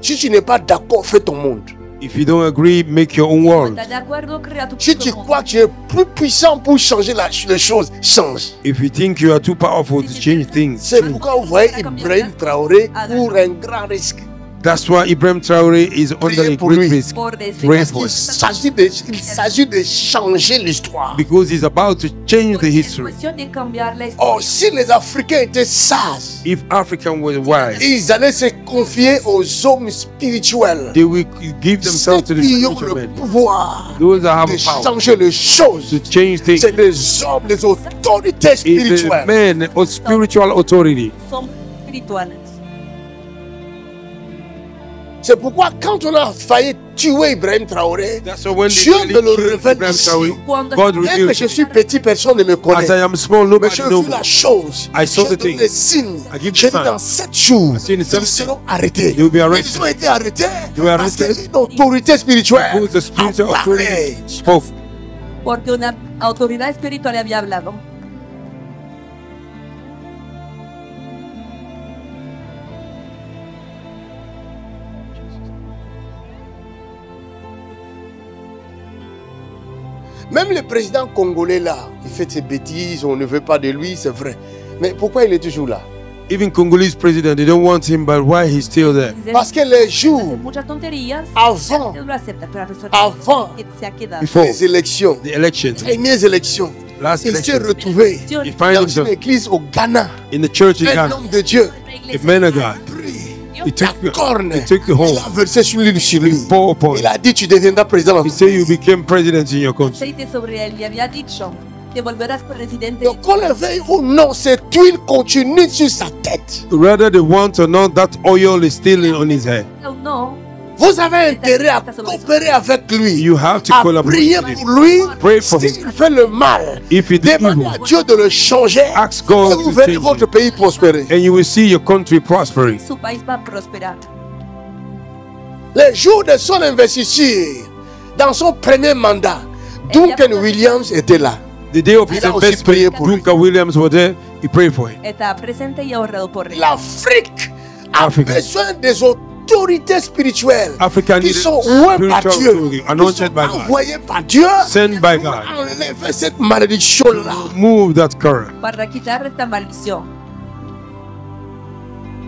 Speaker 1: Si tu n'es pas d'accord, fais ton monde.
Speaker 2: If you don't agree, make your own world.
Speaker 3: ¿Estás de acuerdo? Crea tu
Speaker 1: Si
Speaker 3: propio
Speaker 1: tu
Speaker 3: mundo.
Speaker 1: crois que tu es plus puissant pour changer les choses, change.
Speaker 2: If you think you are too powerful to change things,
Speaker 1: C'est
Speaker 2: change.
Speaker 1: pourquoi vous voyez Ibrahim Traoré court un grand risque.
Speaker 2: That's why Ibrahim Traore is under a
Speaker 1: pour
Speaker 2: great
Speaker 1: lui.
Speaker 2: risk.
Speaker 3: Por decir
Speaker 2: Pray
Speaker 3: así.
Speaker 2: for
Speaker 1: Il s'agit de changer l'histoire.
Speaker 2: because he's about to change the
Speaker 3: Porque es
Speaker 2: history.
Speaker 3: cuestión de cambiar la historia.
Speaker 1: Oh, si les Africains étaient sages,
Speaker 2: If African was wise,
Speaker 1: ils allaient se confier aux hommes spirituels.
Speaker 2: they will give
Speaker 1: Ceux
Speaker 2: themselves to the
Speaker 1: qui ont
Speaker 2: spiritual
Speaker 1: le
Speaker 2: man.
Speaker 1: pouvoir
Speaker 2: Those that have
Speaker 1: de
Speaker 2: a power
Speaker 1: changer les choses.
Speaker 2: to change things.
Speaker 1: C'est des hommes, des autorités
Speaker 2: Is a
Speaker 1: spirituelles.
Speaker 2: man of spiritual authority.
Speaker 3: Son espirituales.
Speaker 1: C'est pourquoi quand on a failli tuer Ibrahim Traoré,
Speaker 2: That's why when
Speaker 1: Dieu
Speaker 2: they
Speaker 1: me le
Speaker 2: killed
Speaker 1: révèle
Speaker 2: Ibrahim
Speaker 1: ici.
Speaker 2: Traore,
Speaker 3: Cuando
Speaker 2: God
Speaker 1: Bien que
Speaker 2: revealed
Speaker 1: je
Speaker 2: to
Speaker 1: suis
Speaker 2: me.
Speaker 1: petit, personne ne me
Speaker 2: As
Speaker 1: connaît.
Speaker 2: I am small,
Speaker 1: Mais
Speaker 2: nobody
Speaker 1: je
Speaker 2: knows
Speaker 1: vis
Speaker 2: me.
Speaker 1: la chose.
Speaker 2: I saw
Speaker 1: Je
Speaker 2: the
Speaker 1: donne
Speaker 2: thing.
Speaker 1: des signes.
Speaker 2: I give the
Speaker 1: J'ai dit
Speaker 2: sign.
Speaker 1: dans 7 jours,
Speaker 2: I see in
Speaker 1: ils
Speaker 2: 7
Speaker 1: seront arrêtés.
Speaker 2: They will be
Speaker 1: Ils
Speaker 2: arrested.
Speaker 1: ont été arrêtés
Speaker 2: They were
Speaker 1: parce
Speaker 2: arrested
Speaker 1: qu'une autorité spirituelle
Speaker 2: because the spiritual
Speaker 1: a
Speaker 2: authority
Speaker 1: parlé.
Speaker 2: spoke.
Speaker 3: Porque una autoridad espiritual había hablado.
Speaker 1: Même le président congolais là, il fait ses bêtises, on ne veut pas de lui, c'est vrai. Mais pourquoi il est toujours là?
Speaker 2: Even Congolese president, they don't want him, but why he's still there?
Speaker 1: Parce que les jours
Speaker 3: Muchas tonterías.
Speaker 1: avant,
Speaker 3: Él lo acepta, pero la persona
Speaker 1: avant
Speaker 3: que se ha quedado.
Speaker 2: Before
Speaker 1: les élections,
Speaker 2: the elections,
Speaker 1: premières élections,
Speaker 2: last
Speaker 1: il s'est
Speaker 2: election,
Speaker 1: retrouvé
Speaker 2: he finds
Speaker 1: dans une
Speaker 2: himself
Speaker 1: église au Ghana.
Speaker 2: in the church in
Speaker 1: Un
Speaker 2: Ghana.
Speaker 1: homme de Dieu
Speaker 2: A man of God. He took
Speaker 1: la corne.
Speaker 2: he took the
Speaker 1: Il
Speaker 2: home.
Speaker 1: a versé sur lui.
Speaker 2: Pour upon
Speaker 1: Il
Speaker 2: him.
Speaker 1: a dit tu deviendras président.
Speaker 2: He said you became president in your country.
Speaker 3: Aceite sobre él y había dicho, te volverás presidente.
Speaker 1: Donc qu'on le veuille ou non, cette huile continue sur sa tête.
Speaker 2: Whether they want or not, that oil is still on his head.
Speaker 3: O no,
Speaker 1: Vous avez intérêt à coopérer avec lui.
Speaker 2: You have to
Speaker 1: À
Speaker 2: collaborate
Speaker 1: prier
Speaker 2: with him.
Speaker 1: pour lui.
Speaker 2: Pray for him.
Speaker 1: S'il fait le mal,
Speaker 2: If he did
Speaker 1: demandez
Speaker 2: evil,
Speaker 1: à Dieu de le changer.
Speaker 2: ask
Speaker 1: Et
Speaker 2: God
Speaker 1: vous
Speaker 2: to
Speaker 1: verrez
Speaker 2: change
Speaker 1: votre
Speaker 2: it.
Speaker 1: pays prospérer.
Speaker 2: And you will see your country prospering.
Speaker 3: su país va a prosperar.
Speaker 1: Les jours de son investiture, dans son premier mandat, Duncan Williams était là.
Speaker 2: The day of his
Speaker 1: Il a aussi prié
Speaker 2: investment,
Speaker 1: pour lui.
Speaker 2: Duncan Williams was there. He prayed for him.
Speaker 3: Está presente y ahorrado por él.
Speaker 1: L'Afrique a
Speaker 2: Africa.
Speaker 1: besoin des autorités spirituelles
Speaker 2: Africa
Speaker 1: qui
Speaker 2: needed
Speaker 1: sont ouées par
Speaker 2: spiritual
Speaker 1: Dieu,
Speaker 2: authority,
Speaker 1: qui
Speaker 2: anointed
Speaker 1: sont
Speaker 2: by God,
Speaker 1: envoyées par Dieu
Speaker 2: sent by
Speaker 1: pour
Speaker 2: God.
Speaker 1: enlever cette malédiction-là.
Speaker 2: Move that current.
Speaker 3: Para quitar esta maldición.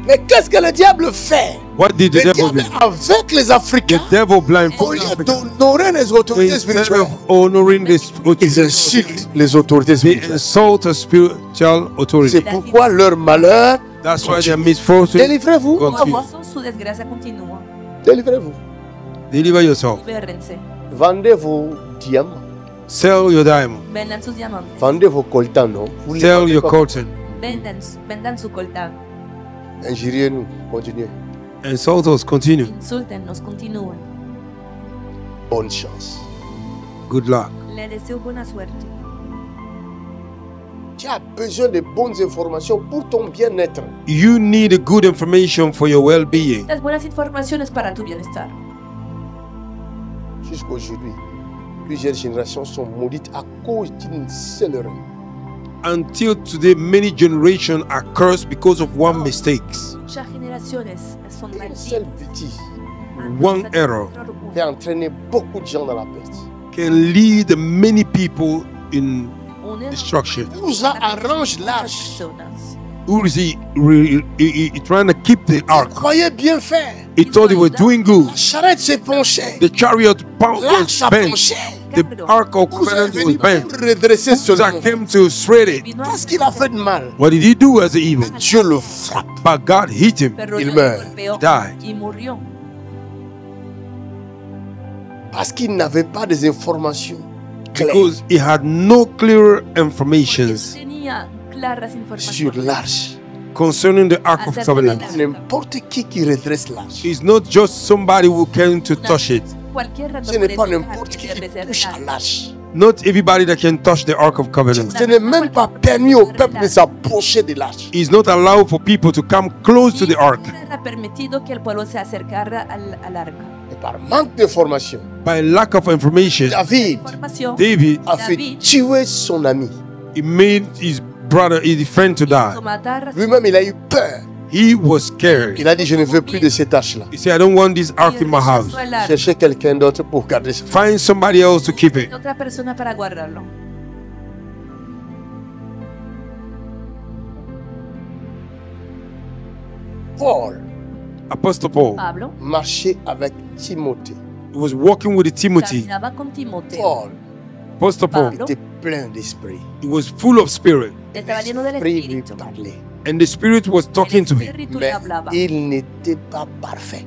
Speaker 1: Mais qu'est-ce que le diable fait?
Speaker 2: What did the
Speaker 1: Le
Speaker 2: devil
Speaker 1: diable
Speaker 2: do?
Speaker 1: avec les
Speaker 2: The
Speaker 1: Africains,
Speaker 2: devil
Speaker 1: au
Speaker 2: blindfolded
Speaker 1: lieu
Speaker 2: Africa.
Speaker 1: d'honorer les autorités
Speaker 2: Instead
Speaker 1: spirituelles,
Speaker 2: of honoring the
Speaker 1: ils insultent les autorités
Speaker 2: they
Speaker 1: spirituelles.
Speaker 2: insult a spiritual authority.
Speaker 1: C'est pourquoi leur malheur,
Speaker 2: That's why their misfortune.
Speaker 1: délivrez-vous,
Speaker 2: Continue.
Speaker 3: Por razón, su desgracia continúa.
Speaker 1: délivrez-vous.
Speaker 2: Deliver yourself.
Speaker 3: Libérense.
Speaker 1: Vendez vos diamants,
Speaker 2: Sell your diamond.
Speaker 3: Vendan sus diamantes.
Speaker 1: vendez vos coltans, non? Vous les
Speaker 2: Sell
Speaker 1: vendez
Speaker 2: your
Speaker 1: pas.
Speaker 2: cotton.
Speaker 3: Vendan su coltán.
Speaker 1: Injuriez-nous, continuez.
Speaker 2: Insult us. Continue.
Speaker 3: Insúltennos, continúen.
Speaker 1: Bonne chance.
Speaker 2: Good luck.
Speaker 3: Le deseo buena suerte.
Speaker 1: Tu as besoin de bonnes informations pour ton bien-être.
Speaker 2: You need a good information for your well-being.
Speaker 3: Las buenas informaciones para tu bienestar.
Speaker 1: Jusqu'aujourd'hui, plusieurs générations sont maudites à cause d'une seule erreur.
Speaker 2: Until today, many generations are cursed because of one mistake.
Speaker 3: Muchas generaciones son
Speaker 1: Une seule
Speaker 3: malditas.
Speaker 1: bêtise
Speaker 2: One error
Speaker 1: peut entraîner beaucoup de gens dans la peste.
Speaker 2: can lead many people in
Speaker 3: Un error
Speaker 2: destruction.
Speaker 1: Usa arrange l'arche.
Speaker 3: personas.
Speaker 2: Uzi trying to keep the ark.
Speaker 1: Croyez bien faire.
Speaker 2: He thought he was doing good.
Speaker 1: La charrette s'est penchée.
Speaker 2: The chariot
Speaker 1: L'arche
Speaker 2: was
Speaker 1: a
Speaker 2: bent.
Speaker 1: penché.
Speaker 2: The ark of
Speaker 1: Usa est
Speaker 2: covenant was
Speaker 1: venu
Speaker 2: bent.
Speaker 1: pour redresser ce
Speaker 2: Uzzah
Speaker 1: nom.
Speaker 2: came to straight it.
Speaker 3: Vino a
Speaker 1: Parce qu'il a fait de mal.
Speaker 2: What did he do as evil?
Speaker 1: Dieu le frappe.
Speaker 2: But God hit him.
Speaker 3: pero
Speaker 1: Il
Speaker 3: le
Speaker 1: meurt.
Speaker 3: golpeó
Speaker 2: Died.
Speaker 3: y murió.
Speaker 1: Parce qu'il n'avait pas des informations claires
Speaker 2: Because he had no clear
Speaker 3: Porque
Speaker 2: informations
Speaker 3: tenía claras
Speaker 1: sur
Speaker 3: informaciones
Speaker 1: l'arche.
Speaker 2: concerning the ark of
Speaker 3: acerca de
Speaker 2: covenant.
Speaker 3: la-
Speaker 1: N'importe qui redresse l'arche.
Speaker 2: It's not just somebody who came to touch it.
Speaker 3: Cualquier rato
Speaker 1: Ce n'est
Speaker 3: puede
Speaker 1: pas
Speaker 3: tocar
Speaker 1: n'importe
Speaker 3: y
Speaker 1: qui
Speaker 3: reservar.
Speaker 1: touche à l'arche.
Speaker 2: Not everybody that can touch the ark of covenant.
Speaker 1: Ce n'est même pas permis au peuple de s'approcher de l'arche.
Speaker 2: It's not allowed for people to come close to the ark.
Speaker 3: Ni siquiera era permitido que el pueblo se acercara al arca.
Speaker 1: Et par manque d'information,
Speaker 2: By lack of information,
Speaker 1: David
Speaker 3: Información.
Speaker 2: David,
Speaker 1: a fait
Speaker 3: David.
Speaker 1: tuer son ami.
Speaker 2: he made his brother, his friend to die.
Speaker 3: Hizo matar a su-
Speaker 1: Lui-même, il a eu peur.
Speaker 2: He was scared.
Speaker 1: Il a dit, je ne veux plus de cette arche-là.
Speaker 2: He said, I don't want this ark in my house.
Speaker 3: rechazó el arca.
Speaker 1: Cherchez quelqu'un d'autre pour garder ça.
Speaker 2: Find somebody else to keep it.
Speaker 3: Otra persona para guardarlo.
Speaker 1: Paul
Speaker 2: Apostle Paul
Speaker 3: Pablo
Speaker 1: marchait avec Timothée.
Speaker 2: was walking with Timothy.
Speaker 3: caminaba con Timoteo.
Speaker 1: Paul
Speaker 2: Apostle Paul,
Speaker 3: Pablo
Speaker 1: était plein d'esprit.
Speaker 2: he was full of spirit.
Speaker 3: estaba lleno del
Speaker 1: L'esprit lui
Speaker 3: Espíritu.
Speaker 1: parlait.
Speaker 2: And the Spirit was
Speaker 3: El
Speaker 2: talking to him.
Speaker 3: Espíritu le
Speaker 1: Mais
Speaker 3: hablaba,
Speaker 1: il n'était pas parfait.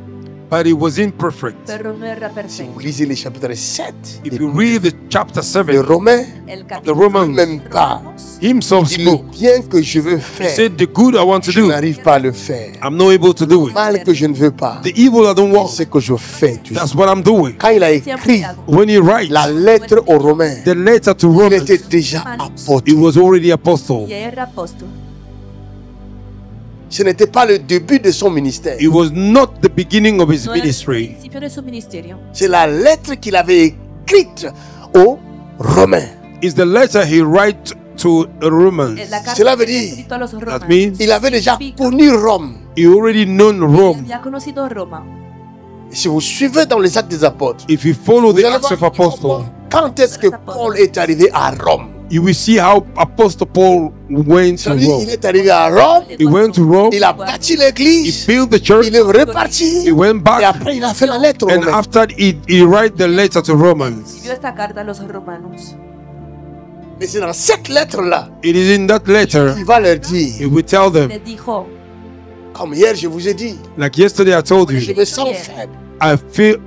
Speaker 2: But he was imperfect.
Speaker 3: pero no era
Speaker 1: Si
Speaker 3: perfecto.
Speaker 1: vous lisez les chapitres 7
Speaker 2: If you read the chapter
Speaker 1: de
Speaker 2: 7,
Speaker 1: Romains,
Speaker 3: El
Speaker 2: the
Speaker 3: capítulo
Speaker 2: Romans,
Speaker 1: même pas.
Speaker 2: himself
Speaker 1: Il dit, le
Speaker 2: spoke.
Speaker 1: bien que je veux
Speaker 2: He
Speaker 1: faire,
Speaker 2: said, the good I want to
Speaker 1: je
Speaker 2: do,
Speaker 1: n'arrive pas à le faire.
Speaker 2: I'm not able to do
Speaker 1: Le
Speaker 2: it.
Speaker 1: mal que je ne veux pas,
Speaker 2: The evil I don't want,
Speaker 1: c'est que je fais toujours.
Speaker 2: that's what I'm doing.
Speaker 1: Quand il a
Speaker 3: siempre
Speaker 1: écrit
Speaker 3: hago.
Speaker 2: When he writes
Speaker 1: la lettre aux Romains,
Speaker 2: the letter to
Speaker 1: il
Speaker 2: Romans,
Speaker 1: était déjà apôtre.
Speaker 2: he was already apostle.
Speaker 3: Y era apóstol.
Speaker 1: Ce n'était pas le début de son ministère.
Speaker 2: It was not the beginning of his
Speaker 3: No era el
Speaker 2: ministry.
Speaker 3: principio de su ministerio.
Speaker 1: C'est la lettre qu'il avait écrite aux Romains.
Speaker 2: It's the letter he writes to Romans.
Speaker 3: La carta
Speaker 1: Cela veut
Speaker 3: que había
Speaker 1: dire,
Speaker 3: escrito a los
Speaker 2: That
Speaker 3: romanos.
Speaker 2: means
Speaker 1: Il avait déjà connu Rome.
Speaker 2: he already known Rome.
Speaker 3: Había conocido Roma.
Speaker 1: Si vous suivez dans les actes des apôtres,
Speaker 2: If you follow
Speaker 1: vous
Speaker 2: the
Speaker 1: allez
Speaker 2: Acts of
Speaker 1: voir
Speaker 2: Apostles,
Speaker 1: quand est-ce que Paul est arrivé à Rome.
Speaker 2: you will see how Apostle Paul went to
Speaker 1: C'est-à-dire,
Speaker 2: Rome.
Speaker 1: il est arrivé à Rome,
Speaker 2: He went to Rome.
Speaker 1: il a bâti
Speaker 2: He
Speaker 1: l'église,
Speaker 2: built the church.
Speaker 1: il est reparti.
Speaker 2: He went
Speaker 1: Et
Speaker 2: back.
Speaker 1: après, il a fait la lettre aux
Speaker 2: And
Speaker 1: Romains.
Speaker 2: after he write the letter to Romans.
Speaker 3: Escribió esta carta a los romanos.
Speaker 1: Mais c'est dans cette lettre-là
Speaker 2: It is in that letter
Speaker 1: qu'il va leur
Speaker 2: he
Speaker 1: dire,
Speaker 2: will tell them,
Speaker 3: Les dijo,
Speaker 1: comme hier je vous ai dit,
Speaker 2: like yesterday I told
Speaker 1: je
Speaker 2: you,
Speaker 1: me sens faible.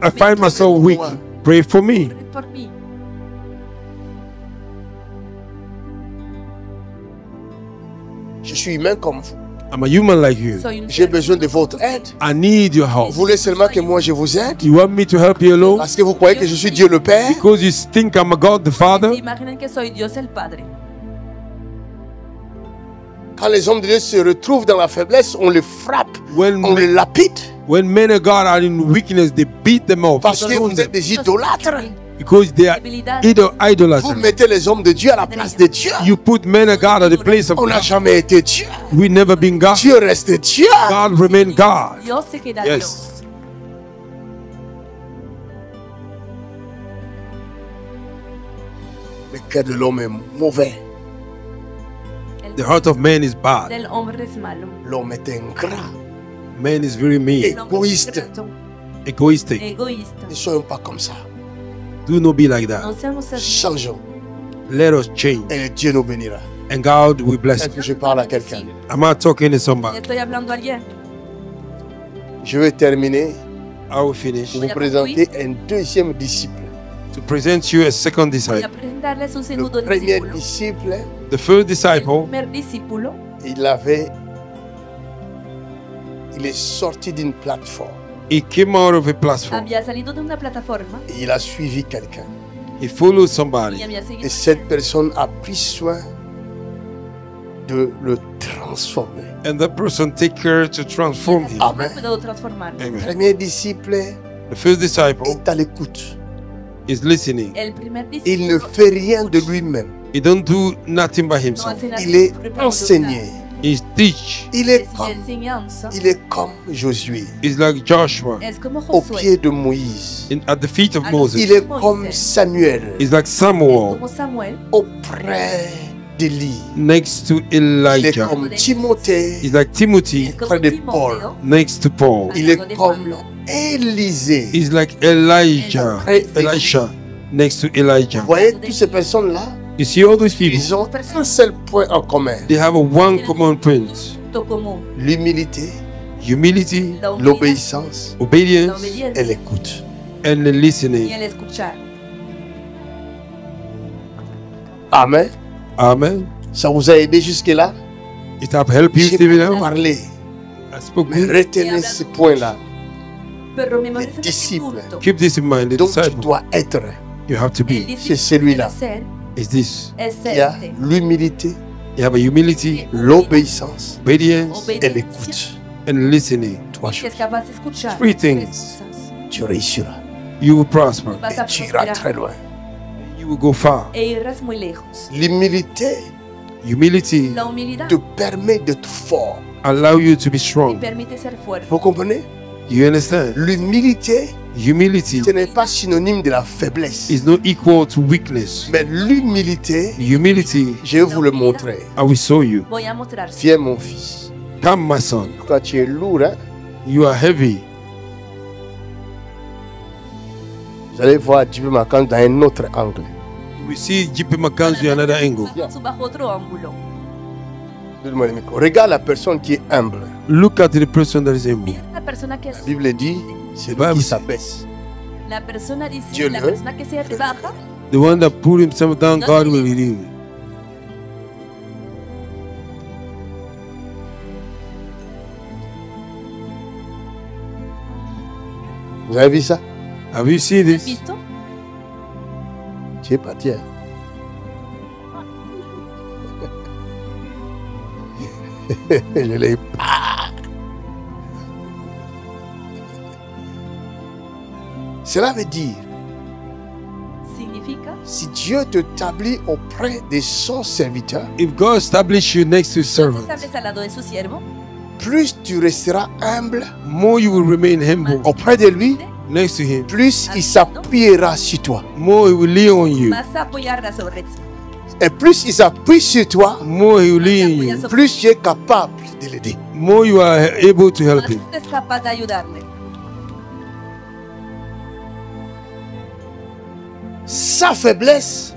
Speaker 2: I find myself weak. Pray for me.
Speaker 3: "Oren por mí".
Speaker 1: Je suis humain comme vous.
Speaker 2: I'm a human like you.
Speaker 3: Soy un
Speaker 1: J'ai
Speaker 3: ser
Speaker 1: besoin de votre aide.
Speaker 2: I need your help.
Speaker 1: Vous voulez seulement que moi je vous aide?
Speaker 2: You want me to help you alone?
Speaker 1: Parce que vous croyez que je suis Dieu le Père?
Speaker 2: Because you think I'm a God the Father?
Speaker 3: Se imaginan que soy Dios el Padre.
Speaker 1: Quand les hommes de Dieu se retrouvent dans la faiblesse, on les frappe,
Speaker 2: When
Speaker 1: on les lapide.
Speaker 2: when men of God are in weakness, they beat them up.
Speaker 1: Parce que vous êtes des idolâtres.
Speaker 2: Because they are
Speaker 3: Debilidad.
Speaker 1: Vous
Speaker 2: idolaters.
Speaker 1: mettez les hommes de Dieu à la place de Dieu.
Speaker 2: You put men of God at the place of
Speaker 1: On n'a
Speaker 2: God.
Speaker 1: jamais été Dieu.
Speaker 2: We never been God.
Speaker 1: Dieu reste Dieu.
Speaker 2: God remain God.
Speaker 3: Dios se queda Dios.
Speaker 2: Yes.
Speaker 1: Le cœur de l'homme est mauvais.
Speaker 2: The heart of man is bad.
Speaker 3: El hombre es malo.
Speaker 1: L'homme est ingrat.
Speaker 2: Man is very mean,
Speaker 3: El hombre es
Speaker 1: Egoísta.
Speaker 3: ingrato,
Speaker 2: egoistic.
Speaker 3: egoísta.
Speaker 1: Ne soyons pas comme ça.
Speaker 2: Do not be like
Speaker 3: No
Speaker 2: that.
Speaker 3: seamos así.
Speaker 1: Changeons.
Speaker 2: Let us change.
Speaker 1: Et Dieu nous bénira.
Speaker 2: And God will bless
Speaker 1: Est-ce
Speaker 2: you.
Speaker 1: que je parle à quelqu'un?
Speaker 2: I'm not talking to somebody.
Speaker 3: Estoy hablando a alguien.
Speaker 1: Je vais terminer
Speaker 2: I will finish
Speaker 1: pour vous présenter un deuxième disciple.
Speaker 2: to present you a second
Speaker 3: Voy a
Speaker 2: disciple.
Speaker 3: presentarles un
Speaker 1: Le
Speaker 3: segundo
Speaker 1: premier
Speaker 3: discípulo.
Speaker 1: disciple,
Speaker 2: The first
Speaker 3: El
Speaker 2: disciple,
Speaker 3: primer discípulo
Speaker 1: il est sorti d'une plateforme.
Speaker 2: he came out of a platform.
Speaker 3: había salido de una plataforma
Speaker 1: Et il a suivi quelqu'un.
Speaker 2: He followed
Speaker 3: y
Speaker 2: somebody.
Speaker 3: había seguido.
Speaker 1: Et cette personne a pris soin de le transformer.
Speaker 2: And that person take care to transform him.
Speaker 1: Amen.
Speaker 3: Puedo transformarlo.
Speaker 1: Le
Speaker 2: Amen.
Speaker 1: premier disciple
Speaker 2: The first disciple
Speaker 1: est à l'écoute.
Speaker 2: is listening.
Speaker 3: El primer
Speaker 1: Il ne
Speaker 3: discípulo
Speaker 1: fait rien de lui-même.
Speaker 2: He don't do nothing by
Speaker 3: no
Speaker 2: himself.
Speaker 3: hace nada
Speaker 1: Il
Speaker 3: de
Speaker 1: est
Speaker 3: su propia
Speaker 1: enseigné.
Speaker 2: He teach.
Speaker 1: Il
Speaker 3: voluntad.
Speaker 1: est
Speaker 3: Recibe
Speaker 1: comme,
Speaker 3: enseñanza.
Speaker 1: il est comme Josué
Speaker 2: He's like Joshua
Speaker 3: Es como
Speaker 1: au
Speaker 3: Josué.
Speaker 1: pied de Moïse.
Speaker 2: at the feet of
Speaker 3: Il
Speaker 1: Il
Speaker 2: Moses.
Speaker 1: est comme Samuel
Speaker 2: He's like
Speaker 3: Es
Speaker 2: Samuel
Speaker 3: como Samuel.
Speaker 1: auprès d'Élie.
Speaker 2: next to
Speaker 1: Il est
Speaker 2: Elijah.
Speaker 1: comme Timothée
Speaker 2: He's like Timothy
Speaker 3: Es como
Speaker 1: Près de
Speaker 3: Timoteo.
Speaker 2: next to Paul.
Speaker 1: Il est comme Élisée.
Speaker 2: He's like Elijah.
Speaker 1: Près
Speaker 2: Elisha next to Elijah.
Speaker 1: Vous voyez, toutes ces personnes-là,
Speaker 2: You see all those people?
Speaker 1: ils ont un seul point en commun.
Speaker 2: They have a one common point:
Speaker 3: Punto común.
Speaker 1: L'humilité,
Speaker 2: humility,
Speaker 3: La humildad,
Speaker 1: l'obéissance
Speaker 3: la
Speaker 2: obedience,
Speaker 3: obediencia
Speaker 1: et l'écoute.
Speaker 2: and the
Speaker 3: y
Speaker 2: listening.
Speaker 3: el escuchar.
Speaker 1: Amen.
Speaker 2: Amen.
Speaker 1: Ça vous a aidé jusque-là?
Speaker 2: It have helped you,
Speaker 1: J'ai
Speaker 2: Stephen.
Speaker 1: parlé,
Speaker 2: I spoke
Speaker 1: mais
Speaker 2: good.
Speaker 1: retenez ce point-là.
Speaker 3: Pero memoriza este
Speaker 1: discípulo.
Speaker 3: punto.
Speaker 2: Keep this in mind. The
Speaker 1: Donc tu
Speaker 2: disciple
Speaker 1: dois être,
Speaker 2: you have to
Speaker 3: El
Speaker 2: be
Speaker 3: discípulo
Speaker 1: celui-là.
Speaker 3: debe ser
Speaker 2: is this.
Speaker 3: es
Speaker 1: il y a
Speaker 3: este.
Speaker 1: l'humilité,
Speaker 2: You have a humility,
Speaker 1: l'obéissance
Speaker 2: obedience,
Speaker 1: et
Speaker 3: Obediencia.
Speaker 1: l'écoute.
Speaker 2: and listening.
Speaker 1: Trois
Speaker 3: Que es
Speaker 1: choses.
Speaker 3: capaz de escuchar.
Speaker 2: Three
Speaker 3: Tres
Speaker 2: things.
Speaker 3: cosas.
Speaker 1: Tu réussiras.
Speaker 2: You will prosper.
Speaker 3: Vas
Speaker 1: Et
Speaker 3: a
Speaker 1: tu iras très
Speaker 3: prosperar
Speaker 1: loin.
Speaker 2: You will go far.
Speaker 3: e irás muy lejos.
Speaker 1: L'humilité
Speaker 2: Humility
Speaker 3: La humildad
Speaker 1: te permet d'être fort.
Speaker 2: allow you to be
Speaker 3: te
Speaker 2: strong.
Speaker 3: permite ser fuerte.
Speaker 1: Vous comprenez?
Speaker 2: You understand?
Speaker 1: L'humilité,
Speaker 2: Humility
Speaker 1: ce n'est pas synonyme de la faiblesse.
Speaker 2: is not equal to weakness.
Speaker 1: Mais l'humilité,
Speaker 2: Humility,
Speaker 1: je vais vous le montrer.
Speaker 2: I will show you.
Speaker 3: Voy a mostrar.
Speaker 1: Viens mon fils.
Speaker 2: Come, my son.
Speaker 1: Toi tu es lourd, hein?
Speaker 2: You are heavy.
Speaker 1: Vous allez voir Djibril Makan dans un autre angle.
Speaker 2: You will see JP Makanzu another angle.
Speaker 3: Bajo otro ángulo.
Speaker 1: Donne-moi le micro. Regarde la personne qui est humble.
Speaker 2: Look at the person that is humble.
Speaker 3: Mira la persona que es.
Speaker 1: La Bible dit, c'est lui
Speaker 2: Bible
Speaker 1: qui
Speaker 2: says-
Speaker 1: s'abaisse.
Speaker 3: La persona dice,
Speaker 1: Dieu
Speaker 3: la
Speaker 1: le-
Speaker 3: persona que se rebaja,
Speaker 2: The one that put himself down, God will relieve.
Speaker 1: Vous avez vu ça?
Speaker 2: Have you seen
Speaker 3: ¿has
Speaker 2: this?
Speaker 3: visto?
Speaker 1: Tu es parti, hein? Je l'ai pas. Cela veut dire,
Speaker 3: Significa,
Speaker 1: si Dieu te établit auprès de son serviteur,
Speaker 2: If God established you next to
Speaker 3: no te
Speaker 2: servants,
Speaker 3: estables al lado de su siervo,
Speaker 1: plus tu resteras humble
Speaker 2: more you will remain humble
Speaker 1: auprès de lui,
Speaker 2: next to Him.
Speaker 1: plus il s'appuiera sur toi.
Speaker 2: More He will lean on you.
Speaker 3: vas a apoyarla sobre ti.
Speaker 1: Et plus il s'appuie sur toi,
Speaker 2: more he will lean you,
Speaker 1: plus tu es capable de l'aider.
Speaker 2: more you are able to help
Speaker 3: más
Speaker 2: him.
Speaker 3: usted es capaz de ayudarle.
Speaker 1: Sa faiblesse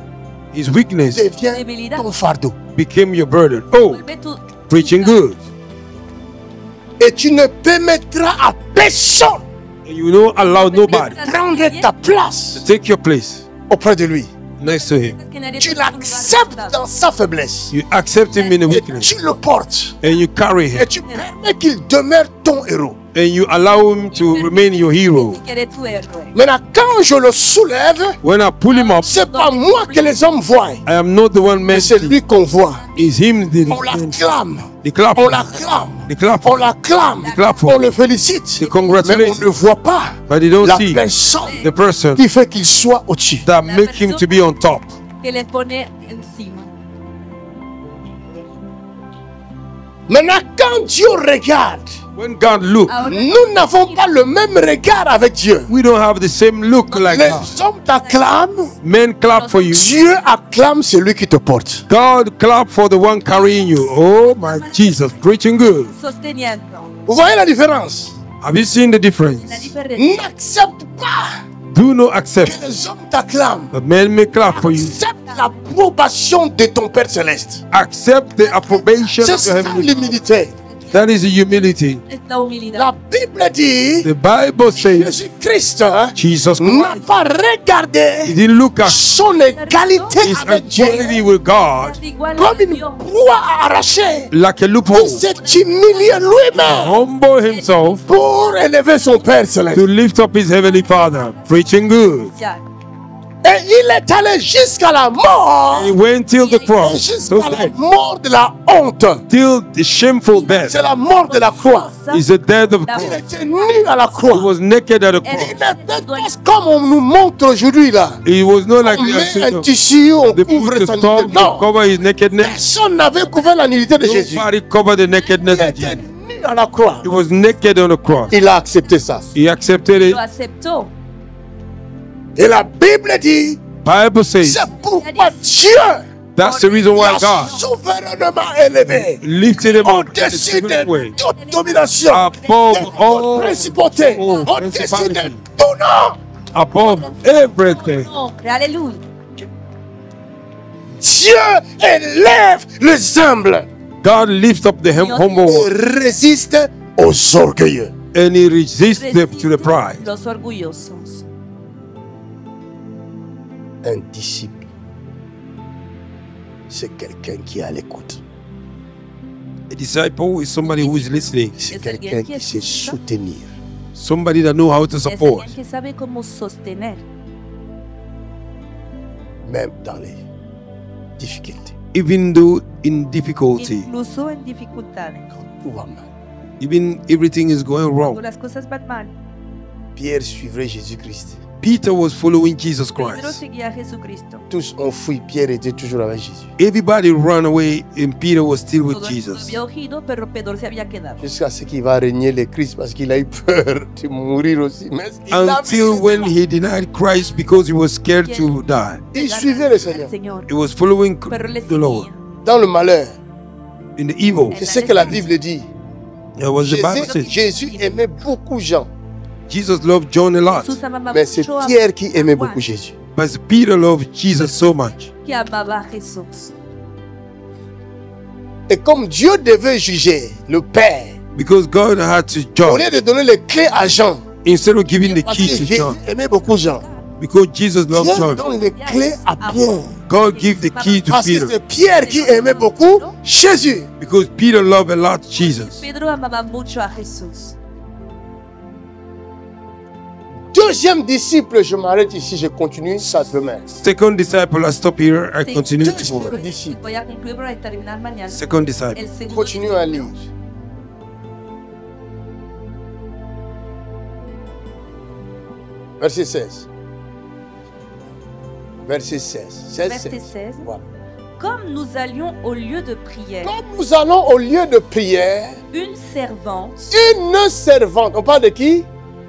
Speaker 2: His weakness
Speaker 1: devient
Speaker 3: Debilidad
Speaker 1: ton fardeau.
Speaker 2: became your burden. Oh,
Speaker 3: vuelve tu
Speaker 2: preaching good.
Speaker 1: Et tu ne permettras à personne
Speaker 2: And you don't allow nobody
Speaker 1: de prendre ta place
Speaker 2: to take your place
Speaker 1: auprès de lui.
Speaker 2: next to him.
Speaker 3: que nadie
Speaker 1: Tu
Speaker 3: te ponga
Speaker 1: l'acceptes
Speaker 3: a tu
Speaker 1: dans sa faiblesse.
Speaker 2: You accept him in the
Speaker 1: Et
Speaker 2: weakness
Speaker 1: tu le portes.
Speaker 2: and you carry
Speaker 1: Et
Speaker 2: him
Speaker 1: tu permets qu'il demeure ton héros.
Speaker 2: and you allow him to remain your hero.
Speaker 3: lado, que eres tu héroe.
Speaker 1: Maintenant, quand je le soulève,
Speaker 2: When I pull him up,
Speaker 1: c'est pas moi que les hommes voient,
Speaker 2: I am not the one
Speaker 1: mais
Speaker 2: meant
Speaker 1: c'est
Speaker 2: to.
Speaker 1: lui qu'on voit.
Speaker 2: It's him
Speaker 1: On l'acclame,
Speaker 2: the clap.
Speaker 1: on l'acclame,
Speaker 2: The clap.
Speaker 1: on l'acclame,
Speaker 2: The clap for
Speaker 1: on le félicite.
Speaker 2: the
Speaker 1: Mais on
Speaker 2: congratulations.
Speaker 1: ne voit pas
Speaker 2: But they don't
Speaker 1: la
Speaker 2: see
Speaker 1: personne
Speaker 2: the person
Speaker 1: qui fait qu'il soit au-dessus.
Speaker 2: that make him to be on top.
Speaker 3: Que le pone encima.
Speaker 1: Maintenant, quand Dieu regarde,
Speaker 2: When God look,
Speaker 3: Ahora,
Speaker 1: nous n'avons pas le même regard avec Dieu.
Speaker 2: we don't have the same look like
Speaker 1: Les
Speaker 2: God.
Speaker 1: hommes t'acclament,
Speaker 2: Men clap for you.
Speaker 1: Dieu acclame celui qui te porte.
Speaker 2: God clap for the one carrying you. Oh my Jesus, preaching good.
Speaker 3: sosteniendo.
Speaker 1: Vous voyez la différence?
Speaker 2: Have you seen the
Speaker 3: La
Speaker 2: difference?
Speaker 3: diferencia.
Speaker 1: N'accepte pas
Speaker 2: Do not
Speaker 1: que
Speaker 2: accept.
Speaker 1: les hommes t'acclament.
Speaker 2: But men may clap for you.
Speaker 1: Accepte l'approbation de ton Père Céleste.
Speaker 2: Accept the approbation
Speaker 1: C'est
Speaker 2: of your
Speaker 1: ça
Speaker 2: heavenly.
Speaker 1: l'humilité.
Speaker 2: That is the humility.
Speaker 3: Es la humildad.
Speaker 1: La Bible dit,
Speaker 2: The Bible says
Speaker 1: Jésus-Christ
Speaker 2: Jesus
Speaker 1: n'a
Speaker 2: Christ.
Speaker 1: pas
Speaker 2: He
Speaker 1: regardé
Speaker 2: didn't look at
Speaker 1: son égalité
Speaker 2: his
Speaker 1: avec Dieu
Speaker 2: equality with God
Speaker 3: Igual
Speaker 1: comme
Speaker 3: a
Speaker 1: une
Speaker 3: Dios.
Speaker 1: proie arrachée.
Speaker 2: like a loophole.
Speaker 1: Il s'est humilié lui-même
Speaker 2: Humble himself
Speaker 1: pour élever son Père
Speaker 2: to
Speaker 1: Céleste.
Speaker 2: lift up his heavenly Father. Preaching good.
Speaker 1: Et il est allé jusqu'à la mort.
Speaker 2: He went till the cross.
Speaker 1: Jusqu'à la mort de la honte.
Speaker 2: Till the shameful death.
Speaker 1: C'est la mort de la croix.
Speaker 2: Is the death of
Speaker 1: Il
Speaker 2: cross.
Speaker 1: était nu à la
Speaker 2: He
Speaker 1: croix.
Speaker 2: was naked at the
Speaker 1: Il
Speaker 2: cross.
Speaker 1: n'était pas comme on nous montre aujourd'hui là.
Speaker 2: He was not like
Speaker 1: On met un
Speaker 2: the
Speaker 1: tissu, on
Speaker 2: put
Speaker 1: couvre
Speaker 2: the
Speaker 1: sa
Speaker 2: top
Speaker 1: nudité.
Speaker 2: to
Speaker 1: Non.
Speaker 2: cover his nakedness.
Speaker 1: Personne n'avait couvert la nudité de Jésus.
Speaker 2: Nobody covered the nakedness
Speaker 1: Il
Speaker 2: of
Speaker 1: était
Speaker 2: Jesus.
Speaker 1: nu à la croix.
Speaker 2: He was naked on the cross.
Speaker 1: Il a accepté ça.
Speaker 2: He accepted it.
Speaker 3: Lo aceptó.
Speaker 1: Et la Bible dit,
Speaker 2: Bible says
Speaker 1: c'est pourquoi Dieu
Speaker 2: that's the reason why
Speaker 1: l'a
Speaker 2: God
Speaker 1: souverainement élevé
Speaker 2: lifted him up in a
Speaker 1: au-dessus de
Speaker 2: different way.
Speaker 1: toute domination,
Speaker 2: Above
Speaker 1: de toute
Speaker 2: all
Speaker 1: principauté,
Speaker 2: all
Speaker 1: au-dessus de
Speaker 2: principality.
Speaker 1: tout nom.
Speaker 2: Above everything.
Speaker 3: Aleluya.
Speaker 1: Dieu élève les humbles
Speaker 2: God lifts up the humble
Speaker 1: et
Speaker 2: one
Speaker 1: résiste aux orgueilleux.
Speaker 2: and he resists them to the pride.
Speaker 3: Los orgullosos.
Speaker 1: Un disciple, c'est quelqu'un qui est à l'écoute.
Speaker 2: A disciple is somebody who is listening,
Speaker 1: C'est
Speaker 3: Es
Speaker 1: quelqu'un
Speaker 3: alguien qui
Speaker 1: qui sait
Speaker 3: escucha.
Speaker 1: soutenir.
Speaker 2: somebody that knows how to
Speaker 3: Es
Speaker 2: support,
Speaker 3: alguien que sabe cómo sostener.
Speaker 1: Même dans les difficultés.
Speaker 2: even though in difficulty,
Speaker 3: Incluso en dificultades.
Speaker 1: Tout va mal.
Speaker 2: even everything is going
Speaker 3: Cuando
Speaker 2: wrong.
Speaker 3: las cosas van mal.
Speaker 1: Pierre suivrait Jésus-Christ.
Speaker 2: Peter was following Jesus
Speaker 3: Pedro
Speaker 2: Christ.
Speaker 3: seguía a Jesucristo.
Speaker 1: Tous ont fui, Pierre était toujours avec Jésus.
Speaker 2: Everybody ran away and Peter was still with
Speaker 3: Todo el mundo
Speaker 2: Jesus.
Speaker 3: había huido, pero Pedro se había quedado.
Speaker 1: Jusqu'à ce qu'il va régner le Christ parce qu'il a eu peur de mourir aussi. Mais il a
Speaker 2: Until
Speaker 1: vu-
Speaker 2: when he denied Christ because he was scared to die.
Speaker 1: il suivait le Seigneur.
Speaker 3: Al Señor.
Speaker 2: He was following
Speaker 3: Pero le
Speaker 2: the Lord
Speaker 3: seguía.
Speaker 1: Dans le malheur,
Speaker 2: in the evil.
Speaker 1: c'est ce que la Bible dit.
Speaker 2: That was the Bible says.
Speaker 1: Jésus aimait beaucoup Jean,
Speaker 2: Jesus loved John a lot,
Speaker 3: Jesús amaba
Speaker 1: mais c'est
Speaker 3: mucho a
Speaker 1: Pierre qui aimait
Speaker 3: Juan,
Speaker 1: beaucoup Jésus.
Speaker 2: but Peter loved Jesus so much.
Speaker 3: que amaba a Jesús.
Speaker 1: Et comme Dieu devait juger le Père,
Speaker 2: Because God had to
Speaker 1: au lieu
Speaker 2: judge,
Speaker 1: de donner les clés à Jean,
Speaker 2: instead of giving the
Speaker 1: parce
Speaker 2: key
Speaker 1: que
Speaker 2: to
Speaker 1: Jésus
Speaker 2: John,
Speaker 1: aimait beaucoup Jean,
Speaker 2: because Jesus loved
Speaker 1: Dieu
Speaker 2: John,
Speaker 1: donne les clés à Pierre.
Speaker 2: God gave the key to
Speaker 1: Parce que
Speaker 2: Peter.
Speaker 1: c'est Pierre qui aimait beaucoup Jésus.
Speaker 2: Because Peter loved a lot Jesus.
Speaker 3: Pedro amaba mucho a Jesús.
Speaker 1: Deuxième disciple, je m'arrête ici, je continue ça demain.
Speaker 2: Second disciple, I stop here, I continue
Speaker 1: Deuxième
Speaker 2: tomorrow.
Speaker 1: disciple,
Speaker 3: Voy a concluir para terminar mañana.
Speaker 2: Second disciple.
Speaker 3: El segundo
Speaker 1: continue à lire. Verset 16. Verset 16.
Speaker 3: Verset 16.
Speaker 1: Voilà.
Speaker 3: Comme nous allions au lieu de prière,
Speaker 1: Quand nous allons au lieu de prière,
Speaker 3: une servante
Speaker 1: une servante, on parle de qui?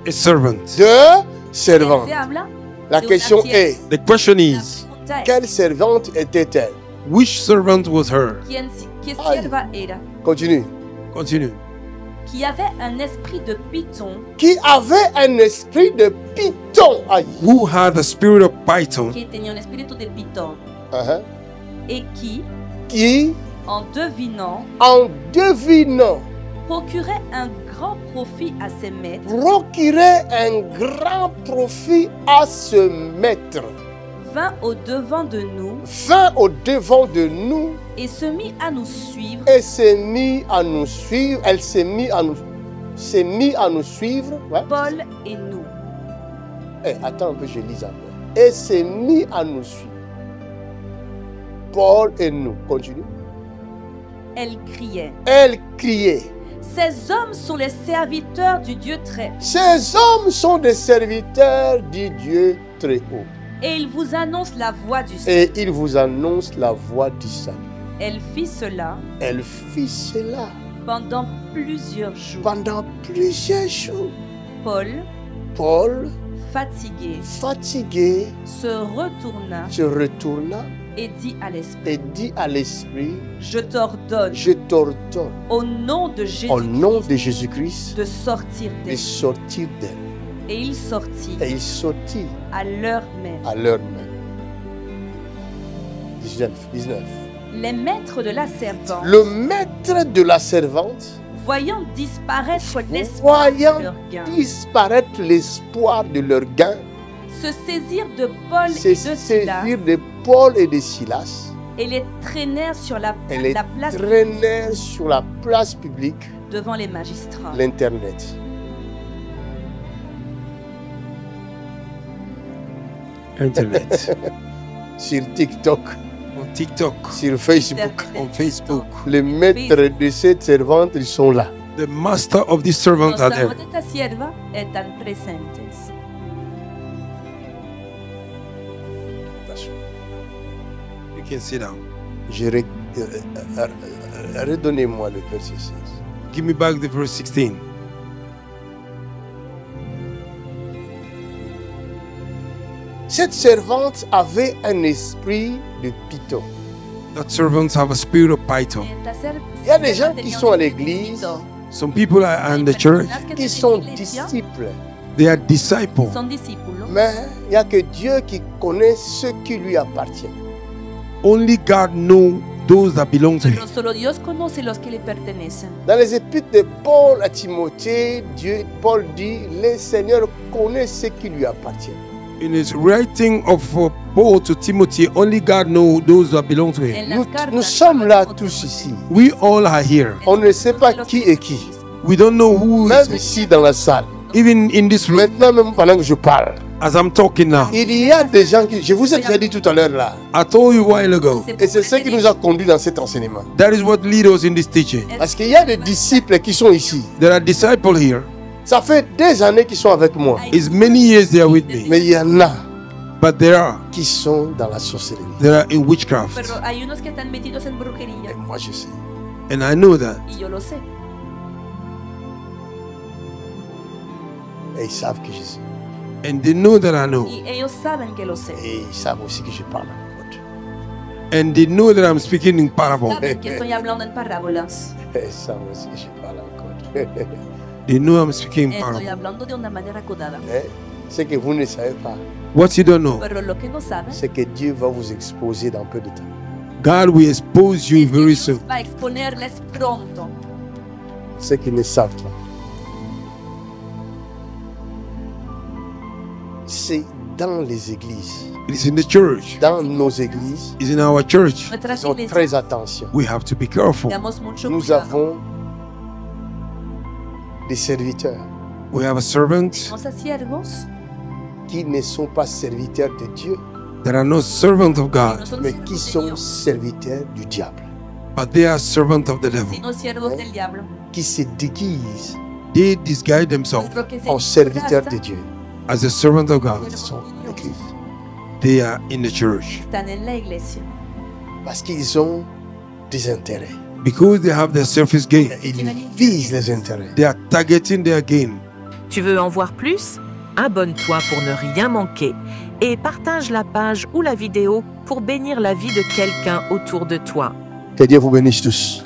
Speaker 2: A servant.
Speaker 1: De servante.
Speaker 3: se habla
Speaker 1: La
Speaker 3: de
Speaker 1: question
Speaker 3: una sierva.
Speaker 1: est,
Speaker 2: The question
Speaker 3: La
Speaker 2: is,
Speaker 3: pregunta es,
Speaker 1: quelle servante était-elle?
Speaker 2: Which servant was her?
Speaker 3: ¿Qué sierva era?
Speaker 1: Continue.
Speaker 2: Continue.
Speaker 3: Qui avait un esprit de python,
Speaker 1: Qui avait un esprit de python. Aïe.
Speaker 2: Who had the spirit of Python?
Speaker 3: que tenía un espíritu de pitón,
Speaker 1: Uh-huh.
Speaker 3: et
Speaker 1: Qui,
Speaker 3: en devinant,
Speaker 1: en devinant,
Speaker 3: procurait un grand profit à ses maîtres,
Speaker 1: procurait un grand profit à ce maître,
Speaker 3: vint au-devant de nous
Speaker 1: vint au devant de nous
Speaker 3: et se mit à nous suivre,
Speaker 1: et s'est mis à nous suivre. Elle s'est mis à nous suivre. Ouais.
Speaker 3: Paul et nous.
Speaker 1: Eh, attends un peu, je lis après. Et s'est mis à nous suivre. Paul et nous. Continue.
Speaker 3: Elle criait.
Speaker 1: Elle criait.
Speaker 3: Ces hommes sont les serviteurs du Dieu très haut.
Speaker 1: Ces hommes sont des serviteurs du Dieu très haut.
Speaker 3: Et ils vous annoncent la voie du salut.
Speaker 1: Et ils vous annoncent la voie du salut.
Speaker 3: Elle fit cela
Speaker 1: Elle fit cela
Speaker 3: pendant plusieurs jours.
Speaker 1: pendant plusieurs jours.
Speaker 3: Paul,
Speaker 1: Fatigué,
Speaker 3: se retourna
Speaker 1: se retourna
Speaker 3: et dit à l'esprit,
Speaker 1: et dit à l'esprit,
Speaker 3: je t'ordonne
Speaker 1: je t'ordonne,
Speaker 3: au nom de Jésus
Speaker 1: au nom de Jésus-Christ,
Speaker 3: de sortir
Speaker 1: de
Speaker 3: d'elle.
Speaker 1: sortir d'elle.
Speaker 3: Et il sortit
Speaker 1: Et il sortit
Speaker 3: à l'heure même.
Speaker 1: à l'heure même. 19.
Speaker 3: Les maîtres de la servante,
Speaker 1: Le maître de la servante,
Speaker 3: voyant disparaître l'espoir de
Speaker 1: voyant
Speaker 3: leur gain,
Speaker 1: disparaître l'espoir de leur gain,
Speaker 3: se saisirent de Paul
Speaker 1: se
Speaker 3: et de Silas
Speaker 1: saisirent de Paul et de Silas
Speaker 3: et les traînèrent sur la
Speaker 1: et les
Speaker 3: place
Speaker 1: traînèrent sur la place publique,
Speaker 3: devant les magistrats.
Speaker 1: l'Internet.
Speaker 2: Internet.
Speaker 1: Sur TikTok,
Speaker 2: On TikTok.
Speaker 1: sur Facebook.
Speaker 2: On Facebook.
Speaker 1: Les maîtres de cette servante, ils sont là.
Speaker 2: The master of this servant
Speaker 3: Los
Speaker 2: are there.
Speaker 3: amos de esta sierva están presentes.
Speaker 2: You can sit down.
Speaker 1: Redonnez-moi le verset 16.
Speaker 2: Give me back the verse 16.
Speaker 1: Cette servante avait un esprit de python.
Speaker 2: That servants have a spirit of Python.
Speaker 1: Il y a des gens qui sont à l'église,
Speaker 2: Some people are in the church.
Speaker 1: qui sont disciples.
Speaker 2: They are disciples.
Speaker 3: Son discípulo.
Speaker 1: Mais il n'y a que Dieu qui connaît ce qui lui appartient.
Speaker 2: Only God knows those that belong to
Speaker 3: Pero
Speaker 2: Him.
Speaker 3: solo Dios conoce los que le pertenecen.
Speaker 1: Dans les épîtres de Paul à Timothée, Paul dit, le Seigneur connaît ce qui lui appartient.
Speaker 2: In his writing of Paul to Timothy, only God knows those that belong to Him.
Speaker 3: En las cartas,
Speaker 1: Nous sommes là tous ici.
Speaker 2: We all are here.
Speaker 1: On ne sait pas qui est qui.
Speaker 2: We don't know who
Speaker 1: Même
Speaker 2: is
Speaker 1: ici dans la salle.
Speaker 2: even in this room.
Speaker 1: Maintenant, même pendant que je parle,
Speaker 2: As I'm talking now,
Speaker 1: il y a des gens qui, je vous ai déjà dit tout à l'heure là,
Speaker 2: I told you a while ago.
Speaker 1: et c'est ce qui nous a conduit dans cet enseignement.
Speaker 2: That is what leads us in this teaching.
Speaker 1: Parce qu'il y a des disciples qui sont ici.
Speaker 2: There are disciples here.
Speaker 1: Ça fait des années qu'ils sont avec moi.
Speaker 2: It's many years they are with me,
Speaker 1: Mais il y en a
Speaker 2: but there are
Speaker 1: qui sont dans la sorcellerie.
Speaker 2: in witchcraft,
Speaker 3: Pero hay unos que están metidos en
Speaker 1: Et
Speaker 3: brujería.
Speaker 1: moi je sais.
Speaker 2: and I know that,
Speaker 3: Y yo lo sé.
Speaker 1: Et ils savent que je sais.
Speaker 2: and they know that I know,
Speaker 3: Y ellos saben que lo sé.
Speaker 1: Et ils savent aussi que je parle en code.
Speaker 2: and they know that I'm speaking in parable.
Speaker 3: Saben que estoy hablando en parábolas.
Speaker 1: Et ils savent aussi que je parle en code.
Speaker 2: They know I'm speaking in
Speaker 3: Estoy
Speaker 2: parable.
Speaker 3: hablando de una manera acodada.
Speaker 1: Mais ce que vous ne savez pas,
Speaker 2: What you don't know,
Speaker 3: Pero lo que no saben
Speaker 1: c'est que Dieu va vous exposer dans peu de temps.
Speaker 2: God will expose you
Speaker 3: es que
Speaker 2: very
Speaker 3: Dios
Speaker 2: soon.
Speaker 3: va a exponerles pronto.
Speaker 1: Ce qu'ils ne savent pas. C'est dans les églises,
Speaker 2: It is in the church.
Speaker 1: dans nos églises,
Speaker 2: It's in our church.
Speaker 3: Nuestras
Speaker 1: faisons
Speaker 3: iglesias,
Speaker 1: très attention.
Speaker 2: We have to be careful.
Speaker 3: damos mucho
Speaker 1: Nous
Speaker 3: cuidado.
Speaker 1: avons des serviteurs
Speaker 2: We have a servant
Speaker 3: Tenemos a siervos
Speaker 1: qui ne sont pas serviteurs de Dieu,
Speaker 2: that are not servants of
Speaker 3: que no
Speaker 2: God,
Speaker 3: son
Speaker 1: mais
Speaker 3: siervos
Speaker 1: qui
Speaker 3: de
Speaker 1: sont
Speaker 3: Dios,
Speaker 1: serviteurs du diable,
Speaker 2: but they are servants of the devil.
Speaker 3: sino siervos del diablo.
Speaker 1: qui se déguisent
Speaker 2: They disguise themselves
Speaker 3: Otro que se
Speaker 1: en serviteurs de
Speaker 3: disfraza,
Speaker 1: Dieu.
Speaker 2: as a servant of God.
Speaker 1: Ils sont en église
Speaker 2: They are in the church
Speaker 3: están en la iglesia.
Speaker 1: parce qu'ils ont des intérêts.
Speaker 2: because they have their selfish gain.
Speaker 1: Ils visent les intérêts.
Speaker 2: They are targeting their gain.
Speaker 5: Tu veux en voir plus? Abonne-toi pour ne rien manquer et partage la page ou la vidéo pour bénir la vie de quelqu'un autour de toi.
Speaker 1: Que Dieu vous bénisse tous.